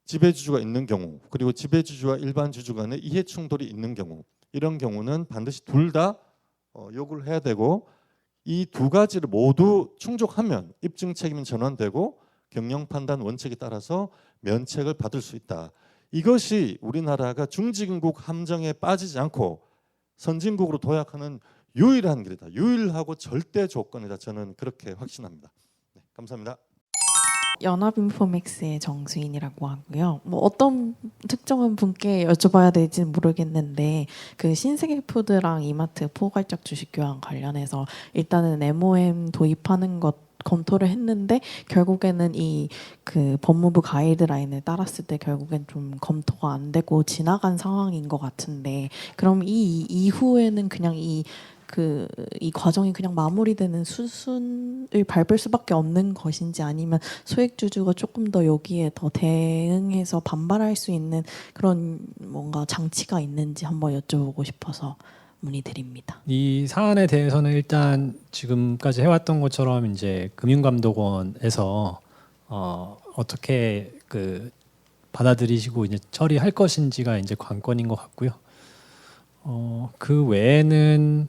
지배주주가 있는 경우 그리고 지배주주와 일반 주주 간의 이해 충돌이 있는 경우 이런 경우는 반드시 둘 다 요구를 해야 되고 이 두 가지를 모두 충족하면 입증 책임은 전환되고 경영 판단 원칙에 따라서 면책을 받을 수 있다. 이것이 우리나라가 중진국 함정에 빠지지 않고 선진국으로 도약하는 유일한 길이다. 유일하고 절대 조건이다. 저는 그렇게 확신합니다. 네, 감사합니다. 연합인포맥스의 정수인이라고 하고요. 뭐 어떤 특정한 분께 여쭤봐야 될지는 모르겠는데 그 신세계푸드랑 이마트 포괄적 주식 교환 관련해서 일단은 MOM 도입하는 것 검토를 했는데 결국에는 이 그 법무부 가이드라인을 따랐을 때 결국엔 좀 검토가 안 되고 지나간 상황인 것 같은데 그럼 이 이후에는 그냥 이 과정이 그냥 마무리되는 수순을 밟을 수밖에 없는 것인지 아니면 소액주주가 조금 더 여기에 더 대응해서 반발할 수 있는 그런 뭔가 장치가 있는지 한번 여쭤보고 싶어서 문의드립니다. 이 사안에 대해서는 일단 지금까지 해왔던 것처럼 이제 금융감독원에서 어떻게 그 받아들이시고 이제 처리할 것인지가 이제 관건인 것 같고요. 그 외에는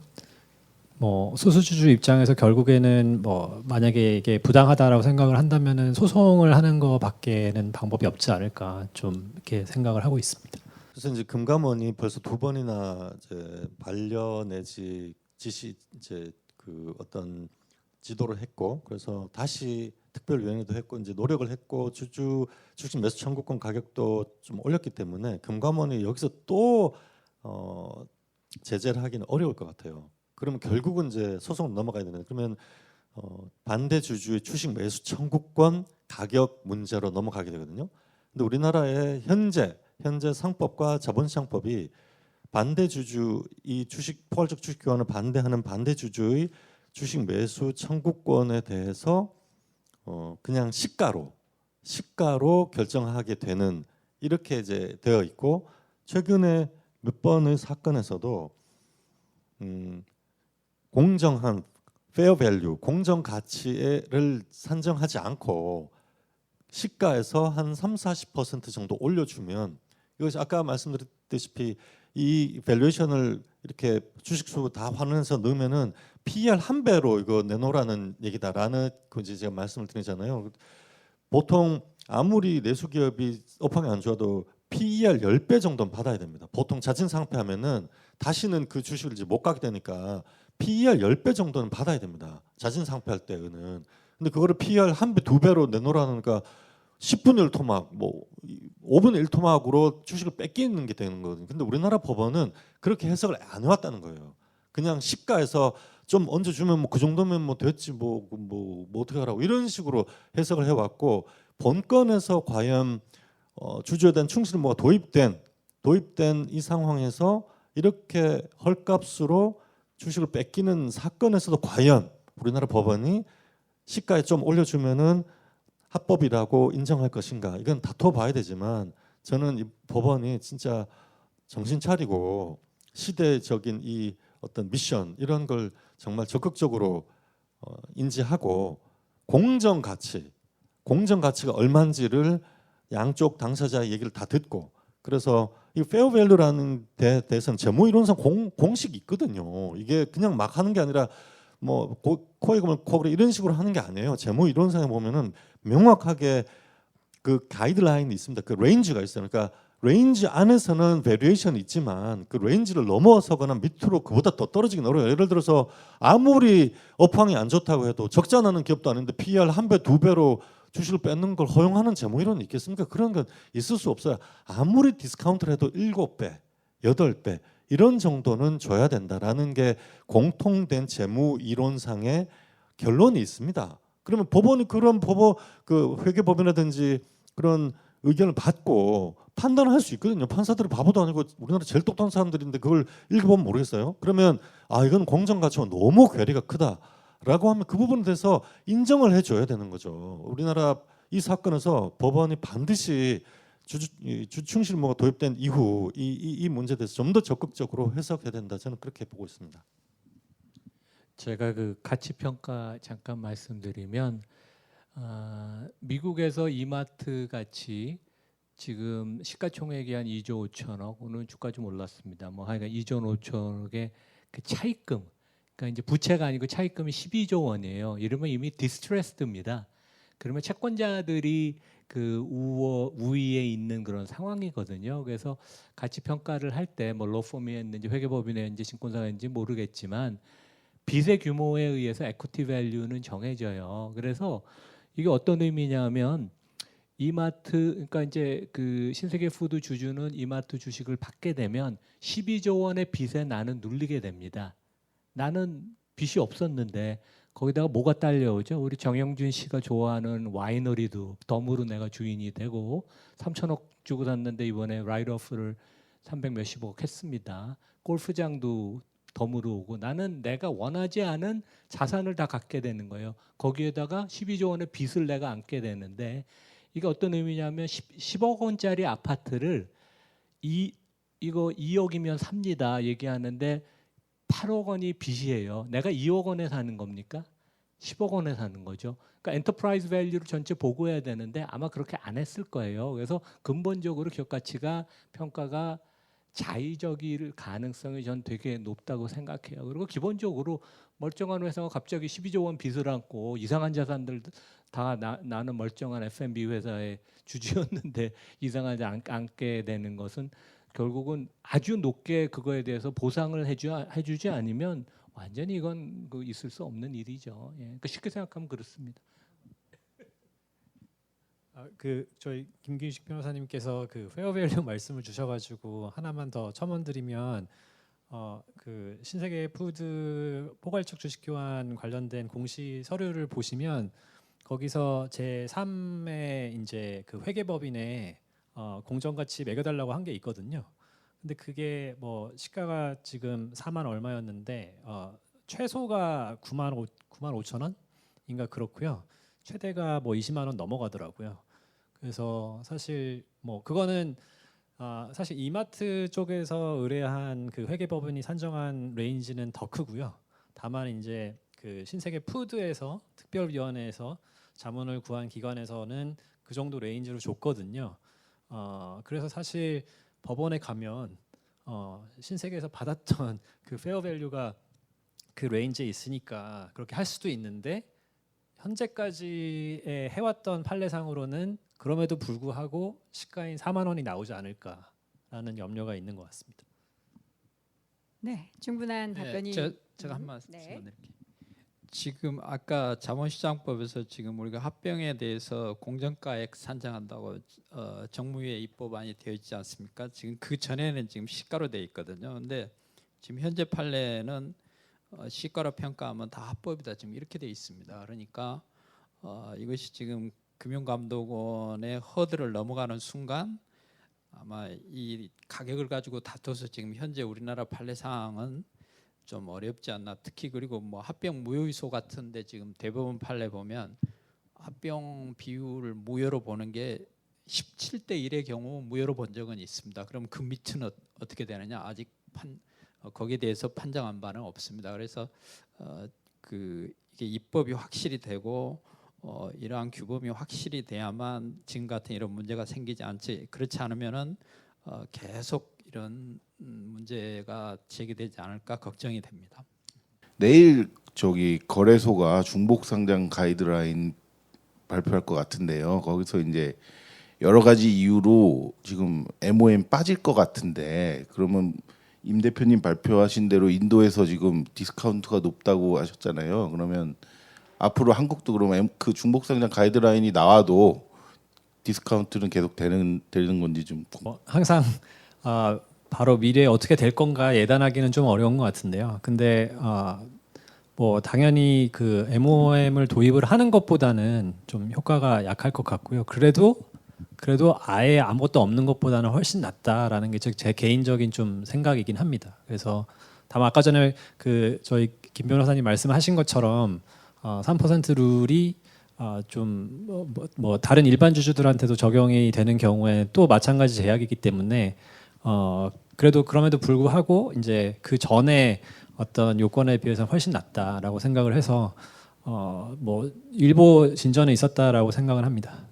뭐 소수주주 입장에서 결국에는 뭐 만약에 이게 부당하다라고 생각을 한다면은 소송을 하는 거밖에는 방법이 없지 않을까 좀 이렇게 생각을 하고 있습니다. 그래서 이제 금감원이 벌써 2번이나 이제 반려 내지 지시 이제 그 어떤 지도를 했고 그래서 다시 특별위원회도 했고 이제 노력을 했고 주식 매수 청구권 가격도 좀 올렸기 때문에 금감원이 여기서 또 제재를 하기는 어려울 것 같아요. 그러면 결국은 이제 소송으로 넘어가야 되는데 그러면 반대 주주의 주식 매수 청구권 가격 문제로 넘어가게 되거든요. 근데 우리나라의 현재 상법과 자본시장법이 반대 주주 이 주식 포괄적 주식 교환을 반대하는 반대 주주의 주식 매수 청구권에 대해서 그냥 시가로 결정하게 되는 이렇게 이제 되어 있고 최근에 몇 번의 사건에서도 공정한 페어 밸류 공정 가치를 산정하지 않고 시가에서 한 30-40% 정도 올려주면 이것이 아까 말씀드렸다시피 이 밸류에이션을 이렇게 주식수 다 환원해서 넣으면은 PER 1배로 이거 내놓으라는 얘기다라는 그 이제 제가 말씀을 드리잖아요. 보통 아무리 내수기업이 업황이 안 좋아도 PER 10배 정도는 받아야 됩니다. 보통 자진 상폐하면은 다시는 그 주식을 이제 못 가게 되니까 PER 10배 정도는 받아야 됩니다. 자진 상폐할 때는. 근데 그거를 PER 1배, 2배로 내놓으라니까 10분의 1토막, 뭐 5분의 1토막으로 주식을 뺏기는 게 되는 거거든요. 근데 우리나라 법원은 그렇게 해석을 안 해왔다는 거예요. 그냥 시가에서 좀 얹어주면 뭐 그 정도면 뭐 됐지 뭐 어떻게 하라고 이런 식으로 해석을 해왔고 본건에서 과연 주주에 대한 충실 의무가 도입된 이 상황에서 이렇게 헐값으로 주식을 뺏기는 사건에서도 과연 우리나라 법원이 시가에 좀 올려주면은 합법이라고 인정할 것인가 이건 다퉈봐야 되지만 저는 이 법원이 진짜 정신 차리고 시대적인 이 어떤 미션 이런 걸 정말 적극적으로 인지하고 공정 가치가 얼마인지를 양쪽 당사자의 얘기를 다 듣고 그래서 이 페어 밸류라는 데 대해서는 재무 이론상 공식이 있거든요. 이게 그냥 막 하는 게 아니라 뭐 코이금을 코그래 이런 식으로 하는 게 아니에요. 재무 이론상에 보면은 명확하게 그 가이드라인이 있습니다. 그 레인지가 있어요. 그러니까 레인지 안에서는 베리에이션이 있지만 그 레인지를 넘어서거나 밑으로 그보다 더 떨어지긴 어려워요. 예를 들어서 아무리 업황이 안 좋다고 해도 적자 나는 기업도 아닌데 PER 1배, 2배로 주식을 뺏는 걸 허용하는 재무 이론이 있겠습니까? 그런 건 있을 수 없어요. 아무리 디스카운트를 해도 7배, 8배 이런 정도는 줘야 된다라는 게 공통된 재무 이론상의 결론이 있습니다. 그러면 법원이 그런 그 회계법인이라든지 그런 의견을 받고 판단을 할 수 있거든요. 판사들은 바보도 아니고 우리나라 제일 똑똑한 사람들인데 그걸 읽어보면 모르겠어요. 그러면 이건 공정가치와 너무 괴리가 크다라고 하면 그 부분에 대해서 인정을 해줘야 되는 거죠. 우리나라 이 사건에서 법원이 반드시 주충실 의무가 도입된 이후 이 문제에 대해서 좀 더 적극적으로 해석해야 된다. 저는 그렇게 보고 있습니다. 제가 그 가치 평가 잠깐 말씀드리면 미국에서 이마트 같이 지금 시가총액이 한 2조 5천억, 오늘 주가 좀 올랐습니다. 뭐 하여간 2조 5천억의 그 차입금, 그러니까 이제 부채가 아니고 차입금이 12조 원이에요. 이러면 이미 디스트레스드입니다. 그러면 채권자들이 그 우위에 있는 그런 상황이거든요. 그래서 가치 평가를 할 때 뭐 로펌이었는지 회계법인이었는지 증권사였는지 모르겠지만 빚의 규모에 의해서 에퀴티 밸류는 정해져요. 그래서 이게 어떤 의미냐면 이마트, 그러니까 이제 그 신세계 푸드 주주는 이마트 주식을 받게 되면 12조 원의 빚에 나는 눌리게 됩니다. 나는 빚이 없었는데 거기다가 뭐가 딸려오죠? 우리 정영준 씨가 좋아하는 와이너리도 덤으로 내가 주인이 되고 3천억 주고 샀는데 이번에 라이트오프를 300 몇십억 했습니다. 골프장도 덤으로 오고 나는 내가 원하지 않은 자산을 다 갖게 되는 거예요. 거기에다가 12조 원의 빚을 내가 안게 되는데 이게 어떤 의미냐면 10억 원짜리 아파트를 이거 2억이면 삽니다 얘기하는데 8억 원이 빚이에요. 내가 2억 원에 사는 겁니까? 10억 원에 사는 거죠. 그러니까 엔터프라이즈 밸류를 전체 보고해야 되는데 아마 그렇게 안 했을 거예요. 그래서 근본적으로 기업 가치가 평가가 자의적일 가능성이 전 되게 높다고 생각해요. 그리고 기본적으로 멀쩡한 회사가 갑자기 12조 원 빚을 안고 이상한 자산들 다 나는 멀쩡한 F&B 회사의 주주였는데 이상한 자산 안게 되는 것은 결국은 아주 높게 그거에 대해서 보상을 해주지 않으면 완전히 이건 그 있을 수 없는 일이죠. 예. 그러니까 쉽게 생각하면 그렇습니다. 그 저희 김기식 변호사님께서 그 페어밸류 말씀을 주셔가지고 하나만 더 첨언드리면 그 신세계 푸드 포괄적 주식 교환 관련된 공시 서류를 보시면 거기서 제 3의 이제 그 회계법인에 공정 가치 매겨달라고 한 게 있거든요. 근데 그게 뭐 시가가 지금 4만 얼마였는데 최소가 9만 5천 원인가 그렇고요. 최대가 뭐 20만 원 넘어가더라고요. 그래서 사실 뭐 그거는 사실 이마트 쪽에서 의뢰한 그 회계법인이 산정한 레인지는 더 크고요. 다만 이제 그 신세계 푸드에서 특별위원회에서 자문을 구한 기관에서는 그 정도 레인지로 줬거든요. 그래서 사실 법원에 가면 신세계에서 받았던 그 페어밸류가 그 레인지에 있으니까 그렇게 할 수도 있는데 현재까지의 해왔던 판례상으로는 그럼에도 불구하고 시가인 4만 원이 나오지 않을까라는 염려가 있는 것 같습니다. 네, 충분한 답변이. 제가 한 말씀 네. 드릴게요. 지금 아까 자본시장법에서 지금 우리가 합병에 대해서 공정가액 산정한다고 정무위에 입법안이 되어 있지 않습니까? 지금 그 전에는 지금 시가로 되어 있거든요. 근데 지금 현재 판례는 시가로 평가하면 다 합법이다 지금 이렇게 되어 있습니다. 그러니까 이것이 지금 금융감독원의 허들을 넘어가는 순간 아마 이 가격을 가지고 다퉈서 지금 현재 우리나라 판례 상황은 좀 어렵지 않나. 특히 그리고 뭐 합병 무효의소 같은데 지금 대법원 판례 보면 합병 비율을 무효로 보는 게 17대 1의 경우 무효로 본 적은 있습니다. 그럼 그 밑은 어떻게 되느냐? 아직 거기에 대해서 판정한 바는 없습니다. 그래서 이게 입법이 확실히 되고 이러한 규범이 확실히 돼야만 지금 같은 이런 문제가 생기지 않지. 그렇지 않으면은 계속 이런 문제가 제기되지 않을까 걱정이 됩니다. 내일 거래소가 중복 상장 가이드라인 발표할 것 같은데요. 거기서 이제 여러 가지 이유로 지금 MOM 빠질 것 같은데 그러면 임 대표님 발표하신 대로 인도에서 지금 디스카운트가 높다고 하셨잖아요. 그러면 앞으로 한국도 그러면 그 중복 상장 가이드라인이 나와도 디스카운트는 계속 되는 건지 좀 항상 바로 미래에 어떻게 될 건가 예단하기는 좀 어려운 것 같은데요. 근데 뭐 당연히 그 MOM을 도입을 하는 것보다는 좀 효과가 약할 것 같고요. 그래도 아예 아무것도 없는 것보다는 훨씬 낫다라는 게 제 개인적인 좀 생각이긴 합니다. 그래서 다만 아까 전에 그 저희 김 변호사님 말씀하신 것처럼 3% 룰이 좀 뭐 다른 일반 주주들한테도 적용이 되는 경우에 또 마찬가지 제약이기 때문에 그럼에도 불구하고 이제 그 전에 어떤 요건에 비해서 훨씬 낫다라고 생각을 해서 뭐 일보 진전에 있었다라고 생각을 합니다.